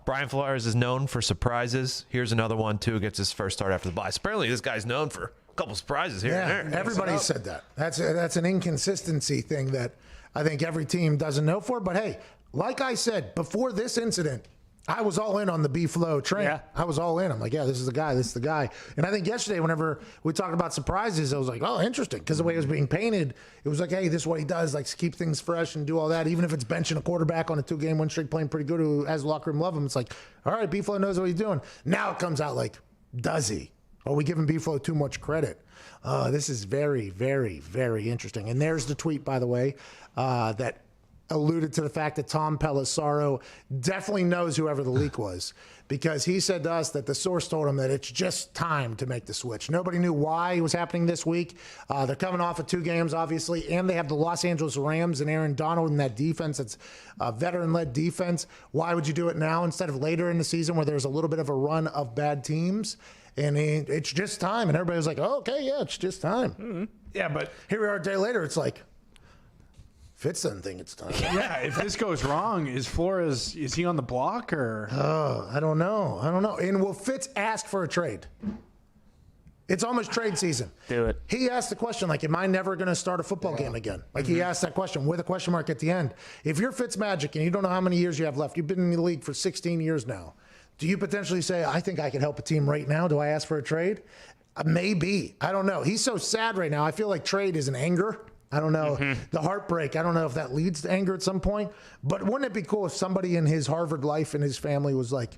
Speaker 3: Brian Flores is known for surprises. Here's another one, too. Gets his first start after the bye. Apparently, this guy's known for a couple surprises here and there.
Speaker 2: Everybody said that. That's an inconsistency thing that I think every team doesn't know for. But, hey, like I said, before this incident, I was all in on the B-Flow train. Yeah. I was all in. I'm like, yeah, this is the guy. And I think yesterday, whenever we talked about surprises, I was like, oh, interesting. Because the way it was being painted, it was like, hey, this is what he does, like keep things fresh and do all that. Even if it's benching a quarterback on a 2-game win streak, playing pretty good, who has the locker room love him. It's like, all right, B-Flow knows what he's doing. Now it comes out like, does he? Are we giving B-Flow too much credit? This is very, very, very interesting. And there's the tweet, by the way, that alluded to the fact that Tom Pelissaro definitely knows whoever the leak was, because he said to us that the source told him that it's just time to make the switch. Nobody knew why it was happening this week. They're coming off of 2 games, obviously, and they have the Los Angeles Rams and Aaron Donald in that defense. It's a veteran-led defense. Why would you do it now instead of later in the season where there's a little bit of a run of bad teams? And it's just time. And everybody was like, oh, okay, yeah, it's just time.
Speaker 4: Mm-hmm. Yeah, but
Speaker 2: here we are a day later. It's like, Fitz doesn't think it's time.
Speaker 4: Yeah, if this goes wrong, is Flores, is he on the block or?
Speaker 2: Oh, I don't know. And will Fitz ask for a trade? It's almost trade season.
Speaker 5: Do it.
Speaker 2: He asked the question, like, am I never going to start a football game again? Like, he asked that question with a question mark at the end. If you're Fitzmagic and you don't know how many years you have left, you've been in the league for 16 years now, do you potentially say, I think I can help a team right now? Do I ask for a trade? Maybe. I don't know. He's so sad right now. I feel like trade is an anger. I don't know. The heartbreak, I don't know if that leads to anger at some point. But wouldn't it be cool if somebody in his Harvard life and his family was like,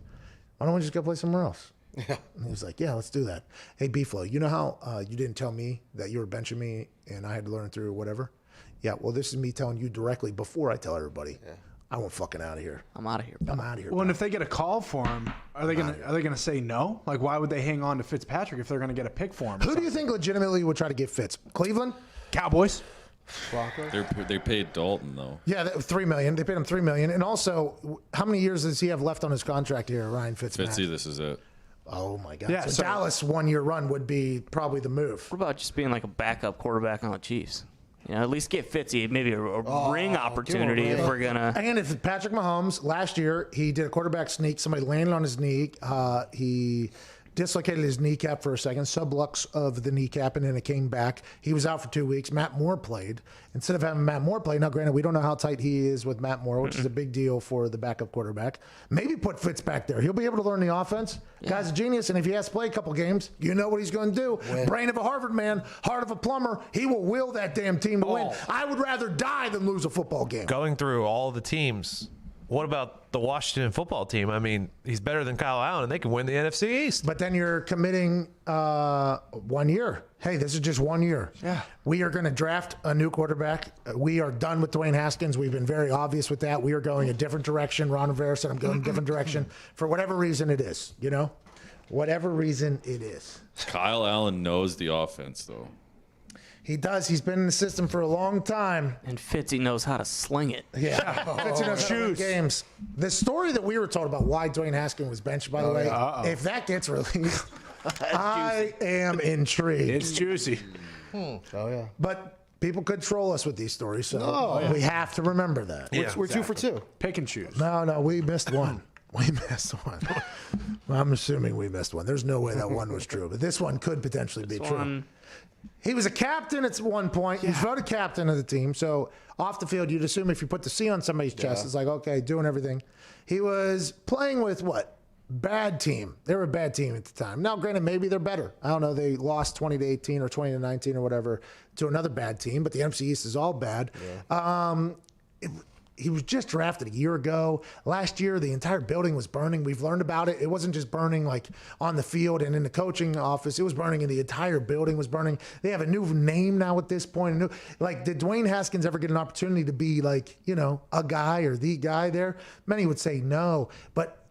Speaker 2: why don't we just go play somewhere else? Yeah. And he was like, yeah, let's do that. Hey, B-Flow, you know how you didn't tell me that you were benching me and I had to learn through whatever? Yeah, well, this is me telling you directly before I tell everybody. Yeah. I want fucking out of here.
Speaker 5: I'm out of here.
Speaker 2: I'm out of here.
Speaker 4: Well, and if they get a call for him, are they gonna say no? Like, why would they hang on to Fitzpatrick if they're gonna get a pick for him?
Speaker 2: Who do you think legitimately would try to get Fitz? Cleveland?
Speaker 4: Cowboys?
Speaker 13: They paid Dalton though.
Speaker 2: Yeah, $3 million. They paid him $3 million. And also, how many years does he have left on his contract here, Ryan Fitzpatrick?
Speaker 13: Fitzy, this is it.
Speaker 2: Oh my God!
Speaker 4: Yeah,
Speaker 2: so Dallas 1-year run would be probably the move.
Speaker 5: What about just being like a backup quarterback on the Chiefs? You know, at least get Fitzy maybe a ring opportunity if we're gonna.
Speaker 2: And if Patrick Mahomes last year he did a quarterback sneak, somebody landed on his knee. He dislocated his kneecap for a second, sublux of the kneecap, and then it came back. He was out for 2 weeks. Matt Moore played. Instead of having Matt Moore play, now granted, we don't know how tight he is with Matt Moore, which is a big deal for the backup quarterback. Maybe put Fitz back there. He'll be able to learn the offense. Guy's a genius, and if he has to play a couple games, you know what he's going to do. Brain of a Harvard man, heart of a plumber. He will will that damn team to win. I would rather die than lose a football game.
Speaker 3: Going through all the teams, what about the Washington football team? I mean, he's better than Kyle Allen, and they can win the NFC East.
Speaker 2: But then you're committing 1 year. Hey, this is just 1 year.
Speaker 4: Yeah.
Speaker 2: We are going to draft a new quarterback. We are done with Dwayne Haskins. We've been very obvious with that. We are going a different direction. Ron Rivera said, I'm going a different direction for whatever reason it is, you know? Whatever reason it is.
Speaker 13: Kyle Allen knows the offense, though.
Speaker 2: He does. He's been in the system for a long time.
Speaker 5: And Fitzy knows how to sling it.
Speaker 2: Yeah. Fitzy knows how to win games. The story that we were told about why Dwayne Haskins was benched, by the way, if that gets released, I am intrigued.
Speaker 4: It's juicy.
Speaker 6: Oh, yeah.
Speaker 2: But people could troll us with these stories, so we have to remember that.
Speaker 6: Yeah, we're 2 for 2.
Speaker 4: Pick and choose.
Speaker 2: No, we missed one. We missed one. Well, I'm assuming we missed one. There's no way that one was true, but this one could potentially be true. He was a captain at one point. He was voted captain of the team. So off the field, you'd assume if you put the C on somebody's chest, it's like, okay, doing everything. He was playing with what? Bad team. They were a bad team at the time. Now, granted, maybe they're better. I don't know. They lost 20-18 or 20-19 or whatever to another bad team, but the NFC East is all bad. He was just drafted a year ago. Last year, the entire building was burning. We've learned about it. It wasn't just burning like on the field and in the coaching office. It was burning, and the entire building was burning. They have a new name now at this point. Did Dwayne Haskins ever get an opportunity to be like, you know, a guy or the guy there? Many would say no, but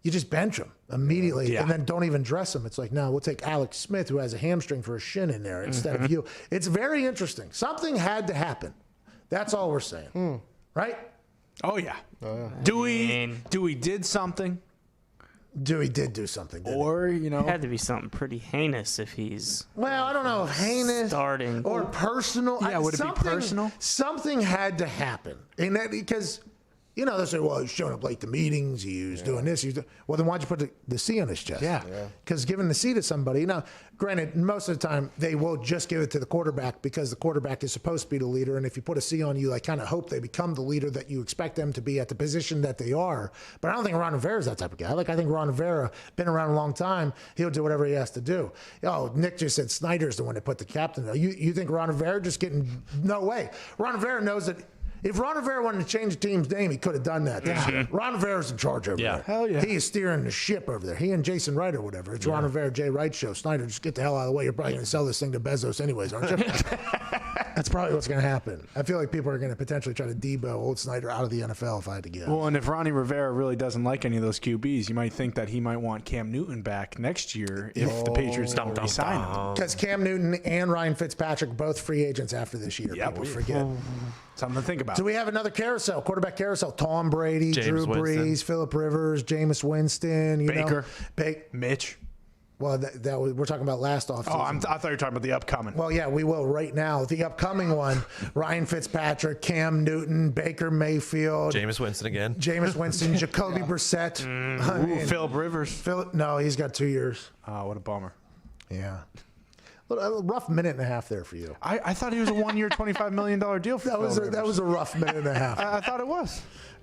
Speaker 2: you just bench him immediately and then don't even dress him. It's like, no, we'll take Alex Smith, who has a hamstring for a shin in there instead of you. It's very interesting. Something had to happen. That's all we're saying. Right?
Speaker 4: Oh yeah. Dewey did something.
Speaker 2: Dewey did do something.
Speaker 4: Or, you know,
Speaker 5: it had to be something pretty heinous if he's
Speaker 2: I don't know if heinous
Speaker 5: starting
Speaker 2: or personal.
Speaker 4: Yeah, would it be personal?
Speaker 2: Something had to happen. And that because you know, they say, well, he's showing up late to meetings. He was doing this. Well, then why'd you put the C on his chest?
Speaker 4: Yeah.
Speaker 2: Because giving the C to somebody, now, granted, most of the time, they will just give it to the quarterback because the quarterback is supposed to be the leader. And if you put a C on you, I kind of hope they become the leader that you expect them to be at the position that they are. But I don't think Ron Rivera's that type of guy. Like, I think Ron Rivera, been around a long time, he'll do whatever he has to do. Oh, Nick just said Snyder's the one that put the captain there. You think Ron Rivera just getting, no way. Ron Rivera knows that if Ron Rivera wanted to change the team's name, he could have done that. Ron Rivera's in charge over there.
Speaker 4: Hell yeah.
Speaker 2: He is steering the ship over there. He and Jason Wright or whatever. It's Ron Rivera, Jay Wright show. Snyder, just get the hell out of the way. You're probably going to sell this thing to Bezos anyways, aren't you? That's probably what's going to happen. I feel like people are going to potentially try to debo old Snyder out of the NFL if I had to guess.
Speaker 4: Well, and if Ronnie Rivera really doesn't like any of those QBs, you might think that he might want Cam Newton back next year if the Patriots don't re-sign him.
Speaker 2: Because Cam Newton and Ryan Fitzpatrick, both free agents after this year. People forget.
Speaker 4: Something to think about.
Speaker 2: Do we have another carousel, quarterback carousel? Tom Brady,
Speaker 3: James
Speaker 2: Drew Brees,
Speaker 3: Winston.
Speaker 2: Phillip Rivers, Jameis Winston,
Speaker 4: Baker,
Speaker 2: Mitch. Well, that was, we're talking about last offseason.
Speaker 4: Oh, I thought you were talking about the upcoming.
Speaker 2: Well, yeah, we will right now. The upcoming one, Ryan Fitzpatrick, Cam Newton, Baker Mayfield.
Speaker 3: Jameis Winston again.
Speaker 2: Jameis Winston, Jacoby Brissett.
Speaker 4: Phillip Rivers.
Speaker 2: No, he's got 2 years.
Speaker 4: Oh, what a bummer.
Speaker 2: Yeah. A rough minute and a half there for you.
Speaker 4: I thought he was a 1 year, $25 million deal for
Speaker 2: that was a rough minute and a half.
Speaker 4: I thought it was.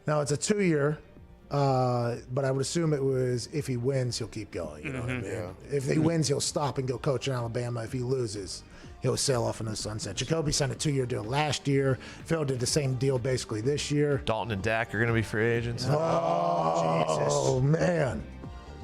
Speaker 2: No, it's a 2 year. But I would assume it was if he wins, he'll keep going. You know what I mean? Yeah. If he wins, he'll stop and go coach in Alabama. If he loses, he'll sail off into the sunset. Jacoby signed a 2 year deal last year. Phil did the same deal basically this year.
Speaker 3: Dalton and Dak are going to be free agents.
Speaker 2: Oh, man.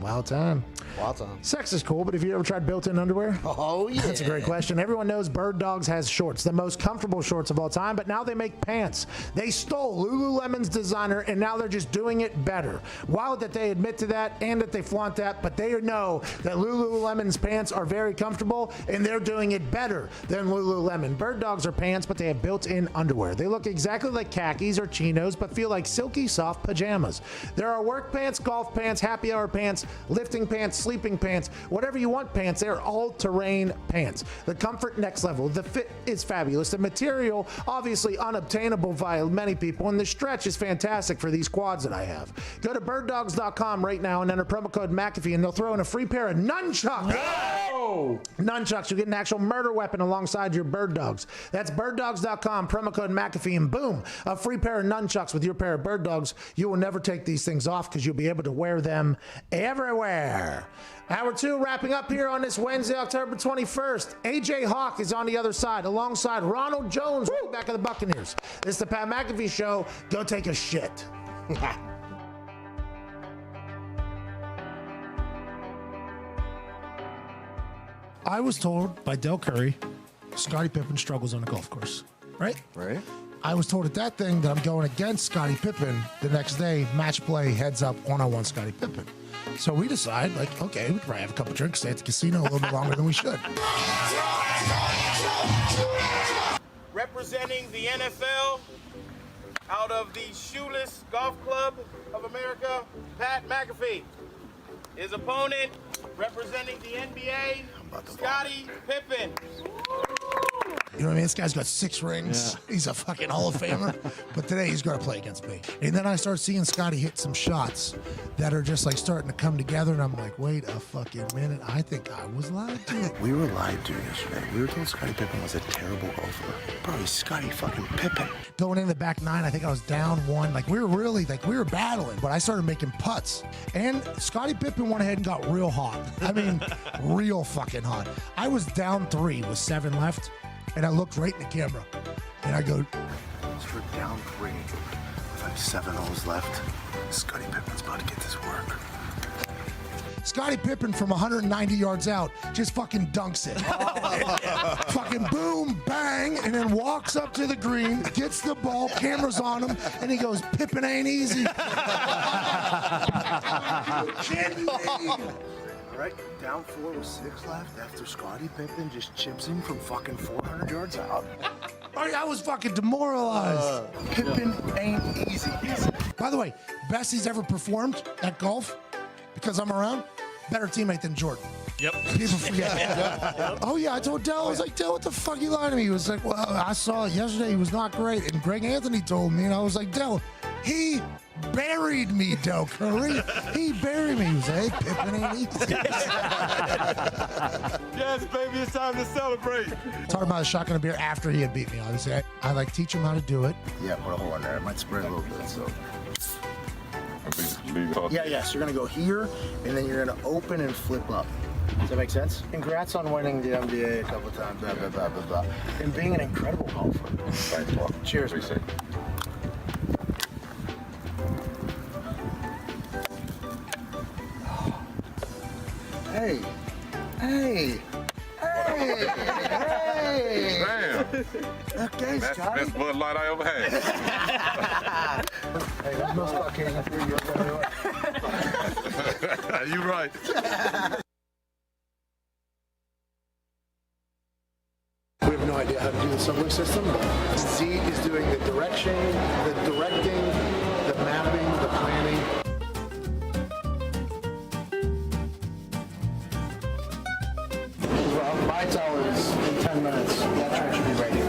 Speaker 2: Wild time.
Speaker 6: Wild time.
Speaker 2: Sex is cool, but have you ever tried built-in underwear?
Speaker 6: Oh, yeah.
Speaker 2: That's a great question. Everyone knows Bird Dogs has shorts, the most comfortable shorts of all time, but now they make pants. They stole Lululemon's designer, and now they're just doing it better. Wild that they admit to that and that they flaunt that, but they know that Lululemon's pants are very comfortable, and they're doing it better than Lululemon. Bird Dogs are pants, but they have built-in underwear. They look exactly like khakis or chinos, but feel like silky, soft pajamas. There are work pants, golf pants, happy hour pants, pants, lifting pants, sleeping pants, whatever you want pants. They're all-terrain pants. The comfort next level. The fit is fabulous. The material obviously unobtainable by many people, and the stretch is fantastic for these quads that I have. Go to birddogs.com right now and enter promo code McAfee, and they'll throw in a free pair of nunchucks.
Speaker 4: Whoa!
Speaker 2: Nunchucks. You get an actual murder weapon alongside your bird dogs. That's birddogs.com, promo code McAfee, and boom, a free pair of nunchucks with your pair of bird dogs. You will never take these things off because you'll be able to wear them everywhere. Hour 2 wrapping up here on this Wednesday, October 21st. AJ Hawk is on the other side alongside Ronald Jones, right back of the Buccaneers. This is the Pat McAfee Show. Go take a shit. I was told by Del Curry, Scottie Pippen struggles on the golf course, right?
Speaker 6: Right.
Speaker 2: I was told at that thing that I'm going against Scottie Pippen the next day, match play, heads up, one-on-one Scottie Pippen. So we decide, like, okay, we probably have a couple drinks, stay at the casino a little bit longer than we should.
Speaker 21: Representing the NFL out of the Shoeless Golf Club of America, Pat McAfee. His opponent, representing the NBA, Scottie Pippen.
Speaker 2: You know what I mean? This guy's got 6 rings. Yeah. He's a fucking Hall of Famer. But today he's going to play against me. And then I start seeing Scottie hit some shots that are just like starting to come together. And I'm like, wait a fucking minute. I think I was lied to.
Speaker 22: We were lied to yesterday. We were told Scottie Pippen was a terrible golfer. Bro, he's Scottie fucking Pippen.
Speaker 2: Going in the back 9, I think I was down 1. Like we were battling. But I started making putts. And Scottie Pippen went ahead and got real hot. I mean, real fucking hot. I was down 3 with 7 left. And I looked right in the camera, and I go,
Speaker 22: "So we're down 3 with like 7 holes left. Scottie Pippen's about to get this work."
Speaker 2: Scottie Pippen from 190 yards out just fucking dunks it. Fucking boom, bang, and then walks up to the green, gets the ball, cameras on him, and he goes, "Pippen ain't easy." Kidding me?
Speaker 22: All right, down 4 with 6 left after Scottie Pippen just chips in from fucking 400 yards out.
Speaker 2: I was fucking demoralized.
Speaker 22: Pippen ain't easy.
Speaker 2: By the way, best he's ever performed at golf, because I'm around, better teammate than Jordan.
Speaker 19: Yep.
Speaker 2: People forget. Oh, yeah, I told Del, I was like, Del, what the fuck you lying to me? He was like, well, I saw it yesterday. He was not great. And Greg Anthony told me, and I was like, Del, he buried me, Del Curry. He buried me. He was like, hey, Pippen ain't easy.
Speaker 21: Yes, baby, it's time to celebrate.
Speaker 2: Talking about a shotgun of beer after he had beat me, obviously. I like teach him how to do it.
Speaker 22: Yeah, put a hole in there. It might spread a little bit, so. Yeah, so you're going to go here, and then you're going to open and flip up. Does that make sense? Congrats on winning the NBA a couple of times, blah, blah, blah, blah, blah. And being an incredible golfer. Thanks, Paul. Cheers. Appreciate it. Hey.
Speaker 9: Damn.
Speaker 22: Okay,
Speaker 9: That's
Speaker 22: Scotty.
Speaker 9: the best Bud Light I ever had.
Speaker 22: Hey, there's no Scott King up here.
Speaker 9: You're right.
Speaker 22: We have no idea how to do the subway system. Z is doing the direction, the directing, the mapping, the planning. Well, my tower is in 10 minutes. That train should be ready.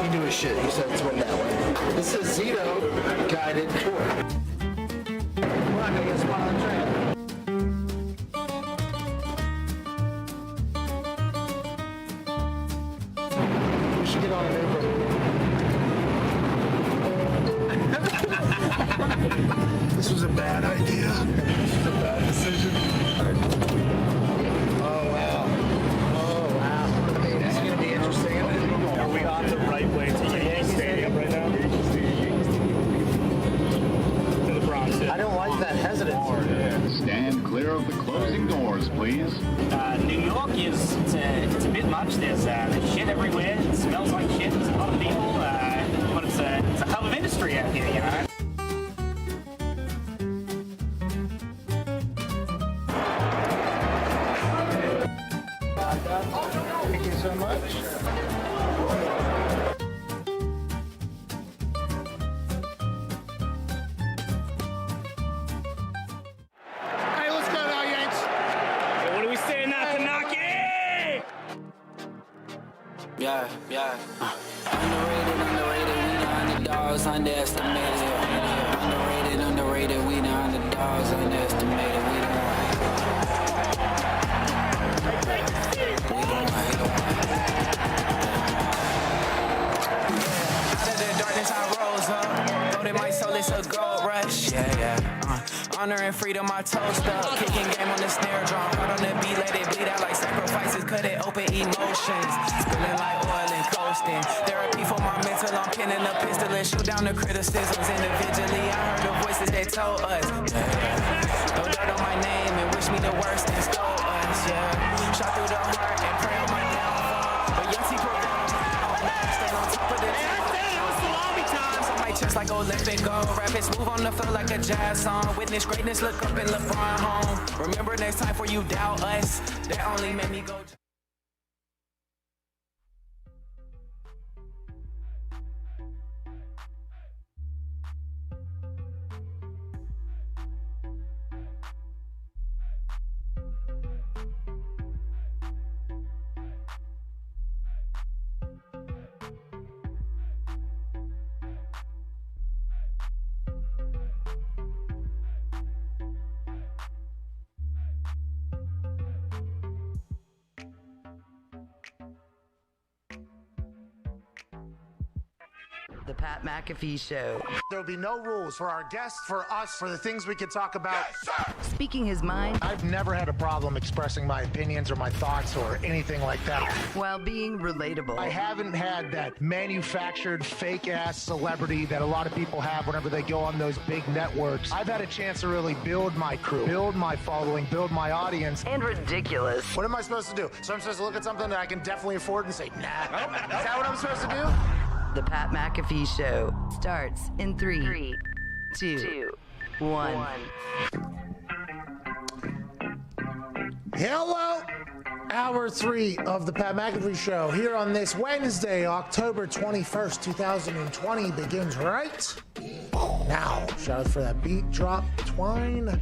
Speaker 22: He knew his shit. He said it's went that way. This is Zito guided tour. We're not going to get spot on the train. We should get on an Uber. This was a bad idea. This was a bad decision. Oh, wow. I mean, this is going to be interesting.
Speaker 21: Are we on the right way to Yankee Stadium right now? To the Bronx.
Speaker 22: I don't like that hesitancy.
Speaker 23: Stand clear of the closing doors, please.
Speaker 17: New York it's a bit much. There's shit everywhere. It smells like shit.
Speaker 12: yeah. Underrated, we the underdogs, underestimated. Underrated, we the underdogs, underestimated. We the out of the darkness I rose up. Loaded my soul, it's a gold rush. Honor and freedom, I toast up. Kicking game on the snare drum. Hard on the beat, let it bleed out like sacrifices. Cut it open, emotions. Spilling like oil and coasting. Therapy for my mental, I'm pinning a pistol and shoot down the criticisms individually. I heard the voices that told us. Throw dirt on my name and wish me the worst and stole us. Shot through the heart and pray on my downfall. But yes, he prevailed. Stand on top of the just like old left and go. Rap it smooth on the floor like a jazz song. Witness greatness, look up in LeBron home. Remember next time before you doubt us. That only made me go.
Speaker 1: The Pat McAfee Show.
Speaker 2: There'll be no rules for our guests, for us, for the things we can talk about.
Speaker 1: Speaking his mind.
Speaker 2: I've never had a problem expressing my opinions or my thoughts or anything like that.
Speaker 1: While being relatable.
Speaker 2: I haven't had that manufactured fake-ass celebrity that a lot of people have whenever they go on those big networks. I've had a chance to really build my crew, build my following, build my audience.
Speaker 1: And ridiculous.
Speaker 2: What am I supposed to do? So I'm supposed to look at something that I can definitely afford and say, nah. Is that what I'm supposed to do?
Speaker 1: The Pat McAfee Show starts in 3, 2, 1.
Speaker 2: Hello. Hour 3 of the Pat McAfee Show here on this Wednesday, October 21st, 2020 begins right now. Shout out for that beat drop, Twine.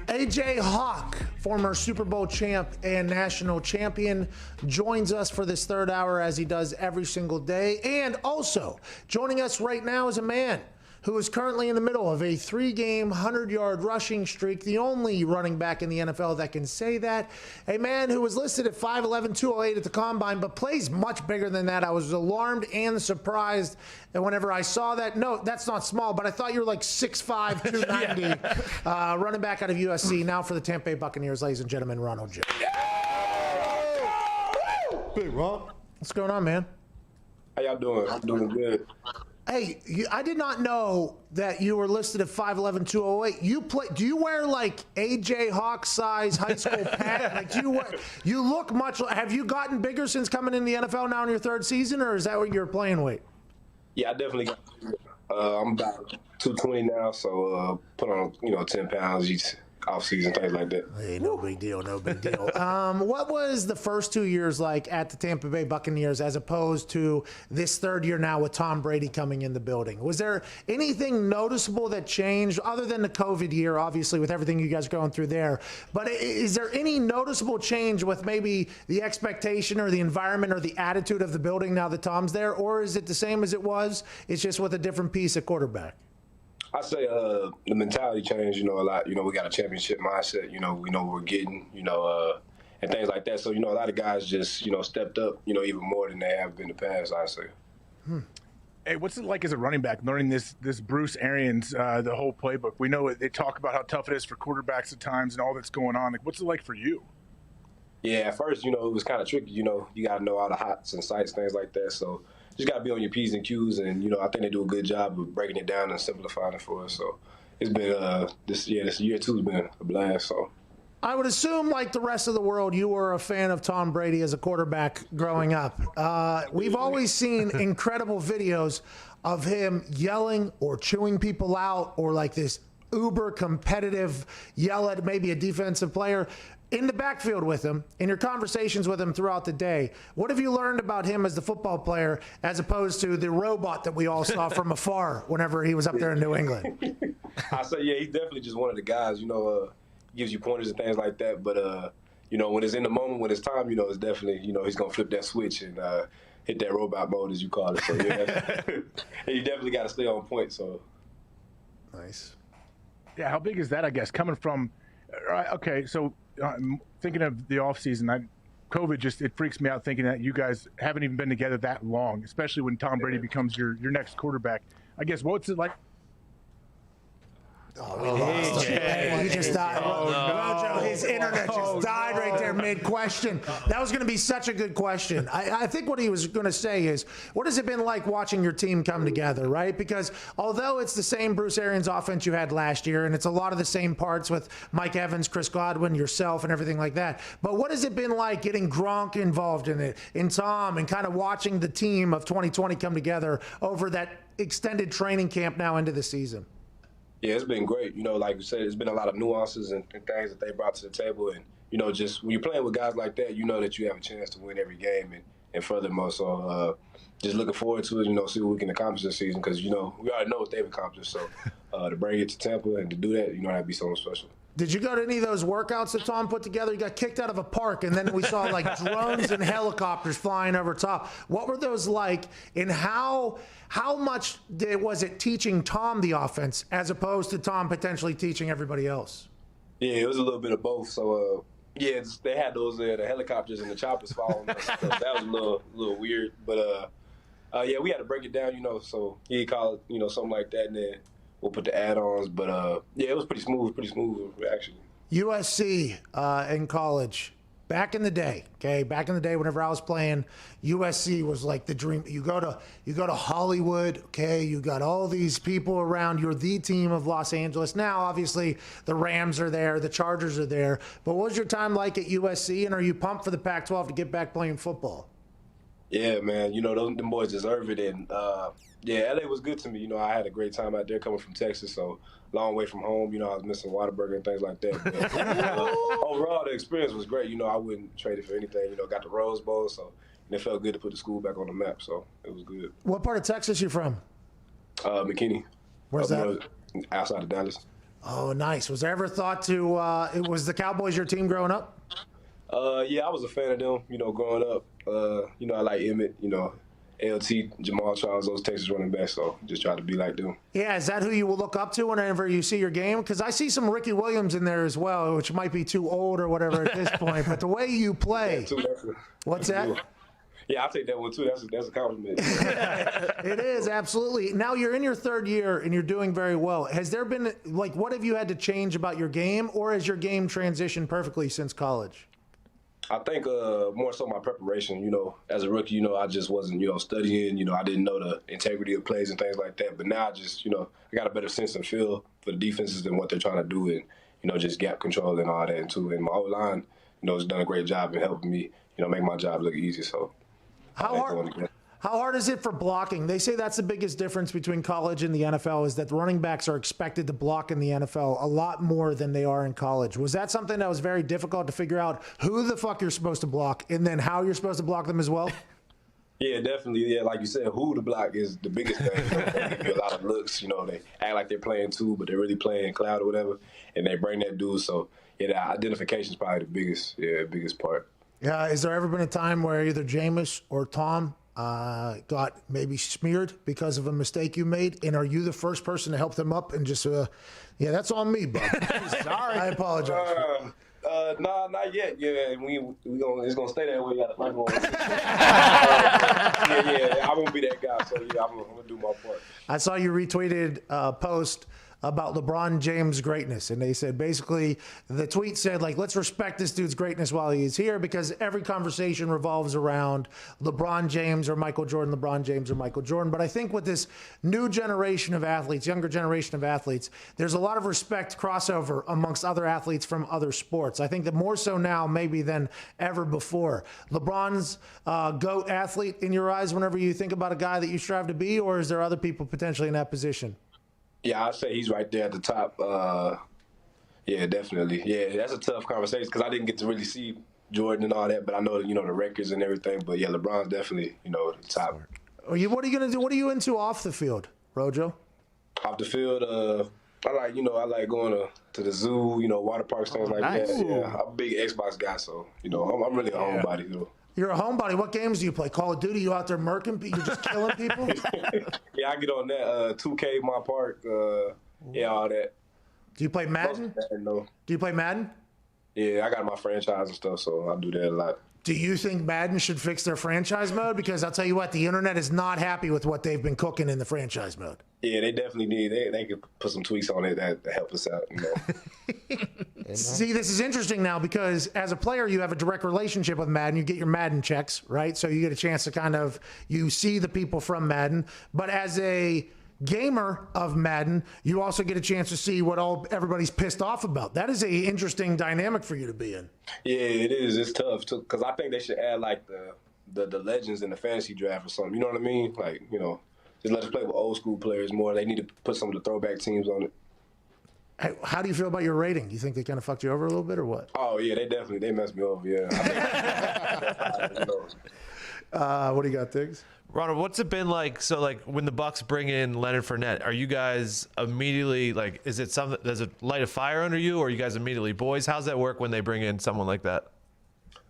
Speaker 2: AJ Hawk, former Super Bowl champ and national champion, joins us for this third hour as he does every single day. And also joining us right now is a man who is currently in the middle of a 3-game, 100-yard rushing streak, the only running back in the NFL that can say that. A man who was listed at 5'11", 208 at the Combine, but plays much bigger than that. I was alarmed and surprised that whenever I saw that. No, that's not small, but I thought you were like 6'5", 290, running back out of USC. Now for the Tampa Bay Buccaneers, ladies and gentlemen, Ronald Jones.
Speaker 7: Big Ron.
Speaker 2: What's going on, man?
Speaker 7: How y'all doing? I'm doing good.
Speaker 2: Hey, I did not know that you were listed at 5'11", 208. You play? Do you wear like AJ Hawk size high school pants? Like you look much. Have you gotten bigger since coming in the NFL now in your third season, or is that what you're playing weight?
Speaker 7: Yeah, I definitely got. I'm about 220 now, so put on 10 pounds each off season, things like that.
Speaker 2: Hey, no big deal, no big deal. What was the first 2 years like at the Tampa Bay Buccaneers as opposed to this third year now with Tom Brady coming in the building? Was there anything noticeable that changed other than the COVID year, obviously, with everything you guys are going through there? But is there any noticeable change with maybe the expectation or the environment or the attitude of the building now that Tom's there? Or is it the same as it was? It's just with a different piece at quarterback?
Speaker 7: I say the mentality changed, a lot. We got a championship mindset. We know what we're getting, and things like that. So, a lot of guys just, stepped up, even more than they have been in the past, I say.
Speaker 9: Hey, what's it like as a running back learning this Bruce Arians, the whole playbook? We know they talk about how tough it is for quarterbacks at times and all that's going on. Like, what's it like for you?
Speaker 7: Yeah, at first, it was kind of tricky. You got to know all the hots and sites, things like that. So just got to be on your P's and Q's. And, I think they do a good job of breaking it down and simplifying it for us. So it's been, this year 2 has been a blast. So
Speaker 2: I would assume, like the rest of the world, you were a fan of Tom Brady as a quarterback growing up. We've always seen incredible videos of him yelling or chewing people out or like this uber competitive yell at maybe a defensive player in the backfield with him, in your conversations with him throughout the day. What have you learned about him as the football player as opposed to the robot that we all saw from afar whenever he was up there in New England?
Speaker 7: I say, yeah, he's definitely just one of the guys, gives you pointers and things like that. But, when it's in the moment, when it's time, it's definitely, he's going to flip that switch and hit that robot mode, as you call it. So, yeah, and you definitely got to stay on point. So,
Speaker 2: nice.
Speaker 9: Yeah, how big is that, I guess, coming from okay, so thinking of the offseason, COVID just, it freaks me out thinking that you guys haven't even been together that long, especially when Tom Brady becomes your next quarterback. I guess, what's it like?
Speaker 2: He just died. Rojo, his internet just died right there mid-question. That was going to be such a good question. I think what he was going to say is, what has it been like watching your team come together, right? Because although it's the same Bruce Arians offense you had last year, and it's a lot of the same parts with Mike Evans, Chris Godwin, yourself, and everything like that, but what has it been like getting Gronk involved in it, and Tom, and kind of watching the team of 2020 come together over that extended training camp now into the season?
Speaker 7: Yeah, it's been great. You know, like you said, there's been a lot of nuances and things that they brought to the table. And, you know, just when you're playing with guys like that, you know that you have a chance to win every game. And furthermore, so just looking forward to it, you know, see what we can accomplish this season because, you know, we already know what they've accomplished. So to bring it to Tampa and to do that, you know, that'd be something special.
Speaker 2: Did you go to any of those workouts that Tom put together? You got kicked out of a park, and then we saw like drones and helicopters flying over top. What were those like, and how much was it teaching Tom the offense as opposed to Tom potentially teaching everybody else?
Speaker 7: Yeah, it was a little bit of both. So, yeah, they had those the helicopters and the choppers following us. So that was a little weird. But, yeah, we had to break it down, you know. So he called it, you know, something like that, and then we'll put the add-ons, but yeah, it was pretty smooth actually.
Speaker 2: USC in college, back in the day, whenever I was playing, USC was like the dream. You go to Hollywood, okay, you got all these people around. You're the team of Los Angeles. Now, obviously, the Rams are there, the Chargers are there. But what was your time like at USC, and are you pumped for the Pac-12 to get back playing football?
Speaker 7: Yeah, man, you know, them boys deserve it, and yeah, LA was good to me. You know, I had a great time out there coming from Texas, so long way from home. You know, I was missing Whataburger and things like that. But, overall, the experience was great. You know, I wouldn't trade it for anything. You know, got the Rose Bowl, so and it felt good to put the school back on the map. So it was good.
Speaker 2: What part of Texas you from?
Speaker 7: McKinney.
Speaker 2: Where's that?
Speaker 7: Outside of Dallas.
Speaker 2: Oh, nice. Was there ever thought to? Was the Cowboys your team growing up?
Speaker 7: Yeah, I was a fan of them. You know, growing up. You know, I like Emmett. You know. LT, Jamal Charles, those Texas running backs, so just try to be like them.
Speaker 2: Yeah, is that who you will look up to whenever you see your game? Because I see some Ricky Williams in there as well, which might be too old or whatever at this point, but the way you play. What's that?
Speaker 7: Yeah, I'll take that one too. That's a compliment.
Speaker 2: It is, absolutely. Now you're in your third year and you're doing very well. Has there been, like, what have you had to change about your game, or has your game transitioned perfectly since college?
Speaker 7: I think more so my preparation. You know, as a rookie, you know, I just wasn't, you know, studying. You know, I didn't know the integrity of plays and things like that. But now I just, you know, I got a better sense and feel for the defenses and what they're trying to do, and, you know, just gap control and all that. And too, and my O-line, you know, has done a great job in helping me, you know, make my job look easy. So
Speaker 2: How hard is it for blocking? They say that's the biggest difference between college and the NFL is that the running backs are expected to block in the NFL a lot more than they are in college. Was that something that was very difficult to figure out who the fuck you're supposed to block and then how you're supposed to block them as well?
Speaker 7: Yeah, definitely. Yeah, like you said, who to block is the biggest thing. They give you a lot of looks. You know, they act like they're playing two, but they're really playing cloud or whatever, and they bring that dude. So, yeah, the identification is probably the biggest part.
Speaker 2: Yeah, has there ever been a time where either Jameis or Tom got maybe smeared because of a mistake you made, and are you the first person to help them up and just yeah, that's on me, bud. Sorry, I apologize.
Speaker 7: Nah, not yet. Yeah, it's gonna stay that way. Yeah, I won't be that guy. So yeah, I'm gonna do my part.
Speaker 2: I saw you retweeted a post about LeBron James' greatness, and they said basically the tweet said, like, let's respect this dude's greatness while he is here, because every conversation revolves around LeBron James or Michael Jordan, LeBron James or Michael Jordan. But I think with this new generation of athletes, younger generation of athletes, there's a lot of respect crossover amongst other athletes from other sports. I think that more so now maybe than ever before. LeBron's GOAT athlete in your eyes whenever you think about a guy that you strive to be, or is there other people potentially in that position?
Speaker 7: Yeah, I'd say he's right there at the top. Yeah, definitely. Yeah, that's a tough conversation because I didn't get to really see Jordan and all that, but I know, you know, the records and everything. But yeah, LeBron's definitely, you know, the top.
Speaker 2: What are you going to do? What are you into off the field, Rojo?
Speaker 7: Off the field, I like going to the zoo, you know, water parks, things like that. Yeah, I'm a big Xbox guy, so, you know, I'm really a homebody, though.
Speaker 2: You're a homebody. What games do you play? Call of Duty? You out there murking? You're just killing people?
Speaker 7: Yeah, I get on that. 2K, my part. Yeah, all that.
Speaker 2: Do you play Madden?
Speaker 7: No.
Speaker 2: Do you play Madden?
Speaker 7: Yeah, I got my franchise and stuff, so I do that a lot.
Speaker 2: Do you think Madden should fix their franchise mode? Because I'll tell you what, the internet is not happy with what they've been cooking in the franchise mode.
Speaker 7: Yeah, they definitely need. They could put some tweaks on it that help us out.
Speaker 2: See, this is interesting now because as a player, you have a direct relationship with Madden. You get your Madden checks, right? So you get a chance to you see the people from Madden. But as a gamer of Madden, you also get a chance to see what everybody's pissed off about. That is a interesting dynamic for you to be in.
Speaker 7: Yeah, it is. It's tough too, because I think they should add like the legends in the fantasy draft or something. You know what I mean? Like, just let us play with old school players more. They need to put some of the throwback teams on it.
Speaker 2: How do you feel about your rating? Do you think they kind of fucked you over a little bit or what?
Speaker 7: Oh yeah, they messed me over. Yeah.
Speaker 2: What do you got, Tiggs?
Speaker 3: Ronald, what's it been like? So, like, when the Bucs bring in Leonard Fournette, are you guys immediately like? Is it something? Does it light a fire under you, or are you guys immediately boys? How's that work when they bring in someone like that?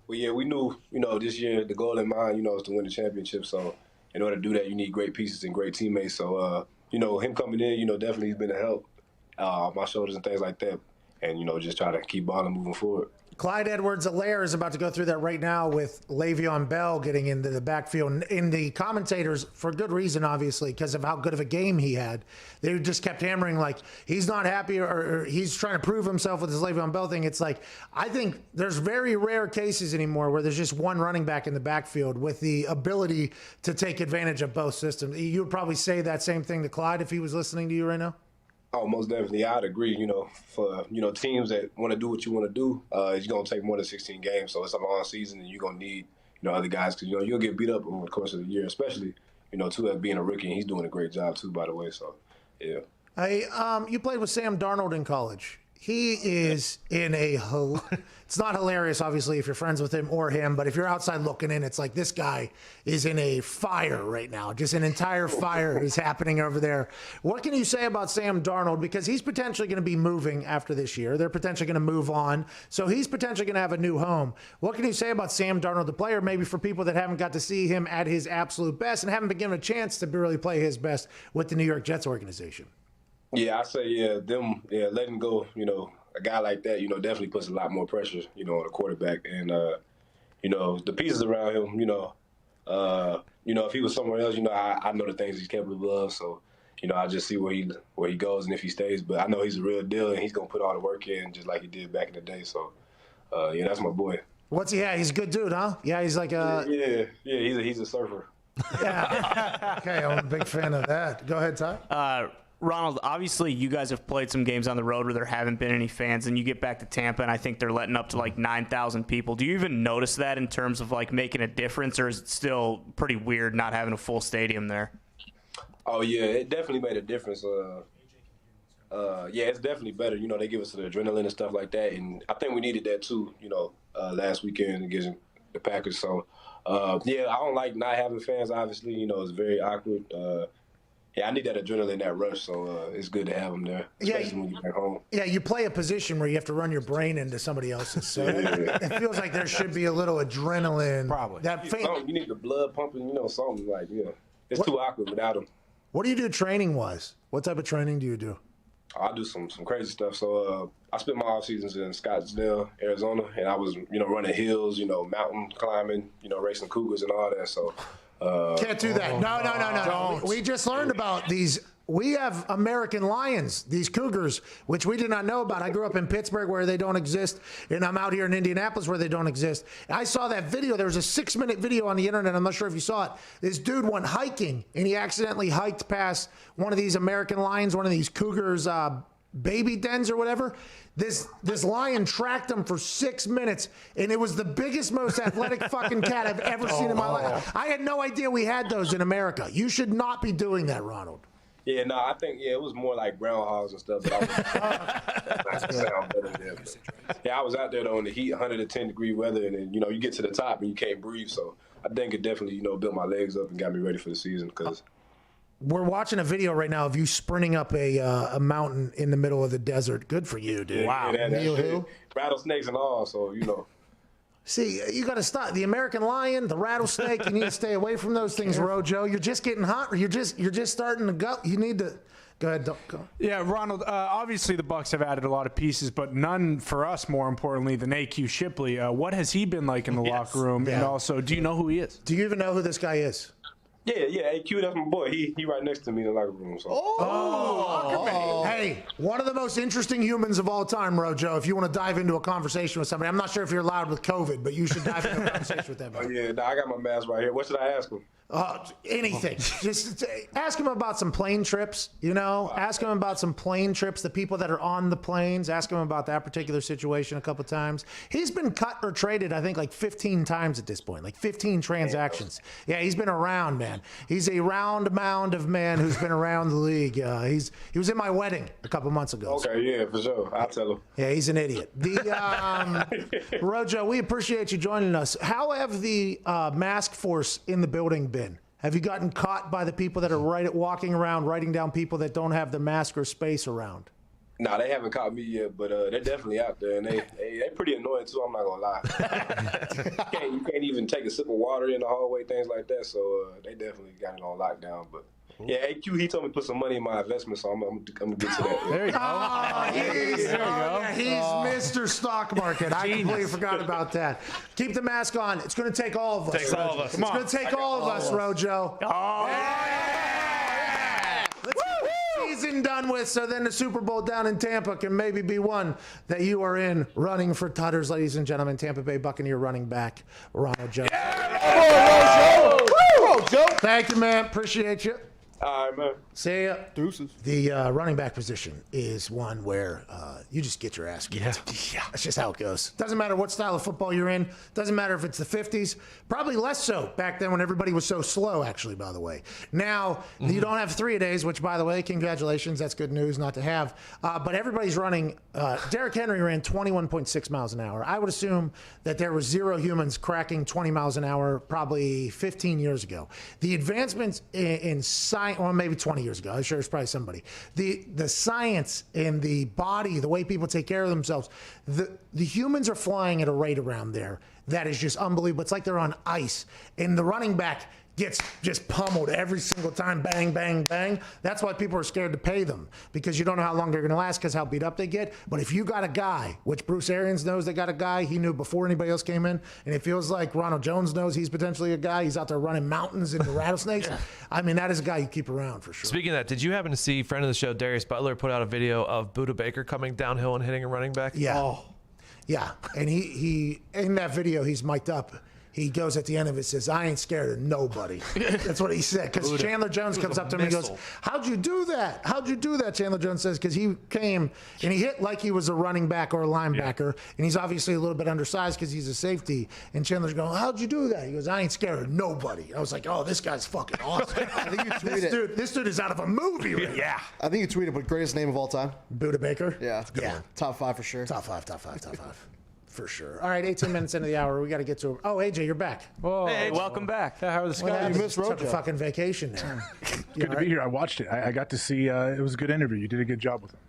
Speaker 7: Well, yeah, we knew, this year the goal in mind, is to win the championship. So, in order to do that, you need great pieces and great teammates. So, him coming in, definitely he's been a help off my shoulders and things like that, and just try to keep balling moving forward.
Speaker 2: Clyde Edwards-Helaire is about to go through that right now with Le'Veon Bell getting into the backfield. And the commentators, for good reason, obviously, because of how good of a game he had, they just kept hammering, like, he's not happy or he's trying to prove himself with this Le'Veon Bell thing. It's like, I think there's very rare cases anymore where there's just one running back in the backfield with the ability to take advantage of both systems. You would probably say that same thing to Clyde if he was listening to you right now?
Speaker 7: Oh, most definitely. I'd agree. For teams that want to do what you want to do, it's going to take more than 16 games. So it's a long season, and you're going to need other guys because you'll get beat up over the course of the year, especially too, being a rookie. And he's doing a great job too, by the way. So yeah.
Speaker 2: You played with Sam Darnold in college. He is in it's not hilarious, obviously, if you're friends with him or him, but if you're outside looking in, it's like this guy is in a fire right now. Just an entire fire is happening over there. What can you say about Sam Darnold? Because he's potentially going to be moving after this year. They're potentially going to move on. So he's potentially going to have a new home. What can you say about Sam Darnold, the player, maybe for people that haven't got to see him at his absolute best and haven't been given a chance to really play his best with the New York Jets organization?
Speaker 7: Yeah, I say, letting go, a guy like that, definitely puts a lot more pressure, on a quarterback. And, the pieces around him, if he was somewhere else, I know the things he's capable of. So, I just see where he goes and if he stays. But I know he's a real deal and he's going to put all the work in just like he did back in the day. So, that's my boy.
Speaker 2: What's he at? He's a good dude, huh? Yeah, he's like a...
Speaker 7: Yeah, he's a surfer.
Speaker 2: Yeah. Okay, I'm a big fan of that. Go ahead, Ty.
Speaker 5: Ronald, obviously you guys have played some games on the road where there haven't been any fans, and you get back to Tampa, and I think they're letting up to like 9,000 people. Do you even notice that in terms of like making a difference, or is it still pretty weird not having a full stadium there?
Speaker 7: Oh, yeah, it definitely made a difference. It's definitely better. They give us the adrenaline and stuff like that, and I think we needed that too, last weekend against the Packers. So, I don't like not having fans, obviously. It's very awkward. I need that adrenaline, that rush, so it's good to have them there, especially when you're back home.
Speaker 2: Yeah, you play a position where you have to run your brain into somebody else's, so it feels like there should be a little adrenaline.
Speaker 7: Probably. You need the blood pumping, something like, It's too awkward without them.
Speaker 2: What do you do training-wise? What type of training do you do?
Speaker 7: I do some crazy stuff. So I spent my off seasons in Scottsdale, Arizona, and I was, running hills, mountain climbing, racing cougars and all that, so...
Speaker 2: Can't do that. No. We just learned about these. We have American lions, these cougars, which we did not know about. I grew up in Pittsburgh where they don't exist, and I'm out here in Indianapolis where they don't exist. I saw that video. There was a 6-minute video on the internet. I'm not sure if you saw it. This dude went hiking, and he accidentally hiked past one of these American lions, one of these cougars' baby dens or whatever. This lion tracked him for 6 minutes, and it was the biggest, most athletic fucking cat I've ever seen in my life. I had no idea we had those in America. You should not be doing that, Ronald.
Speaker 7: Yeah, no, I think it was more like groundhogs and stuff. But I was out there though in the heat, 110-degree weather, and then you get to the top and you can't breathe. So I think it definitely built my legs up and got me ready for the season because.
Speaker 2: We're watching a video right now of you sprinting up a mountain in the middle of the desert. Good for you, dude.
Speaker 7: Wow. Rattlesnakes and all, so
Speaker 2: See, you got to stop. The American lion, the rattlesnake, you need to stay away from those things, Rojo. You're just getting hot. You're just starting to go. You need to go ahead. Go.
Speaker 4: Yeah, Ronald, obviously the Bucs have added a lot of pieces, but none for us, more importantly, than A.Q. Shipley. What has he been like in the locker room?
Speaker 2: Yeah.
Speaker 4: And also, do you know who he is?
Speaker 2: Do you even know who this guy is?
Speaker 7: Yeah, AQ, that's my boy. He right next to me in the locker room. So.
Speaker 2: Hey, one of the most interesting humans of all time, Rojo. If you want to dive into a conversation with somebody, I'm not sure if you're allowed with COVID, but you should dive into a conversation with them.
Speaker 7: Oh, yeah, I got my mask right here. What should I ask him?
Speaker 2: Anything. Just ask him about some plane trips, Ask him about some plane trips, the people that are on the planes. Ask him about that particular situation a couple times. He's been cut or traded, I think, like 15 times at this point, like 15 transactions. Yeah, he's been around, man. He's a round mound of man who's been around the league. He was in my wedding a couple months ago.
Speaker 7: Okay, yeah, for sure. I'll tell him.
Speaker 2: Yeah, he's an idiot. Rojo, we appreciate you joining us. How have the mask force in the building been? Have you gotten caught by the people that are walking around writing down people that don't have the mask or space around?
Speaker 7: Nah, they haven't caught me yet, but they're definitely out there, and they pretty annoying too. I'm not gonna lie. You can't even take a sip of water in the hallway, things like that. So they definitely got it on lockdown. But yeah, AQ, he told me to put some money in my investment, so I'm gonna get to that.
Speaker 4: There you go.
Speaker 2: He's Mr. Stock Market. I completely forgot about that. Keep the mask on. It's going to take all of us.
Speaker 3: Takes all of us.
Speaker 2: It's going to take all of us, Rojo. Season done with, so then the Super Bowl down in Tampa can maybe be one that you are in. Running for Tutters, ladies and gentlemen, Tampa Bay Buccaneer running back Ronald Jones.
Speaker 6: Rojo.
Speaker 2: Thank you, man. Appreciate you.
Speaker 7: All right, man.
Speaker 2: See ya.
Speaker 6: Deuces.
Speaker 2: The running back position is one where you just get your ass kicked. Yeah, that's just how it goes. Doesn't matter what style of football you're in. Doesn't matter if it's the 50s. Probably less so back then when everybody was so slow, actually, by the way. Now, you don't have 3-a-days, which, by the way, congratulations. That's good news not to have. But everybody's running. Derrick Henry ran 21.6 miles an hour. I would assume that there were 0 humans cracking 20 miles an hour probably 15 years ago. The advancements in science, or maybe 20 years ago. I'm sure it's probably somebody. The science and the body, the way people take care of themselves, the humans are flying at a rate around there that is just unbelievable. It's like they're on ice. And the running back gets just pummeled every single time, bang, bang, bang. That's why people are scared to pay them, because you don't know how long they're going to last because how beat up they get. But if you got a guy, which Bruce Arians knows they got a guy, he knew before anybody else came in, and it feels like Ronald Jones knows he's potentially a guy. He's out there running mountains into rattlesnakes. I mean, that is a guy you keep around for sure.
Speaker 3: Speaking of that, did you happen to see friend of the show, Darius Butler, put out a video of Buda Baker coming downhill and hitting a running back?
Speaker 2: Yeah. Yeah. And he in that video, he's mic'd up. He goes at the end of it, says, "I ain't scared of nobody." That's what he said. Because Chandler Jones comes up to him and he goes, "How'd you do that? How'd you do that?" Chandler Jones says, because he came and he hit like he was a running back or a linebacker. And he's obviously a little bit undersized because he's a safety. And Chandler's going, "How'd you do that?" He goes, "I ain't scared of nobody." I was like, oh, this guy's fucking awesome.
Speaker 6: I think you tweeted
Speaker 2: this dude is out of a movie. Right? Yeah.
Speaker 6: I think you tweeted, but greatest name of all time.
Speaker 2: Buda Baker?
Speaker 6: Yeah. Top 5 for sure.
Speaker 2: Top five. For sure. All right, 18 minutes into the hour. We got to get to. Oh, AJ, you're back.
Speaker 4: Whoa.
Speaker 5: Hey, welcome back.
Speaker 4: How was the
Speaker 2: Well,
Speaker 4: sky?
Speaker 2: you missed Rojo. Took a fucking vacation there.
Speaker 9: Good to be here. I watched it. I got to see. It was a good interview. You did a good job with him.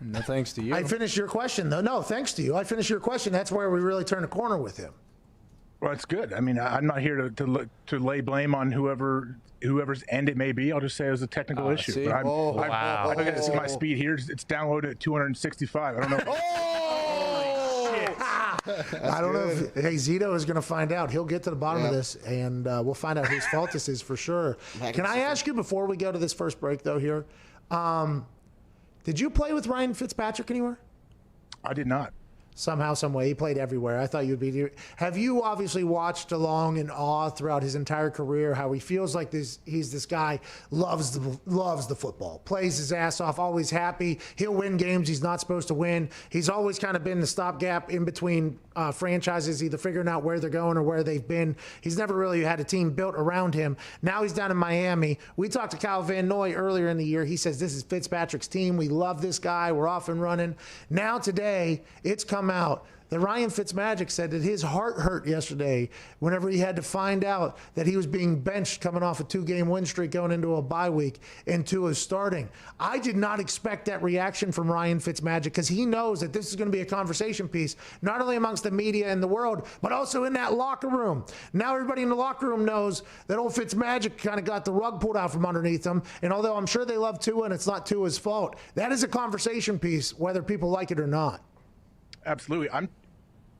Speaker 4: No thanks to you.
Speaker 2: I finished your question, though. No, thanks to you. I finished your question. That's where we really turned a corner with him.
Speaker 9: Well, it's good. I mean, I'm not here to lay blame on whoever's end it may be. I'll just say it was a technical issue. But I got to see my speed here. It's downloaded at 265. I don't know.
Speaker 2: I don't know if Zito is going to find out. He'll get to the bottom of this, and we'll find out whose fault this is for sure. Can I ask you before we go to this first break, though, here? Did you play with Ryan Fitzpatrick anywhere?
Speaker 9: I did not.
Speaker 2: Somehow, some way, he played everywhere. I thought you'd be. Have you obviously watched along in awe throughout his entire career how he feels like he's this guy, loves the football, plays his ass off, always happy. He'll win games he's not supposed to win. He's always kind of been the stopgap in between franchises, either figuring out where they're going or where they've been. He's never really had a team built around him. Now he's down in Miami. We talked to Kyle Van Noy earlier in the year. He says this is Fitzpatrick's team. We love this guy. We're off and running. Now today, it's coming come out that Ryan Fitzmagic said that his heart hurt yesterday whenever he had to find out that he was being benched coming off a 2-game win streak going into a bye week and Tua starting. I did not expect that reaction from Ryan Fitzmagic because he knows that this is going to be a conversation piece, not only amongst the media and the world, but also in that locker room. Now everybody in the locker room knows that old Fitzmagic kind of got the rug pulled out from underneath them. And although I'm sure they love Tua and it's not Tua's fault, that is a conversation piece, whether people like it or not.
Speaker 9: Absolutely.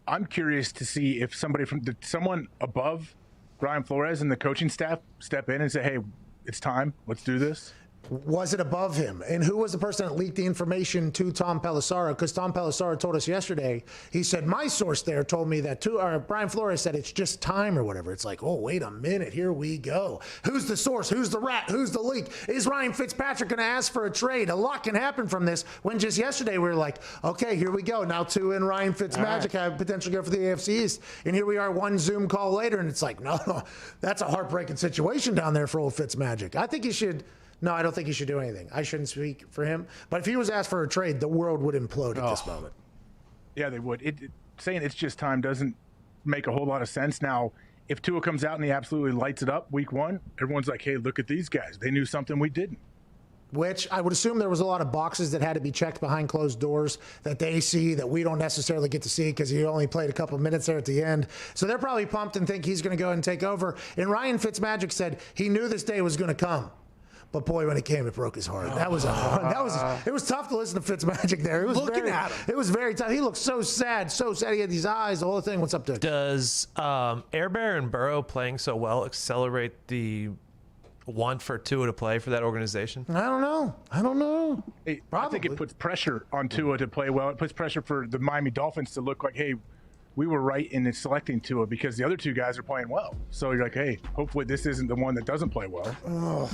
Speaker 9: I'm curious to see if someone above Brian Flores and the coaching staff step in and say, hey, it's time. Let's do this.
Speaker 2: Was it above him? And who was the person that leaked the information to Tom Pelissaro? Because Tom Pelissaro told us yesterday, he said, my source there told me that Brian Flores said it's just time or whatever. It's like, oh, wait a minute. Here we go. Who's the source? Who's the rat? Who's the leak? Is Ryan Fitzpatrick going to ask for a trade? A lot can happen from this when just yesterday we were like, okay, here we go. Now Tua and Ryan Fitzmagic have potential to go for the AFC East. And here we are one Zoom call later. And it's like, no, that's a heartbreaking situation down there for old Fitzmagic. I think he should. No, I don't think he should do anything. I shouldn't speak for him. But if he was asked for a trade, the world would implode at this moment.
Speaker 9: Yeah, they would. Saying it's just time doesn't make a whole lot of sense. Now, if Tua comes out and he absolutely lights it up week 1, everyone's like, hey, look at these guys. They knew something we didn't.
Speaker 2: Which I would assume there was a lot of boxes that had to be checked behind closed doors that they see that we don't necessarily get to see because he only played a couple of minutes there at the end. So they're probably pumped and think he's going to go and take over. And Ryan Fitzmagic said he knew this day was going to come. But boy, when it came, it broke his heart. It was tough to listen to Fitzmagic there. It was at him. It was very tough. He looked so sad. He had these eyes, the whole thing. What's up, Dick?
Speaker 3: Does Air Bear and Burrow playing so well accelerate the want for Tua to play for that organization?
Speaker 2: I don't know.
Speaker 9: I think it puts pressure on Tua to play well. It puts pressure for the Miami Dolphins to look like, hey, we were right in selecting Tua because the other two guys are playing well. So you're like, hey, hopefully this isn't the one that doesn't play well.
Speaker 2: Oh,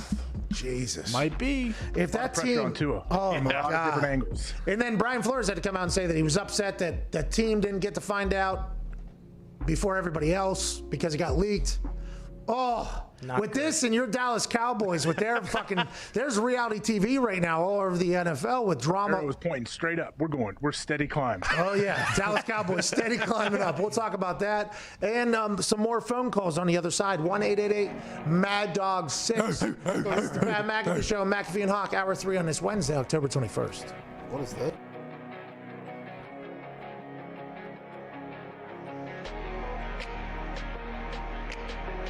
Speaker 2: Jesus.
Speaker 9: Might be.
Speaker 2: If that
Speaker 9: pressure
Speaker 2: team
Speaker 9: on Tua.
Speaker 2: Oh my
Speaker 9: God. Different angles.
Speaker 2: And then Brian Flores had to come out and say that he was upset that the team didn't get to find out before everybody else because it got leaked. Oh, with this and your Dallas Cowboys, with their there's reality TV right now all over the NFL with drama.
Speaker 9: It was pointing straight up. We're steady climb.
Speaker 2: Oh, yeah. Dallas Cowboys steady climbing up. We'll talk about that. And some more phone calls on the other side. 1-888-MAD-DOG-6. It's the Pat McAfee Show, McAfee and Hawk, Hour 3 on this Wednesday, October 21st.
Speaker 6: What is that?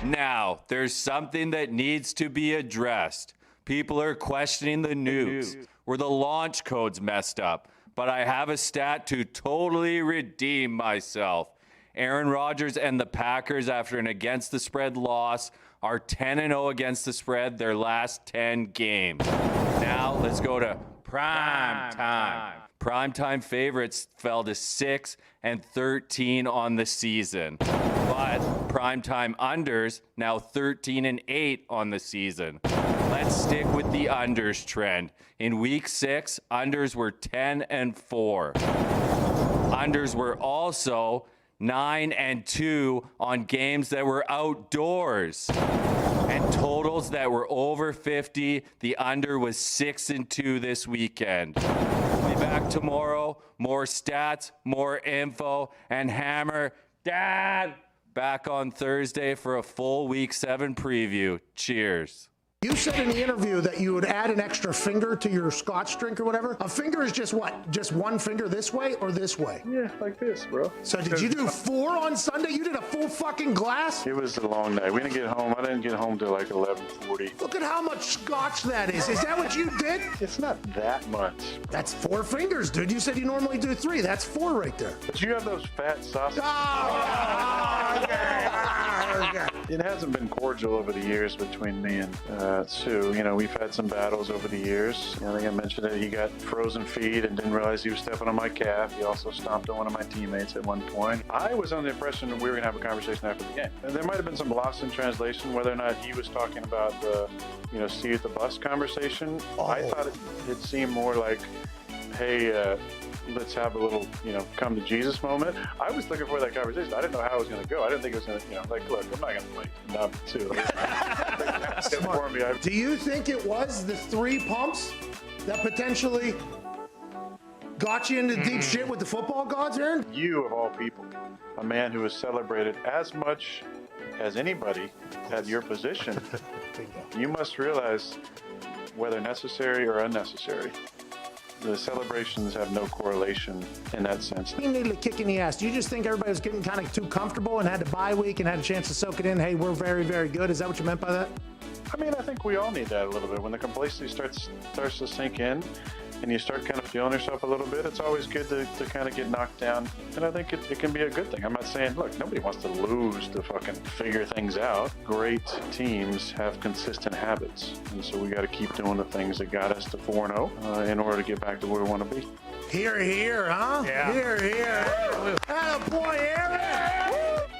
Speaker 8: Now, there's something that needs to be addressed. People are questioning the news. Were the launch codes messed up? But I have a stat to totally redeem myself. Aaron Rodgers and the Packers, after an against-the-spread loss, are 10-0 against the spread their last 10 games. Now, let's go to prime time. Primetime favorites fell to 6 and 13 on the season. But primetime unders now 13 and 8 on the season. Let's stick with the unders trend. In week 6, unders were 10 and 4. Unders were also 9 and 2 on games that were outdoors. And totals that were over 50, the under was 6 and 2 this weekend. We'll be back tomorrow. More stats, more info, and Hammer Dad back on Thursday for a full Week 7 preview. Cheers.
Speaker 2: You said in the interview that you would add an extra finger to your scotch drink or whatever. A finger is just what? Just one finger this way or this way?
Speaker 10: Yeah, like this, bro.
Speaker 2: So did you do 4 on Sunday? You did a full fucking glass?
Speaker 10: It was a long night. We didn't get home. I didn't get home till like 11:40.
Speaker 2: Look at how much scotch that is. Is that what you did?
Speaker 10: It's not that much.
Speaker 2: That's 4 fingers, dude. You said you normally do 3. That's 4 right there.
Speaker 10: But you have those fat sausages.
Speaker 2: Okay.
Speaker 10: It hasn't been cordial over the years between me and Sue. You know, we've had some battles over the years. I think I mentioned that he got frozen feet and didn't realize he was stepping on my calf. He also stomped on one of my teammates at one point. I was under the impression that we were going to have a conversation after the game. And there might have been some loss in translation, whether or not he was talking about the, see you at the bus conversation. Oh. I thought it seemed more like, hey, let's have a little, come to Jesus moment. I was looking for that conversation. I didn't know how it was going to go. I didn't think it was going to, look, I'm not going to play number 2.
Speaker 2: Do you think it was the 3 pumps that potentially... got you into deep shit with the football gods, Aaron?
Speaker 10: You, of all people, a man who is celebrated as much as anybody at your position, you must realize, whether necessary or unnecessary, the celebrations have no correlation in that sense.
Speaker 2: You needed a kick in the ass. Do you just think everybody was getting kind of too comfortable and had a bye week and had a chance to soak it in? Hey, we're very, very good. Is that what you meant by that?
Speaker 10: I mean, I think we all need that a little bit. When the complacency starts to sink in and you start kind of feeling yourself a little bit, it's always good to kind of get knocked down. And I think it can be a good thing. I'm not saying, look, nobody wants to lose to fucking figure things out. Great teams have consistent habits. And so we got to keep doing the things that got us to 4-0 in order to get back to where we want to be.
Speaker 2: Here, here, huh?
Speaker 10: Yeah.
Speaker 2: Here, here. Attaboy, Aaron!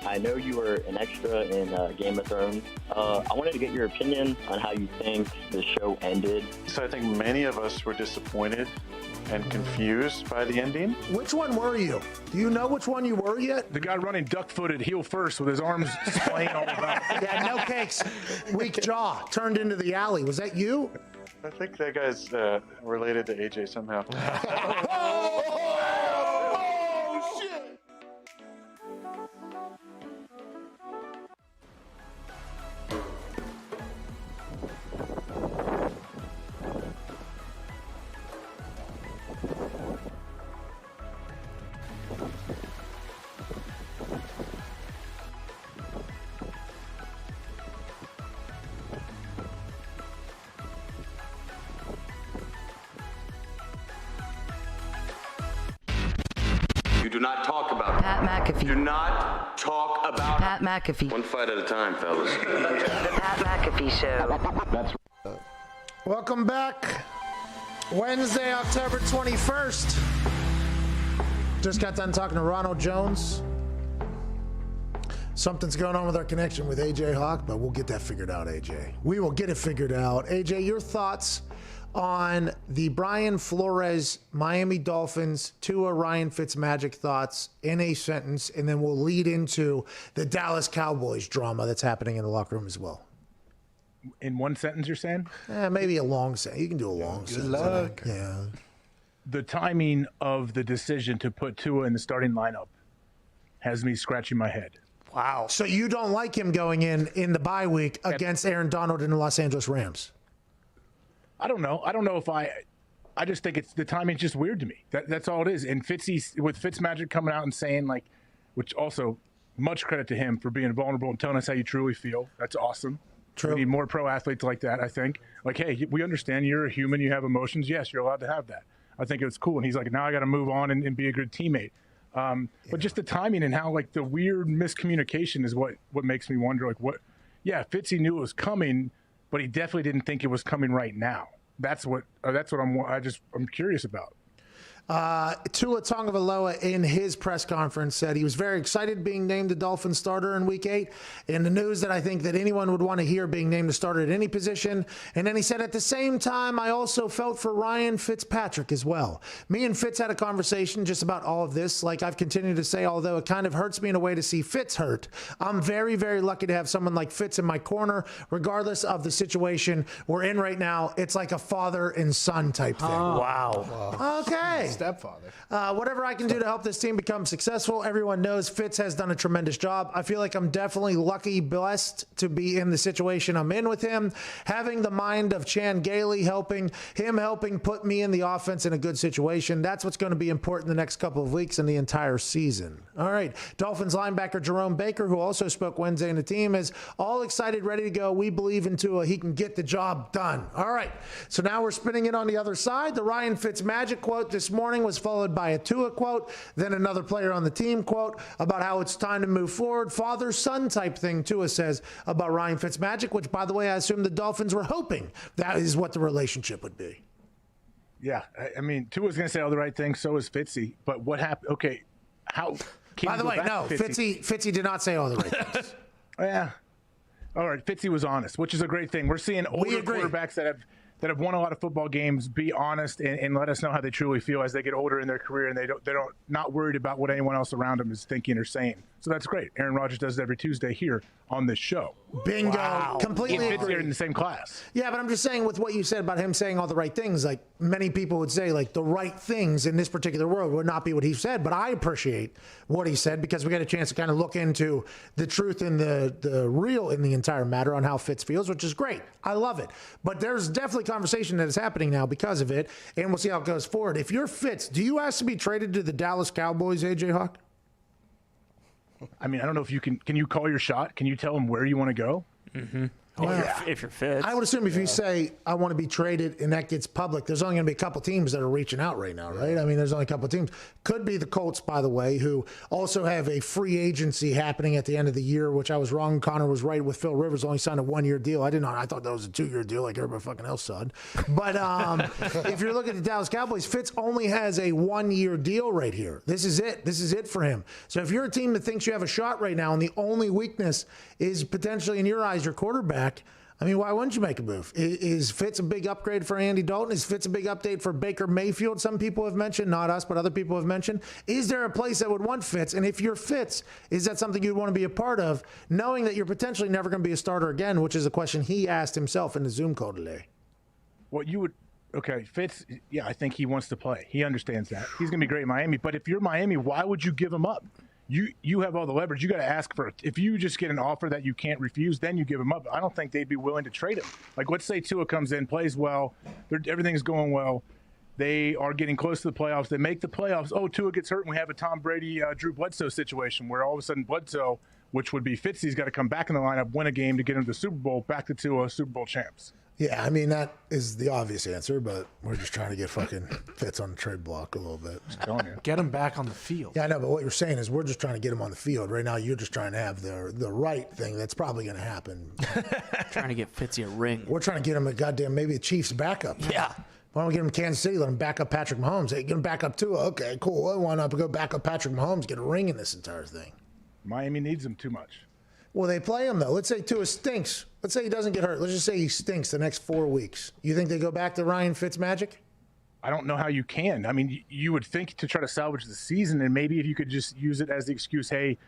Speaker 14: I know you were an extra in Game of Thrones. I wanted to get your opinion on how you think the show ended.
Speaker 10: So I think many of us were disappointed and confused by the ending.
Speaker 2: Which one were you? Do you know which one you were yet?
Speaker 9: The guy running duck-footed heel first with his arms splaying all about.
Speaker 2: Yeah, no cakes. Weak jaw turned into the alley. Was that you?
Speaker 10: I think that guy's related to AJ somehow.
Speaker 2: Oh, shit!
Speaker 18: You do not talk about
Speaker 1: Pat McAfee.
Speaker 18: Do not talk about
Speaker 1: Pat McAfee.
Speaker 18: One fight at a time, fellas.
Speaker 1: The Pat McAfee Show.
Speaker 18: That's
Speaker 2: Welcome back. Wednesday, October 21st. Just got done talking to Ronald Jones. Something's going on with our connection with AJ Hawk, but we'll get that figured out, AJ. We will get it figured out. AJ, your thoughts on the Brian Flores Miami Dolphins, Tua Ryan Fitzmagic thoughts in a sentence, and then we'll lead into the Dallas Cowboys drama that's happening in the locker room as well.
Speaker 9: In one sentence, you're saying?
Speaker 2: Maybe a long sentence. You can do a long sentence.
Speaker 9: Good luck.
Speaker 2: Yeah.
Speaker 9: The timing of the decision to put Tua in the starting lineup has me scratching my head.
Speaker 2: Wow. So you don't like him going in the bye week against Aaron Donald and the Los Angeles Rams?
Speaker 9: I don't know. I don't know if I just think it's the timing's just weird to me. That's all it is. And Fitzy, with Fitzmagic coming out and saying, like, which also much credit to him for being vulnerable and telling us how you truly feel. That's awesome.
Speaker 2: True.
Speaker 9: We need more pro athletes like that, I think. Like, hey, we understand you're a human, you have emotions. Yes, you're allowed to have that. I think it's cool. And he's like, now I got to move on and be a good teammate. But just the timing and how, like, the weird miscommunication is what makes me wonder, like, what? Yeah, Fitzy knew it was coming, but he definitely didn't think it was coming right now. That's what I'm curious about.
Speaker 2: Tua Tagovailoa in his press conference said he was very excited being named the Dolphins starter in Week 8, and the news that I think that anyone would want to hear being named the starter at any position. And then he said, at the same time, I also felt for Ryan Fitzpatrick as well. Me and Fitz had a conversation just about all of this. Like I've continued to say, although it kind of hurts me in a way to see Fitz hurt, I'm very, very lucky to have someone like Fitz in my corner, regardless of the situation we're in right now. It's like a father and son type thing.
Speaker 4: Wow.
Speaker 2: Okay.
Speaker 22: Stepfather.
Speaker 2: Whatever I can do to help this team become successful. Everyone knows Fitz has done a tremendous job. I feel like I'm definitely lucky, blessed to be in the situation I'm in with him. Having the mind of Chan Gailey helping put me in the offense in a good situation. That's what's going to be important the next couple of weeks and the entire season. All right. Dolphins linebacker Jerome Baker, who also spoke Wednesday in the team, is all excited, ready to go. We believe in Tua. He can get the job done. All right. So now we're spinning it on the other side. The Ryan Fitzmagic quote this morning was followed by a Tua quote, then another player on the team quote about how it's time to move forward. Father-son type thing Tua says about Ryan Fitzmagic, which, by the way, I assume the Dolphins were hoping that is what the relationship would be.
Speaker 9: Yeah, I mean, Tua's going to say all the right things, so is Fitzy. But what happened? Okay, how?
Speaker 2: By the way, no, Fitzy did not say all the right things.
Speaker 9: Yeah. All right, Fitzy was honest, which is a great thing. We're seeing older quarterbacks that have won a lot of football games be honest and let us know how they truly feel as they get older in their career, and they're not worried about what anyone else around them is thinking or saying. So that's great. Aaron Rodgers does it every Tuesday here on this show.
Speaker 2: Bingo.
Speaker 9: Wow.
Speaker 2: Completely
Speaker 9: Fitz
Speaker 2: agree.
Speaker 9: are in the same class.
Speaker 2: Yeah, but I'm just saying with what you said about him saying all the right things, like many people would say, like the right things in this particular world would not be what he said. But I appreciate what he said because we got a chance to kind of look into the truth and the real in the entire matter on how Fitz feels, which is great. I love it. But there's definitely conversation that is happening now because of it, and we'll see how it goes forward. If you're Fitz, do you ask to be traded to the Dallas Cowboys, AJ Hawk?
Speaker 9: I mean, I don't know if you can you call your shot? Can you tell them where you want to go?
Speaker 5: Mm-hmm. If you're Fitz.
Speaker 2: I would assume if you say, I want to be traded and that gets public, there's only going to be a couple teams that are reaching out right now, right? I mean, there's only a couple teams. Could be the Colts, by the way, who also have a free agency happening at the end of the year, which I was wrong. Connor was right with Phil Rivers only signed a 1-year deal. I didn't know. I thought that was a 2-year deal like everybody fucking else said. But if you're looking at the Dallas Cowboys, Fitz only has a 1-year deal right here. This is it. This is it for him. So if you're a team that thinks you have a shot right now and the only weakness is potentially in your eyes your quarterback, I mean, why wouldn't you make a move? Is Fitz a big upgrade for Andy Dalton? Is Fitz a big update for Baker Mayfield? Some people have mentioned, not us, but other people have mentioned. Is there a place that would want Fitz? And if you're Fitz, is that something you'd want to be a part of, knowing that you're potentially never going to be a starter again, which is a question he asked himself in the Zoom call today?
Speaker 9: Well, okay, Fitz, yeah, I think he wants to play. He understands that. He's going to be great in Miami. But if you're Miami, why would you give him up? You have all the leverage. You got to ask for it. If you just get an offer that you can't refuse, then you give him up. I don't think they'd be willing to trade him. Like, let's say Tua comes in, plays well, everything's going well. They are getting close to the playoffs. They make the playoffs. Oh, Tua gets hurt, and we have a Tom Brady, Drew Bledsoe situation where all of a sudden Bledsoe, which would be Fitzy's got to come back in the lineup, win a game to get into the Super Bowl, back to Tua, Super Bowl champs.
Speaker 2: Yeah, I mean, that is the obvious answer, but we're just trying to get fucking Fitz on the trade block a little bit.
Speaker 4: Get him back on the field.
Speaker 2: Yeah, I know, but what you're saying is we're just trying to get him on the field. Right now, you're just trying to have the right thing that's probably going to happen.
Speaker 5: Trying to get Fitzy a ring.
Speaker 2: We're trying to get him a goddamn, maybe a Chiefs backup.
Speaker 5: Yeah.
Speaker 2: Why don't we get him Kansas City, let him back up Patrick Mahomes? Hey, get him back up Tua. Okay, cool. Well, why not go back up Patrick Mahomes, get a ring in this entire thing?
Speaker 9: Miami needs him too much.
Speaker 2: Well, they play him, though. Let's say Tua stinks. Let's say he doesn't get hurt. Let's just say he stinks the next 4 weeks. You think they go back to Ryan Fitzmagic?
Speaker 9: I don't know how you can. I mean, you would think to try to salvage the season, and maybe if you could just use it as the excuse, hey,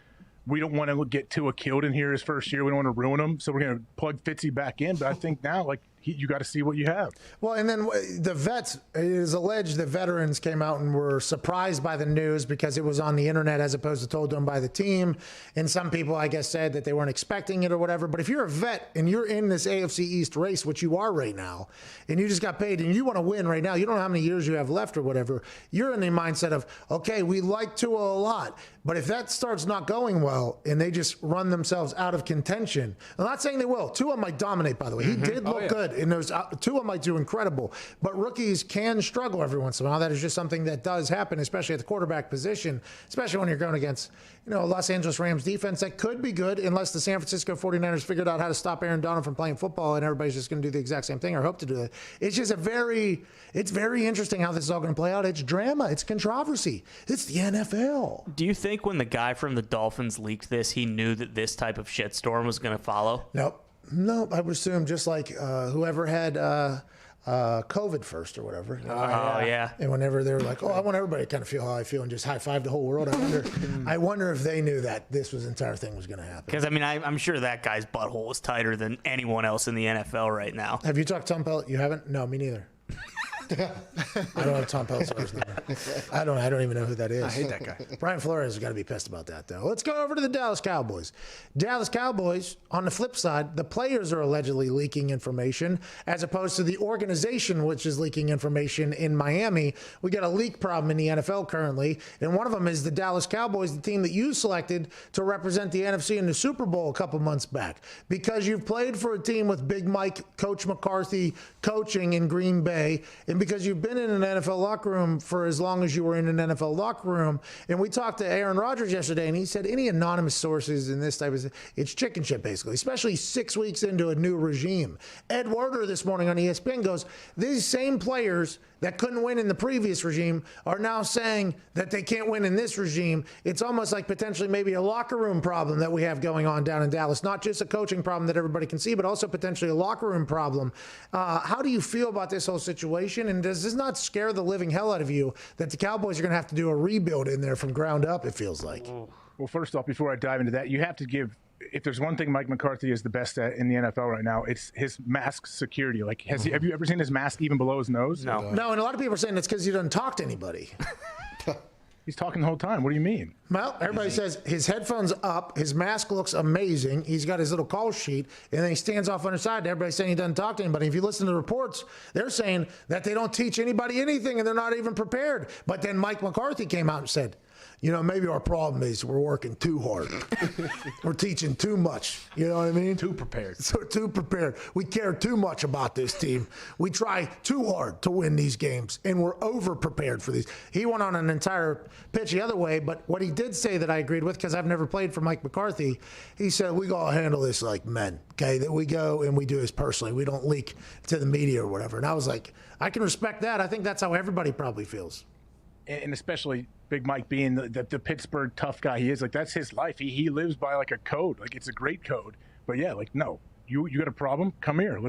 Speaker 9: we don't want to get Tua killed in here his first year. We don't want to ruin him, so we're going to plug Fitzy back in. But I think now, like, you got to see what you have.
Speaker 2: Well, and then the vets, it is alleged that veterans came out and were surprised by the news because it was on the internet as opposed to told to them by the team. And some people, I guess, said that they weren't expecting it or whatever. But if you're a vet and you're in this AFC East race, which you are right now, and you just got paid and you want to win right now, you don't know how many years you have left or whatever, you're in the mindset of, okay, we like Tua a lot. But if that starts not going well and they just run themselves out of contention, I'm not saying they will. Tua might dominate, by the way. He did look good. And those Tua might do incredible, but rookies can struggle every once in a while. That is just something that does happen, especially at the quarterback position, especially when you're going against, Los Angeles Rams defense that could be good unless the San Francisco 49ers figured out how to stop Aaron Donald from playing football and everybody's just going to do the exact same thing or hope to do that. It's just it's very interesting how this is all going to play out. It's drama. It's controversy. It's the NFL.
Speaker 5: Do you think when the guy from the Dolphins leaked this, he knew that this type of shitstorm was going to follow?
Speaker 2: Nope. No, I would assume just like whoever had COVID first or whatever.
Speaker 5: Yeah.
Speaker 2: And whenever they were like, I want everybody to kind of feel how I feel and just high five the whole world. I wonder if they knew that this entire thing was going to happen.
Speaker 5: Because, I mean, I'm sure that guy's butthole is tighter than anyone else in the NFL right now.
Speaker 2: Have you talked to Tom Pellet? You haven't? No, me neither. I don't have Tom Pellet's number. I don't even know who that is.
Speaker 4: I hate that guy.
Speaker 2: Brian Flores has got to be pissed about that, though. Let's go over to the Dallas Cowboys. Dallas Cowboys, on the flip side, the players are allegedly leaking information as opposed to the organization, which is leaking information in Miami. We got a leak problem in the NFL currently, and one of them is the Dallas Cowboys, the team that you selected to represent the NFC in the Super Bowl a couple months back. Because you've played for a team with Big Mike, Coach McCarthy coaching in Green Bay, and because you've been in an NFL locker room for as long as you were in an NFL locker room. And we talked to Aaron Rodgers yesterday, and he said any anonymous sources in this type of it's chicken shit, basically, especially 6 weeks into a new regime. Ed Werder this morning on ESPN goes, these same players that couldn't win in the previous regime are now saying that they can't win in this regime. It's almost like potentially maybe a locker room problem that we have going on down in Dallas. Not just a coaching problem that everybody can see, but also potentially a locker room problem. How do you feel about this whole situation? And does this not scare the living hell out of you that the Cowboys are going to have to do a rebuild in there from ground up, it feels like?
Speaker 9: Well, first off, before I dive into that, you have to give if there's one thing Mike McCarthy is the best at in the NFL right now, it's his mask security. Like, have you ever seen his mask even below his nose?
Speaker 2: No, and a lot of people are saying it's because he doesn't talk to anybody.
Speaker 9: He's talking the whole time. What do you mean?
Speaker 2: Well, everybody says his headphones up, his mask looks amazing. He's got his little call sheet, and then he stands off on the side. Everybody's saying he doesn't talk to anybody. If you listen to the reports, they're saying that they don't teach anybody anything, and they're not even prepared. But then Mike McCarthy came out and said, you know, maybe our problem is we're working too hard. We're teaching too much. You know what I mean?
Speaker 4: Too prepared.
Speaker 2: So too prepared. We care too much about this team. We try too hard to win these games, and we're over prepared for these. He went on an entire pitch the other way, but what he did say that I agreed with, because I've never played for Mike McCarthy, he said we gotta handle this like men. Okay, that we go and we do this personally. We don't leak to the media or whatever. And I was like, I can respect that. I think that's how everybody probably feels.
Speaker 9: And especially Big Mike being the Pittsburgh tough guy he is, like that's his life. He lives by like a code, like it's a great code. But yeah, like no, you got a problem? Come here.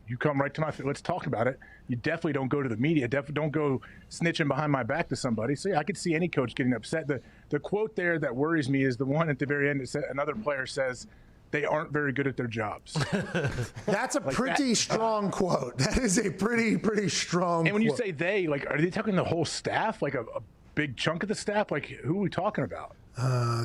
Speaker 9: You come right to my. Let's talk about it. You definitely don't go to the media. Definitely don't go snitching behind my back to somebody. So yeah, I could see any coach getting upset. The quote there that worries me is the one at the very end. That said, another player says, they aren't very good at their jobs.
Speaker 2: That's a pretty strong quote. That is a pretty strong
Speaker 9: And when you
Speaker 2: quote.
Speaker 9: say they, like, are they talking the whole staff? Like a big chunk of the staff? Like, who are we talking about?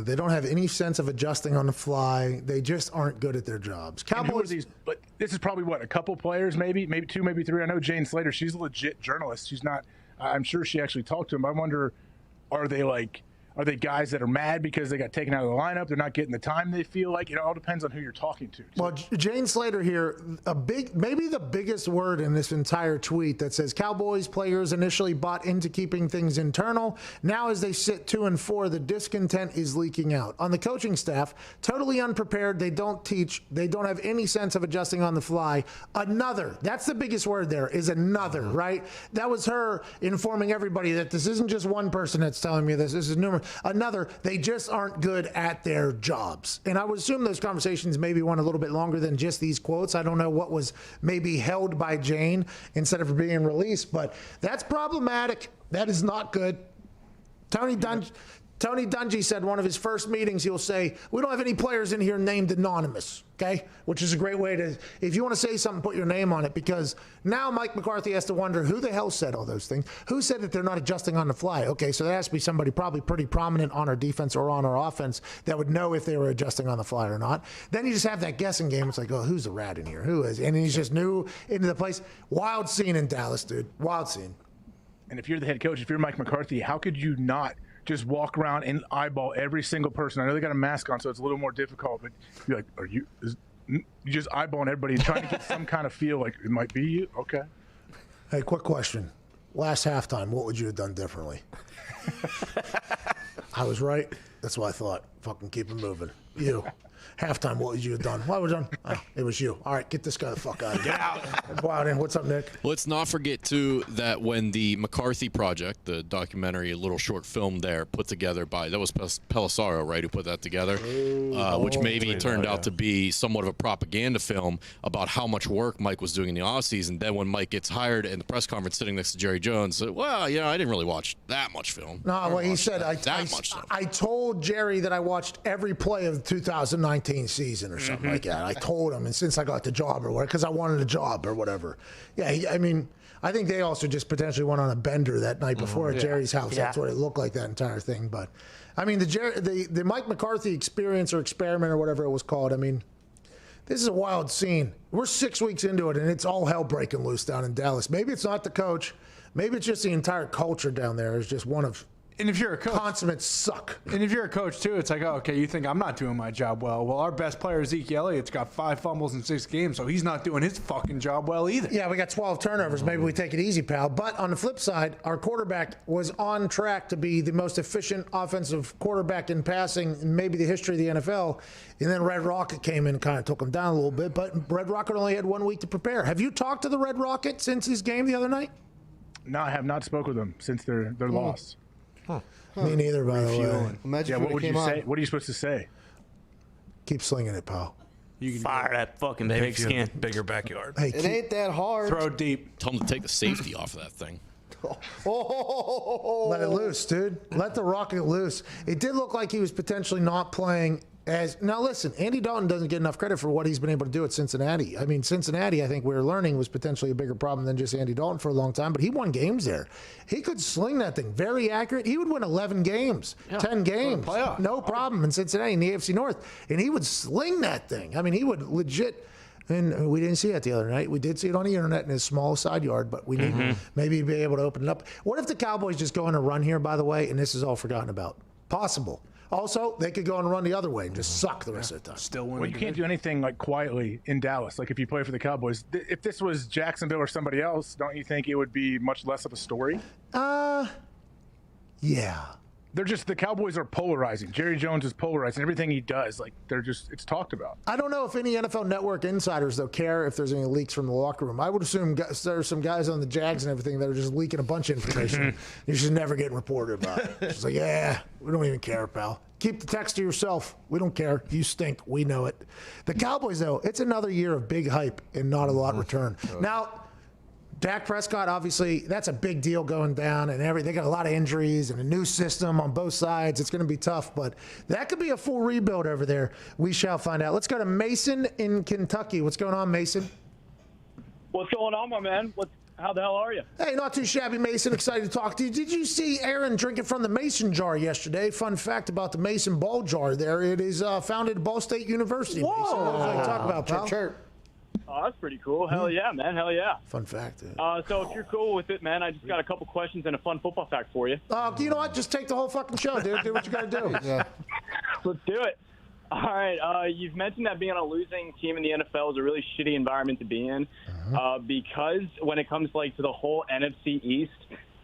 Speaker 2: They don't have any sense of adjusting on the fly. They just aren't good at their jobs.
Speaker 9: Cowboys. But this is probably what, a couple players, maybe two, maybe three. I know Jane Slater. She's a legit journalist. She's not. I'm sure she actually talked to him. I wonder, are they guys that are mad because they got taken out of the lineup? They're not getting the time they feel like. It all depends on who you're talking to.
Speaker 2: Well, Jane Slater here, maybe the biggest word in this entire tweet that says Cowboys players initially bought into keeping things internal. Now as they sit 2-4, the discontent is leaking out. On the coaching staff, totally unprepared. They don't teach. They don't have any sense of adjusting on the fly. That's the biggest word there, is another, right? That was her informing everybody that this isn't just one person that's telling me this. This is numerous. Another, they just aren't good at their jobs. And I would assume those conversations maybe went a little bit longer than just these quotes. I don't know what was maybe held by Jane instead of being released, but that's problematic. That is not good. Tony Dungy said one of his first meetings, he'll say, we don't have any players in here named anonymous, okay? Which is a great way to, if you want to say something, put your name on it, because now Mike McCarthy has to wonder who the hell said all those things. Who said that they're not adjusting on the fly? Okay, so there has to be somebody probably pretty prominent on our defense or on our offense that would know if they were adjusting on the fly or not. Then you just have that guessing game. It's like, oh, who's the rat in here? Who is? And he's just new into the place. Wild scene in Dallas, dude. Wild scene.
Speaker 9: And if you're the head coach, if you're Mike McCarthy, how could you not just walk around and eyeball every single person? I know they got a mask on, so it's a little more difficult, but you're like, you just eyeballing everybody, trying to get some kind of feel like it might be you? Okay.
Speaker 2: Hey, quick question. Last halftime, what would you have done differently? I was right. That's what I thought. Fucking keep it moving. You. Halftime, what would you have done? What would I have done? Oh, it was you. All right, get this guy the fuck out of here. Get out. Go out in. What's up, Nick?
Speaker 19: Let's not forget, too, that when the McCarthy Project, the documentary, a little short film there put together by, that was Pelissaro, right, who put that together, which maybe turned out to be somewhat of a propaganda film about how much work Mike was doing in the offseason. Then when Mike gets hired in the press conference sitting next to Jerry Jones, said, well, you know, I didn't really watch that much film.
Speaker 2: No, well, he said, I told Jerry that I watched every play of the 2019 season or something like that. I told him, and since I got the job or whatever, because I wanted a job or whatever. Yeah, I mean, I think they also just potentially went on a bender that night before at Jerry's house. That's what it looked like, that entire thing. But, I mean, the Mike McCarthy experience or experiment or whatever it was called, I mean, this is a wild scene. We're 6 weeks into it, and it's all hell breaking loose down in Dallas. Maybe it's not the coach. Maybe it's just the entire culture down there is just one of...
Speaker 4: And if you're a coach,
Speaker 2: consummate suck.
Speaker 4: And if you're a coach too, it's like, oh, okay, you think I'm not doing my job well. Well, our best player, Ezekiel Elliott's got 5 fumbles in 6 games, so he's not doing his fucking job well either.
Speaker 2: Yeah, we got 12 turnovers. Maybe we take it easy, pal. But on the flip side, our quarterback was on track to be the most efficient offensive quarterback in passing in maybe the history of the NFL. And then Red Rocket came in and kind of took him down a little bit. But Red Rocket only had 1 week to prepare. Have you talked to the Red Rocket since his game the other night?
Speaker 9: No, I have not spoken with them since their loss.
Speaker 2: Huh. Me neither, by the way.
Speaker 6: Imagine
Speaker 9: what would you say? What are you supposed to say?
Speaker 2: Keep slinging it, pal.
Speaker 5: You can fire that fucking pigskin.
Speaker 3: Bigger backyard.
Speaker 2: Hey,
Speaker 6: it ain't that hard.
Speaker 4: Throw deep.
Speaker 19: Tell him to take the safety off of that thing.
Speaker 2: Let it loose, dude. Let the rocket loose. It did look like he was potentially not playing Now, listen, Andy Dalton doesn't get enough credit for what he's been able to do at Cincinnati. I mean, Cincinnati, I think we were learning, was potentially a bigger problem than just Andy Dalton for a long time, but he won games there. He could sling that thing. Very accurate. He would win 11 games, 10 games. No problem in Cincinnati in the AFC North. And he would sling that thing. I mean, he would legit. And we didn't see it the other night. We did see it on the internet in his small side yard, but we need maybe to be able to open it up. What if the Cowboys just go on a run here, by the way, and this is all forgotten about? Possible. Also, they could go and run the other way and just suck the rest of the time.
Speaker 4: Still win.
Speaker 9: Well, you can't do anything like quietly in Dallas. Like if you play for the Cowboys, if this was Jacksonville or somebody else, don't you think it would be much less of a story?
Speaker 2: Yeah.
Speaker 9: They're just, the Cowboys are polarizing. Jerry Jones is polarizing. Everything he does, like it's talked about.
Speaker 2: I don't know if any NFL Network insiders, though, care if there's any leaks from the locker room. I would assume there are some guys on the Jags and everything that are just leaking a bunch of information. You're just never getting reported about it. It's like, yeah, we don't even care, pal. Keep the text to yourself. We don't care. You stink. We know it. The Cowboys, though, it's another year of big hype and not a lot in return. Now, Dak Prescott, obviously, that's a big deal going down, and they got a lot of injuries and a new system on both sides. It's going to be tough, but that could be a full rebuild over there. We shall find out. Let's go to Mason in Kentucky. What's going on, Mason?
Speaker 11: What's going on, my man? How the hell are you?
Speaker 2: Hey, not too shabby, Mason. Excited to talk to you. Did you see Aaron drinking from the Mason jar yesterday? Fun fact about the Mason Ball jar there. It is founded at Ball State University.
Speaker 11: Whoa.
Speaker 2: Mason. What was I talking about, pal?
Speaker 11: Chirp. Oh, that's pretty cool. Hell yeah, man. Hell yeah.
Speaker 2: Fun fact.
Speaker 11: So if you're cool with it, man, I just got a couple questions and a fun football fact for you.
Speaker 2: You know what? Just take the whole fucking show, dude. Do what you got to do. Yeah.
Speaker 11: Let's do it. All right. You've mentioned that being on a losing team in the NFL is a really shitty environment to be in because when it comes to the whole NFC East,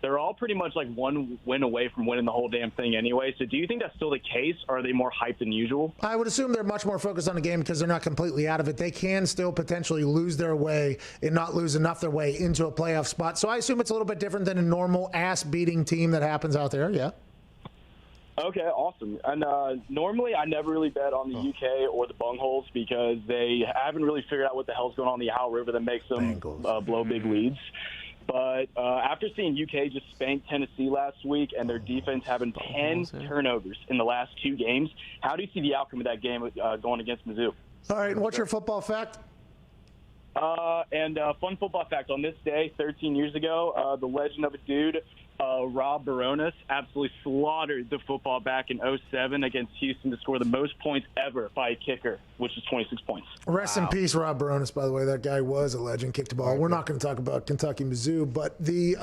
Speaker 11: they're all pretty much like one win away from winning the whole damn thing anyway. So do you think that's still the case, or are they more hyped than usual?
Speaker 2: I would assume they're much more focused on the game because they're not completely out of it. They can still potentially lose their way and not lose enough their way into a playoff spot. So I assume it's a little bit different than a normal ass-beating team that happens out there, yeah.
Speaker 11: Okay, awesome. And normally I never really bet on the UK or the Bungholes because they haven't really figured out what the hell's going on in the Ohio River that makes them blow big leads. But after seeing UK just spank Tennessee last week and their defense having 10 turnovers in the last 2 games, how do you see the outcome of that game going against Mizzou?
Speaker 2: All right, and what's your football fact?
Speaker 11: Fun football fact, on this day, 13 years ago, the legend of a dude, Rob Baronis, absolutely slaughtered the football back in 2007 against Houston to score the most points ever by a kicker, which is 26 points.
Speaker 2: Rest in peace, Rob Baronis, by the way. That guy was a legend, kicked the ball. We're not going to talk about Kentucky Mizzou, but the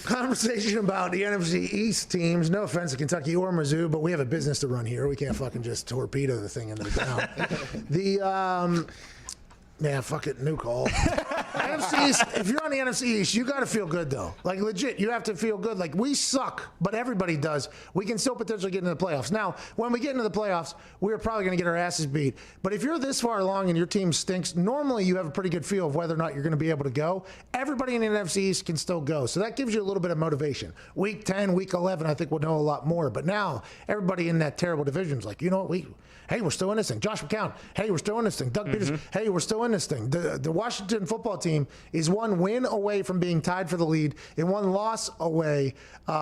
Speaker 2: conversation about the NFC East teams, no offense to Kentucky or Mizzou, but we have a business to run here. We can't fucking just torpedo the thing into the ground. Yeah, fuck it, new call. NFC East, if you're on the NFC East, you got to feel good, though. Like, legit, you have to feel good. Like, we suck, but everybody does. We can still potentially get into the playoffs. Now, when we get into the playoffs, we're probably going to get our asses beat. But if you're this far along and your team stinks, normally you have a pretty good feel of whether or not you're going to be able to go. Everybody in the NFC East can still go. So that gives you a little bit of motivation. Week 10, week 11, I think we'll know a lot more. But now, everybody in that terrible division is like, you know what, hey, we're still in this thing. Josh McCown, hey, we're still in this thing. Doug Peters, hey, we're still in this thing. The Washington football team is one win away from being tied for the lead and one loss away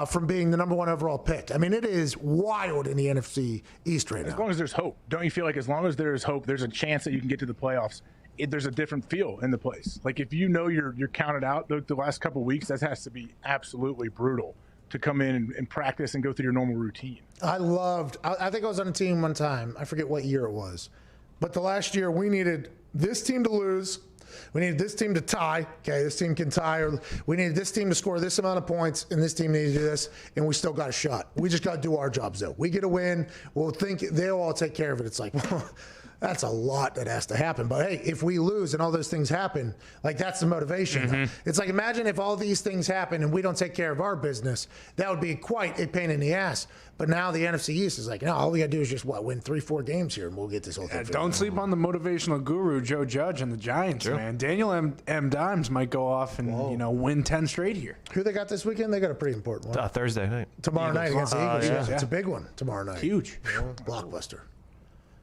Speaker 2: from being the number 1 overall pick. I mean, it is wild in the NFC East right now.
Speaker 9: As long as there's hope. Don't you feel like as long as there's hope, there's a chance that you can get to the playoffs? There's a different feel in the place. Like if you know you're counted out the last couple of weeks, that has to be absolutely brutal to come in and practice and go through your normal routine.
Speaker 2: I think I was on a team one time. I forget what year it was. But the last year, we needed this team to lose. We needed this team to tie. Okay, this team can tie. Or we needed this team to score this amount of points, and this team needed to do this, and we still got a shot. We just got to do our jobs, though. We get a win. We'll think they'll all take care of it. It's like, well, that's a lot that has to happen. But, hey, if we lose and all those things happen, like that's the motivation. It's like imagine if all these things happen and we don't take care of our business. That would be quite a pain in the ass. But now the NFC East is like, no, all we got to do is just, win 3-4 games here, and we'll get this whole thing figured out.
Speaker 4: Don't sleep on the motivational guru, Joe Judge, and the Giants, man. Daniel M. Dimes might go off and, win 10 straight here.
Speaker 2: Who they got this weekend? They got a pretty important one.
Speaker 3: Thursday night.
Speaker 2: Tomorrow night against the Eagles.
Speaker 3: Yeah.
Speaker 2: It's a big one tomorrow night.
Speaker 4: Huge.
Speaker 2: Blockbuster.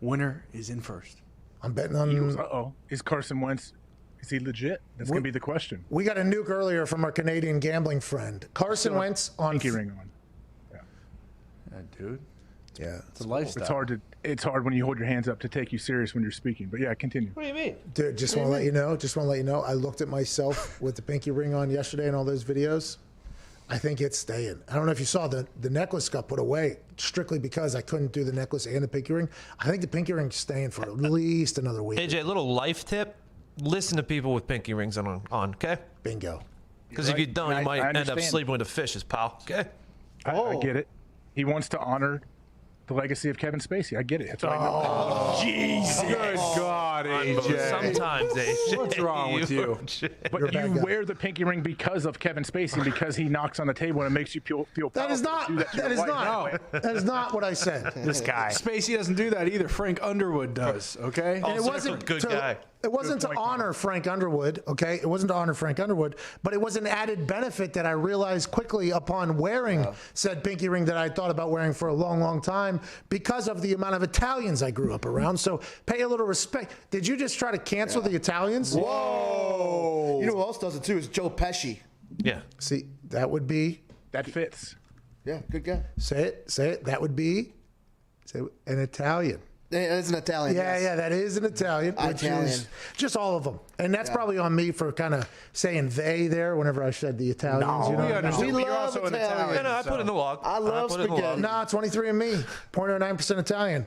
Speaker 4: Winner is in first.
Speaker 2: I'm betting on
Speaker 9: Eagles. Is Carson Wentz, is he legit? That's going to be the question.
Speaker 2: We got a nuke earlier from our Canadian gambling friend. Carson Wentz on.
Speaker 9: Pinky ring on.
Speaker 4: Dude.
Speaker 2: Yeah,
Speaker 4: It's a lifestyle.
Speaker 9: It's hard when you hold your hands up to take you serious when you're speaking. But yeah, continue.
Speaker 3: What do you mean?
Speaker 2: Dude, just want to let you know. I looked at myself with the pinky ring on yesterday and all those videos. I think it's staying. I don't know if you saw the necklace got put away strictly because I couldn't do the necklace and the pinky ring. I think the pinky ring's staying for at least another week.
Speaker 3: AJ, little life tip: listen to people with pinky rings on. Okay.
Speaker 2: Bingo.
Speaker 3: Because if you don't, you might end up sleeping with the fishes, pal. Okay.
Speaker 9: I get it. He wants to honor the legacy of Kevin Spacey. I get it. That's what I know.
Speaker 4: Jesus. Good God, AJ.
Speaker 3: Sometimes, AJ.
Speaker 4: What's wrong with you?
Speaker 9: But you wear the pinky ring because of Kevin Spacey, because he knocks on the table and it makes you feel
Speaker 2: That is
Speaker 9: powerful
Speaker 2: not.
Speaker 9: to do
Speaker 2: That is
Speaker 9: to your wife.
Speaker 2: not. That is not what I said.
Speaker 4: This guy. Spacey doesn't do that either. Frank Underwood does. Okay.
Speaker 2: And it wasn't
Speaker 3: good guy.
Speaker 2: It wasn't to honor Frank Underwood, okay? It wasn't to honor Frank Underwood, but it was an added benefit that I realized quickly upon wearing said pinky ring that I thought about wearing for a long, long time because of the amount of Italians I grew up around. So pay a little respect. Did you just try to cancel the Italians?
Speaker 6: Whoa. You know who else does it too is Joe Pesci.
Speaker 3: Yeah.
Speaker 2: See, that would be.
Speaker 9: That fits.
Speaker 6: Yeah, good guy.
Speaker 2: Say it. That would be an Italian.
Speaker 6: It's an Italian.
Speaker 2: Yeah, that is an Italian. Which is just all of them. And that's probably on me for kind of saying they there whenever I said the Italians.
Speaker 4: No, we understand.
Speaker 6: We
Speaker 4: You're
Speaker 6: love
Speaker 4: also an
Speaker 6: Italians.
Speaker 4: Italian.
Speaker 3: I put it in the log.
Speaker 6: I love spaghetti.
Speaker 2: No, 23andMe, 0.09% Italian.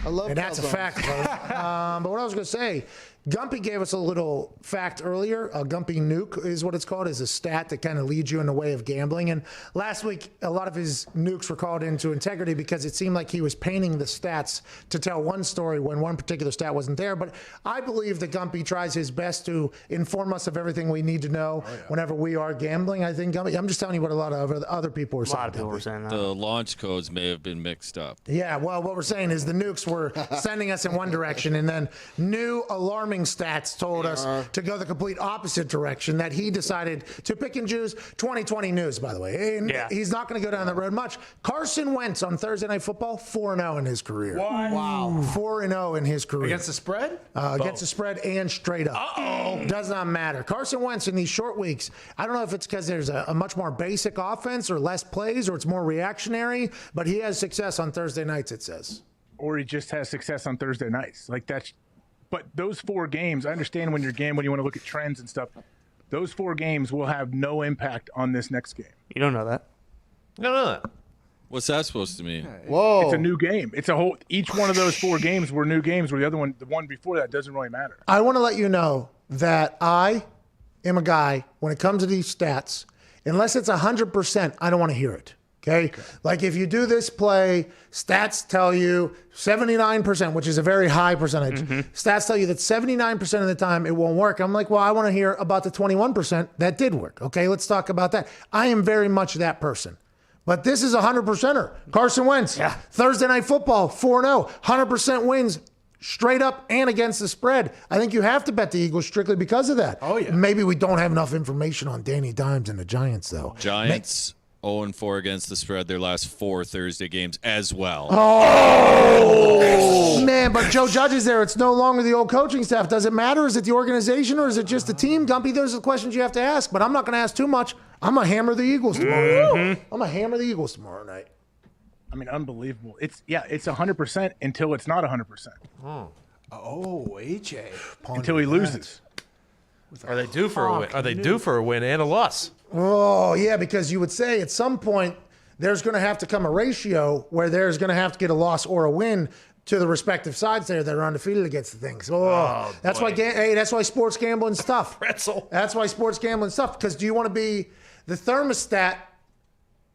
Speaker 6: I love
Speaker 2: And that's a
Speaker 6: calzones.
Speaker 2: fact, brother. But what I was going to say, Gumpy gave us a little fact earlier. Gumpy Nuke is what it's called, is a stat that kind of leads you in the way of gambling. And last week, a lot of his nukes were called into integrity because it seemed like he was painting the stats to tell one story when one particular stat wasn't there. But I believe that Gumpy tries his best to inform us of everything we need to know whenever we are gambling. I think Gumpy, I'm just telling you what a lot of other people were saying.
Speaker 5: A lot of people were saying that.
Speaker 13: The launch codes may have been mixed up.
Speaker 2: Yeah, well, what we're saying is the nukes were sending us in one direction, and then new alarming stats told us to go the complete opposite direction, that he decided to pick and choose 2020 news, by the way. And he's not going to go down that road much. Carson Wentz on Thursday Night Football, 4-0 in his career.
Speaker 4: What?
Speaker 6: Wow.
Speaker 2: 4-0 in his career.
Speaker 4: Against the spread?
Speaker 2: Against the spread and straight up.
Speaker 4: Uh-oh.
Speaker 2: Does not matter. Carson Wentz in these short weeks, I don't know if it's because there's a much more basic offense or less plays or it's more reactionary, but he has success on Thursday nights, it says.
Speaker 9: Or he just has success on Thursday nights. Like that's. But those 4 games, I understand when you're gambling, you want to look at trends and stuff. Those 4 games will have no impact on this next game.
Speaker 5: You don't know that.
Speaker 3: No.
Speaker 13: What's that supposed to mean?
Speaker 6: Whoa.
Speaker 9: It's a new game. It's a whole. Each one of those 4 games were new games. Where the other one, the one before that, doesn't really matter.
Speaker 2: I want to let you know that I am a guy, when it comes to these stats, unless it's 100%, I don't want to hear it. Okay? Like if you do this play, stats tell you 79%, which is a very high percentage. Stats tell you that 79% of the time it won't work. I'm like, well, I want to hear about the 21% that did work. Okay, let's talk about that. I am very much that person. But this is a 100%er. Carson Wentz, Thursday Night Football, 4-0, 100% wins. Straight up and against the spread. I think you have to bet the Eagles strictly because of that.
Speaker 4: Oh, yeah.
Speaker 2: Maybe we don't have enough information on Danny Dimes and the Giants, though.
Speaker 13: Giants 0-4 against the spread their last 4 Thursday games as well.
Speaker 2: Oh, man, but Joe Judge is there. It's no longer the old coaching staff. Does it matter? Is it the organization or is it just the team? Gumpy, those are the questions you have to ask, but I'm not going to ask too much. I'm going to hammer the Eagles tomorrow night. I'm going to hammer the Eagles tomorrow night.
Speaker 9: I mean, unbelievable. It's 100% until it's not 100%.
Speaker 4: Oh, AJ.
Speaker 9: Until he loses.
Speaker 3: Are they due for a win? Are they due for a win and a loss?
Speaker 2: Oh, yeah, because you would say at some point there's going to have to come a ratio where there's going to have to get a loss or a win to the respective sides there that are undefeated against the things. That's why. That's why sports gambling stuff.
Speaker 3: Pretzel.
Speaker 2: That's why sports gambling stuff. Because do you want to be the thermostat?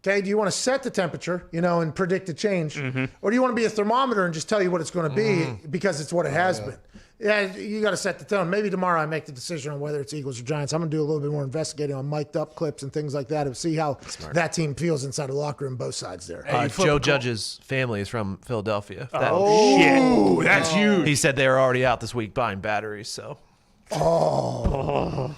Speaker 2: Okay, do you want to set the temperature, and predict the change, or do you want to be a thermometer and just tell you what it's going to be because it's what it has been? Yeah, you got to set the tone. Maybe tomorrow I make the decision on whether it's Eagles or Giants. I'm going to do a little bit more investigating on mic'd up clips and things like that and see how that team feels inside the locker room, both sides there.
Speaker 3: Joe Judge's family is from Philadelphia.
Speaker 4: Shit. That's huge.
Speaker 3: He said they were already out this week buying batteries. So.
Speaker 9: So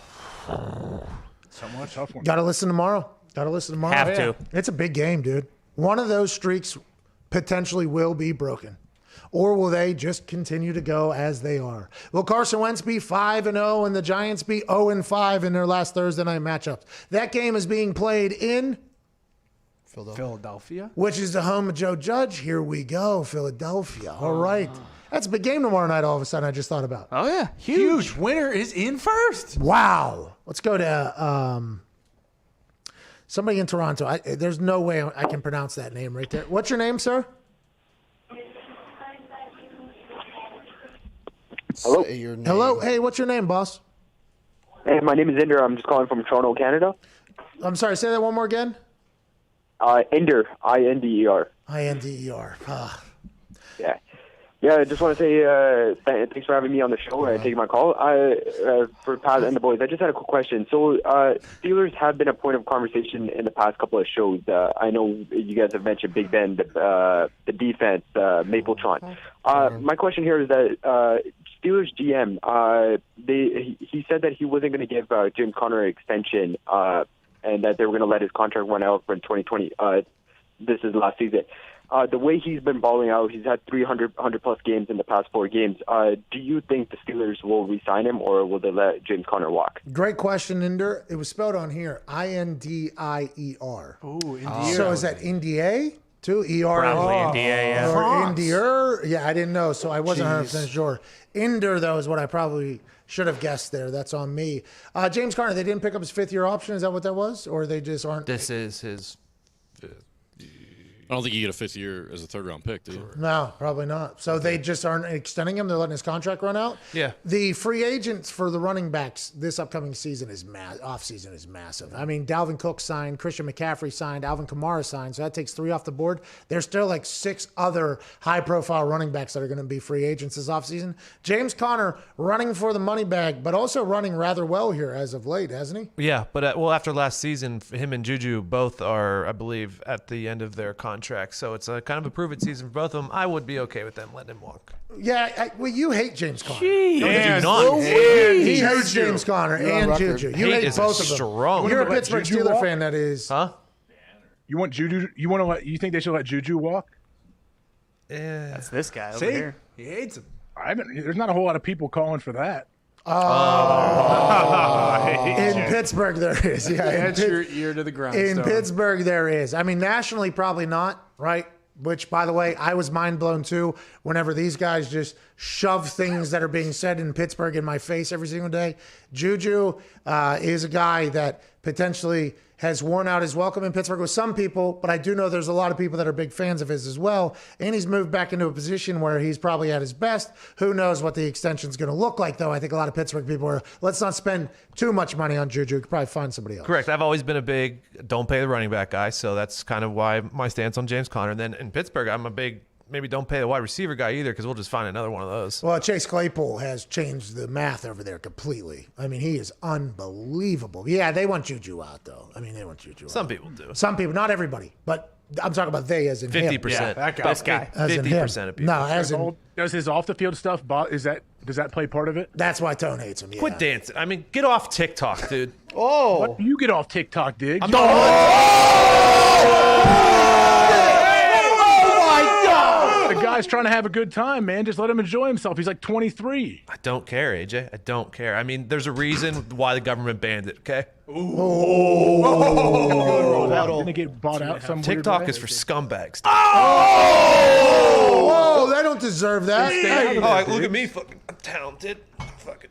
Speaker 9: much tough one.
Speaker 2: Got to listen tomorrow.
Speaker 5: Have to.
Speaker 2: It's a big game, dude. One of those streaks potentially will be broken. Or will they just continue to go as they are? Will Carson Wentz be 5-0 and the Giants be 0-5 in their last Thursday night matchups? That game is being played in
Speaker 4: Philadelphia.
Speaker 2: which is the home of Joe Judge. Here we go, Philadelphia. All right. That's a big game tomorrow night, all of a sudden, I just thought about.
Speaker 4: Oh, yeah. Huge. Winner is in first.
Speaker 2: Wow. Let's go to somebody in Toronto. There's no way I can pronounce that name right there. What's your name, sir?
Speaker 6: Hello.
Speaker 2: Hello. Hey, what's your name, boss?
Speaker 15: Hey, my name is Inder. I'm just calling from Toronto, Canada.
Speaker 2: I'm sorry, say that one more again.
Speaker 15: Inder, I-N-D-E-R.
Speaker 2: I-N-D-E-R.
Speaker 15: Yeah. Yeah, I just want to say thanks for having me on the show and taking my call. For Pat and the boys, I just had a quick question. So Steelers have been a point of conversation in the past couple of shows. I know you guys have mentioned Big Ben, the defense, Mapletron. My question here is that Steelers GM, he said that he wasn't going to give James Conner an extension and that they were going to let his contract run out for 2020. This is last season. The way he's been balling out, he's had 300-plus games in the past 4 games. Do you think the Steelers will re-sign him, or will they let James Conner walk?
Speaker 2: Great question, Inder. It was spelled on here, I-N-D-I-E-R.
Speaker 4: Ooh,
Speaker 2: India. So is that India too? E-R?
Speaker 5: Probably India, yeah.
Speaker 2: Or Indier? Yeah, I didn't know, so I wasn't 100% sure. Inder, though, is what I probably should have guessed there. That's on me. James Conner, they didn't pick up his 5th-year option. Is that what that was? Or they just aren't?
Speaker 3: This is his.
Speaker 19: I don't think you get a 5th year as a 3rd-round pick, do you?
Speaker 2: No, probably not. So they just aren't extending him. They're letting his contract run out.
Speaker 3: Yeah.
Speaker 2: The free agents for the running backs this upcoming season is off-season is massive. I mean, Dalvin Cook signed, Christian McCaffrey signed, Alvin Kamara signed, so that takes 3 off the board. There's still like 6 other high-profile running backs that are going to be free agents this offseason. James Conner running for the money bag, but also running rather well here as of late, hasn't he?
Speaker 3: Yeah, but after last season, him and Juju both are, I believe, at the end of their contract. So it's a kind of a prove-it season for both of them. I would be okay with them letting him walk.
Speaker 2: Yeah, well, you hate James Conner.
Speaker 3: Jeez.
Speaker 2: He hates James Conner and Juju. You hate both of them.
Speaker 3: Strong.
Speaker 2: You're a Pittsburgh Steelers fan, that is.
Speaker 3: Huh?
Speaker 9: You want Juju? You think they should let Juju walk?
Speaker 3: Yeah.
Speaker 5: That's this guy over
Speaker 9: See?
Speaker 5: here.
Speaker 4: He hates him.
Speaker 9: There's not a whole lot of people calling for that.
Speaker 2: In Pittsburgh, there is. Yeah,
Speaker 4: That's your ear to the ground.
Speaker 2: In Pittsburgh, there is. I mean, nationally, probably not, right? Which, by the way, I was mind blown too whenever these guys just shove things that are being said in Pittsburgh in my face every single day. Juju is a guy that potentially has worn out his welcome in Pittsburgh with some people, but I do know there's a lot of people that are big fans of his as well. And he's moved back into a position where he's probably at his best. Who knows what the extension's going to look like, though? I think a lot of Pittsburgh people are, let's not spend too much money on Juju. You could probably find somebody else.
Speaker 3: Correct. I've always been a big don't pay the running back guy, so that's kind of why my stance on James Conner. And then in Pittsburgh, I'm a big maybe don't pay the wide receiver guy either because we'll just find another one of those.
Speaker 2: Well, Chase Claypool has changed the math over there completely. I mean, he is unbelievable. Yeah, they want Juju out, though. I mean, they want Juju out.
Speaker 3: Some people do.
Speaker 2: Some people, not everybody, but I'm talking about they as in
Speaker 3: 50%.
Speaker 2: him.
Speaker 3: That guy. This guy.
Speaker 2: 50%
Speaker 3: of people.
Speaker 2: No, as in.
Speaker 9: Does his off the field stuff? Does that play part of it?
Speaker 2: That's why Tone hates him. Yeah.
Speaker 3: Quit dancing. I mean, get off TikTok, dude.
Speaker 9: What? You get off TikTok, Diggs.
Speaker 3: I'm not.
Speaker 9: The guy's trying to have a good time, man. Just let him enjoy himself. He's like 23.
Speaker 3: I don't care, AJ. I don't care. I mean, there's a reason why the government banned it, okay?
Speaker 9: Didn't it get bought out some
Speaker 3: TikTok
Speaker 9: weird way?
Speaker 3: is for scumbags.
Speaker 2: Whoa, they don't deserve that.
Speaker 3: Look at me. Fucking, I'm talented. Fucking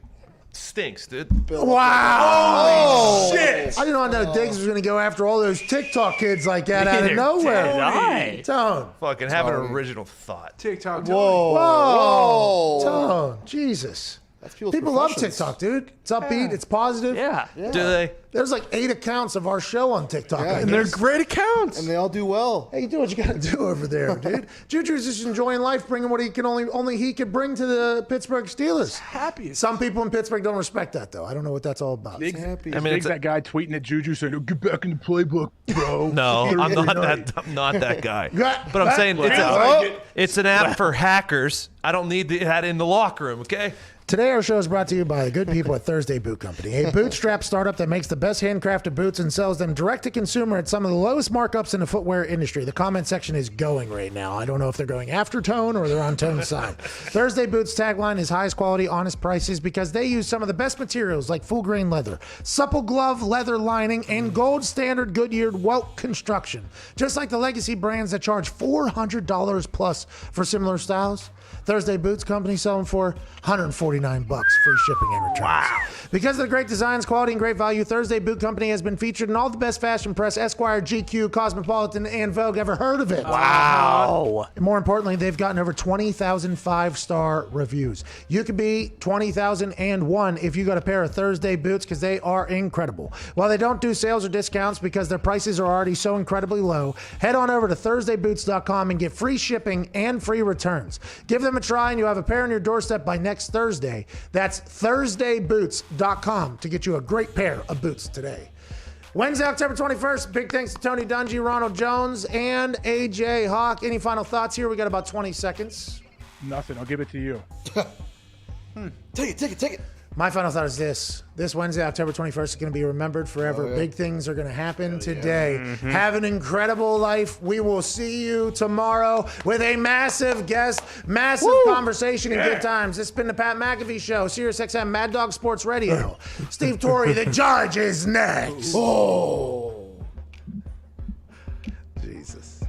Speaker 3: stinks, dude.
Speaker 2: Wow.
Speaker 3: Shit.
Speaker 2: I did not know Diggs was going to go after all those TikTok kids like that out of nowhere. Tone.
Speaker 3: Fucking have an original thought.
Speaker 4: TikTok.
Speaker 2: Whoa. Tone. Jesus.
Speaker 6: That's people's
Speaker 2: People love
Speaker 6: professions.
Speaker 2: TikTok, dude. It's upbeat. It's positive.
Speaker 5: Yeah.
Speaker 3: Do they?
Speaker 2: There's like 8 accounts of our show on TikTok.
Speaker 6: Yeah,
Speaker 4: And they're great accounts.
Speaker 6: And they all do well.
Speaker 2: Hey, you do what you got to do over there, dude. Juju's just enjoying life, bringing what he can only he could bring to the Pittsburgh Steelers.
Speaker 4: Happy.
Speaker 2: Some people in Pittsburgh don't respect that, though. I don't know what that's all about.
Speaker 9: Diggs,
Speaker 6: happy.
Speaker 3: I mean,
Speaker 9: Diggs, that guy tweeting at Juju saying, "Oh, "Get back in the playbook, bro."
Speaker 3: No, I'm not that. I'm not that guy. But I'm saying it's an app for hackers. I don't need that in the locker room, okay?
Speaker 2: Today, our show is brought to you by the good people at Thursday Boot Company, a bootstrap startup that makes the best handcrafted boots and sells them direct to consumer at some of the lowest markups in the footwear industry. The comment section is going right now. I don't know if they're going after Tone or they're on Tone's side. Thursday Boots' tagline is highest quality, honest prices because they use some of the best materials like full grain leather, supple glove leather lining, and gold standard Goodyear welt construction. Just like the legacy brands that charge $400 plus for similar styles. Thursday Boots Company selling for $149, free shipping and returns. Wow. Because of the great designs, quality, and great value, Thursday Boot Company has been featured in all the best fashion press, Esquire, GQ, Cosmopolitan, and Vogue. Ever heard of it?
Speaker 5: Wow.
Speaker 2: And more importantly, they've gotten over 20,000 5-star reviews. You could be 20,001 if you got a pair of Thursday boots because they are incredible. While they don't do sales or discounts because their prices are already so incredibly low, head on over to ThursdayBoots.com and get free shipping and free returns. Give them a try and you'll have a pair on your doorstep by next Thursday. That's ThursdayBoots.com to get you a great pair of boots today. Wednesday, October 21st. Big thanks to Tony Dungy, Ronald Jones, and AJ Hawk. Any final thoughts here? We got about 20 seconds.
Speaker 9: Nothing. I'll give it to you.
Speaker 6: Take it.
Speaker 2: My final thought is this. This Wednesday, October 21st, is going to be remembered forever.
Speaker 6: Oh, yeah.
Speaker 2: Big things are going to happen today. Mm-hmm. Have an incredible life. We will see you tomorrow with a massive guest, massive conversation and good times. This has been the Pat McAfee Show, Sirius XM, Mad Dog Sports Radio. Steve Torrey, the judge, is next. Oh. Jesus.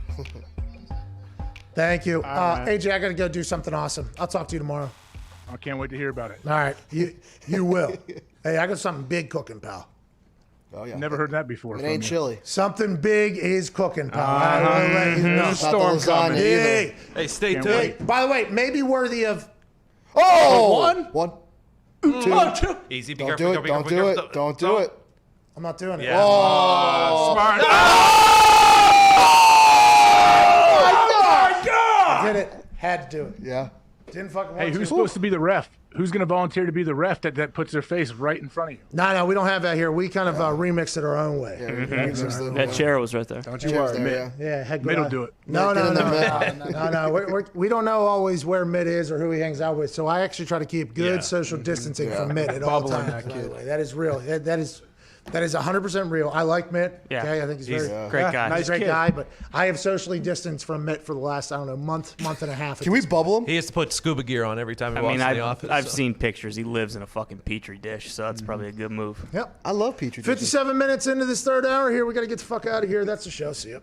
Speaker 2: Thank you. AJ, I got to go do something awesome. I'll talk to you tomorrow.
Speaker 9: I can't wait to hear about it.
Speaker 2: All right. You will. Hey, I got something big cooking, pal.
Speaker 6: Oh, yeah.
Speaker 9: Never heard that before.
Speaker 6: It ain't chili.
Speaker 2: Something big is cooking, pal. I will let you know.
Speaker 9: There's a storm coming.
Speaker 2: Hey,
Speaker 3: stay tuned.
Speaker 2: Hey, by the way, maybe worthy of...
Speaker 6: One. Two.
Speaker 3: Easy. Be
Speaker 6: Don't
Speaker 3: careful.
Speaker 6: do it. Don't do it. Don't do it.
Speaker 2: I'm not doing it.
Speaker 3: Yeah.
Speaker 6: Oh.
Speaker 9: Smart.
Speaker 2: Oh, my God! I did it. Had to do it.
Speaker 6: Yeah.
Speaker 2: Didn't fucking want
Speaker 9: Hey,
Speaker 2: to.
Speaker 9: who's supposed to be the ref? Who's going to volunteer to be the ref that puts their face right in front of you?
Speaker 2: No, we don't have that here. We kind of remixed it our own way.
Speaker 6: Yeah,
Speaker 5: That chair was right there.
Speaker 2: Don't you
Speaker 6: Chair's
Speaker 2: worry.
Speaker 6: there,
Speaker 2: Yeah, head
Speaker 9: Mitt
Speaker 2: guy.
Speaker 9: will do it.
Speaker 2: No.
Speaker 6: Get in there, Mitt.
Speaker 2: We don't know always where Mitt is or who he hangs out with. So I actually try to keep good social distancing from Mitt at all
Speaker 9: Bubbling
Speaker 2: times.
Speaker 9: that kid.
Speaker 2: By the way. That is real. That is 100% real. I like Mitt.
Speaker 5: Yeah.
Speaker 2: Okay, I think he's
Speaker 5: He's
Speaker 2: very
Speaker 5: a great guy.
Speaker 2: He's a great
Speaker 9: kid.
Speaker 2: guy, but I have socially distanced from Mitt for the last, month and a half.
Speaker 6: Can we bubble him?
Speaker 3: He has to put scuba gear on every time he walks in the office.
Speaker 5: I've seen pictures. He lives in a fucking petri dish, so that's probably a good move.
Speaker 2: Yep.
Speaker 6: I love Petri dishes.
Speaker 2: 57 minutes into this third hour here. We got to get the fuck out of here. That's the show. See ya.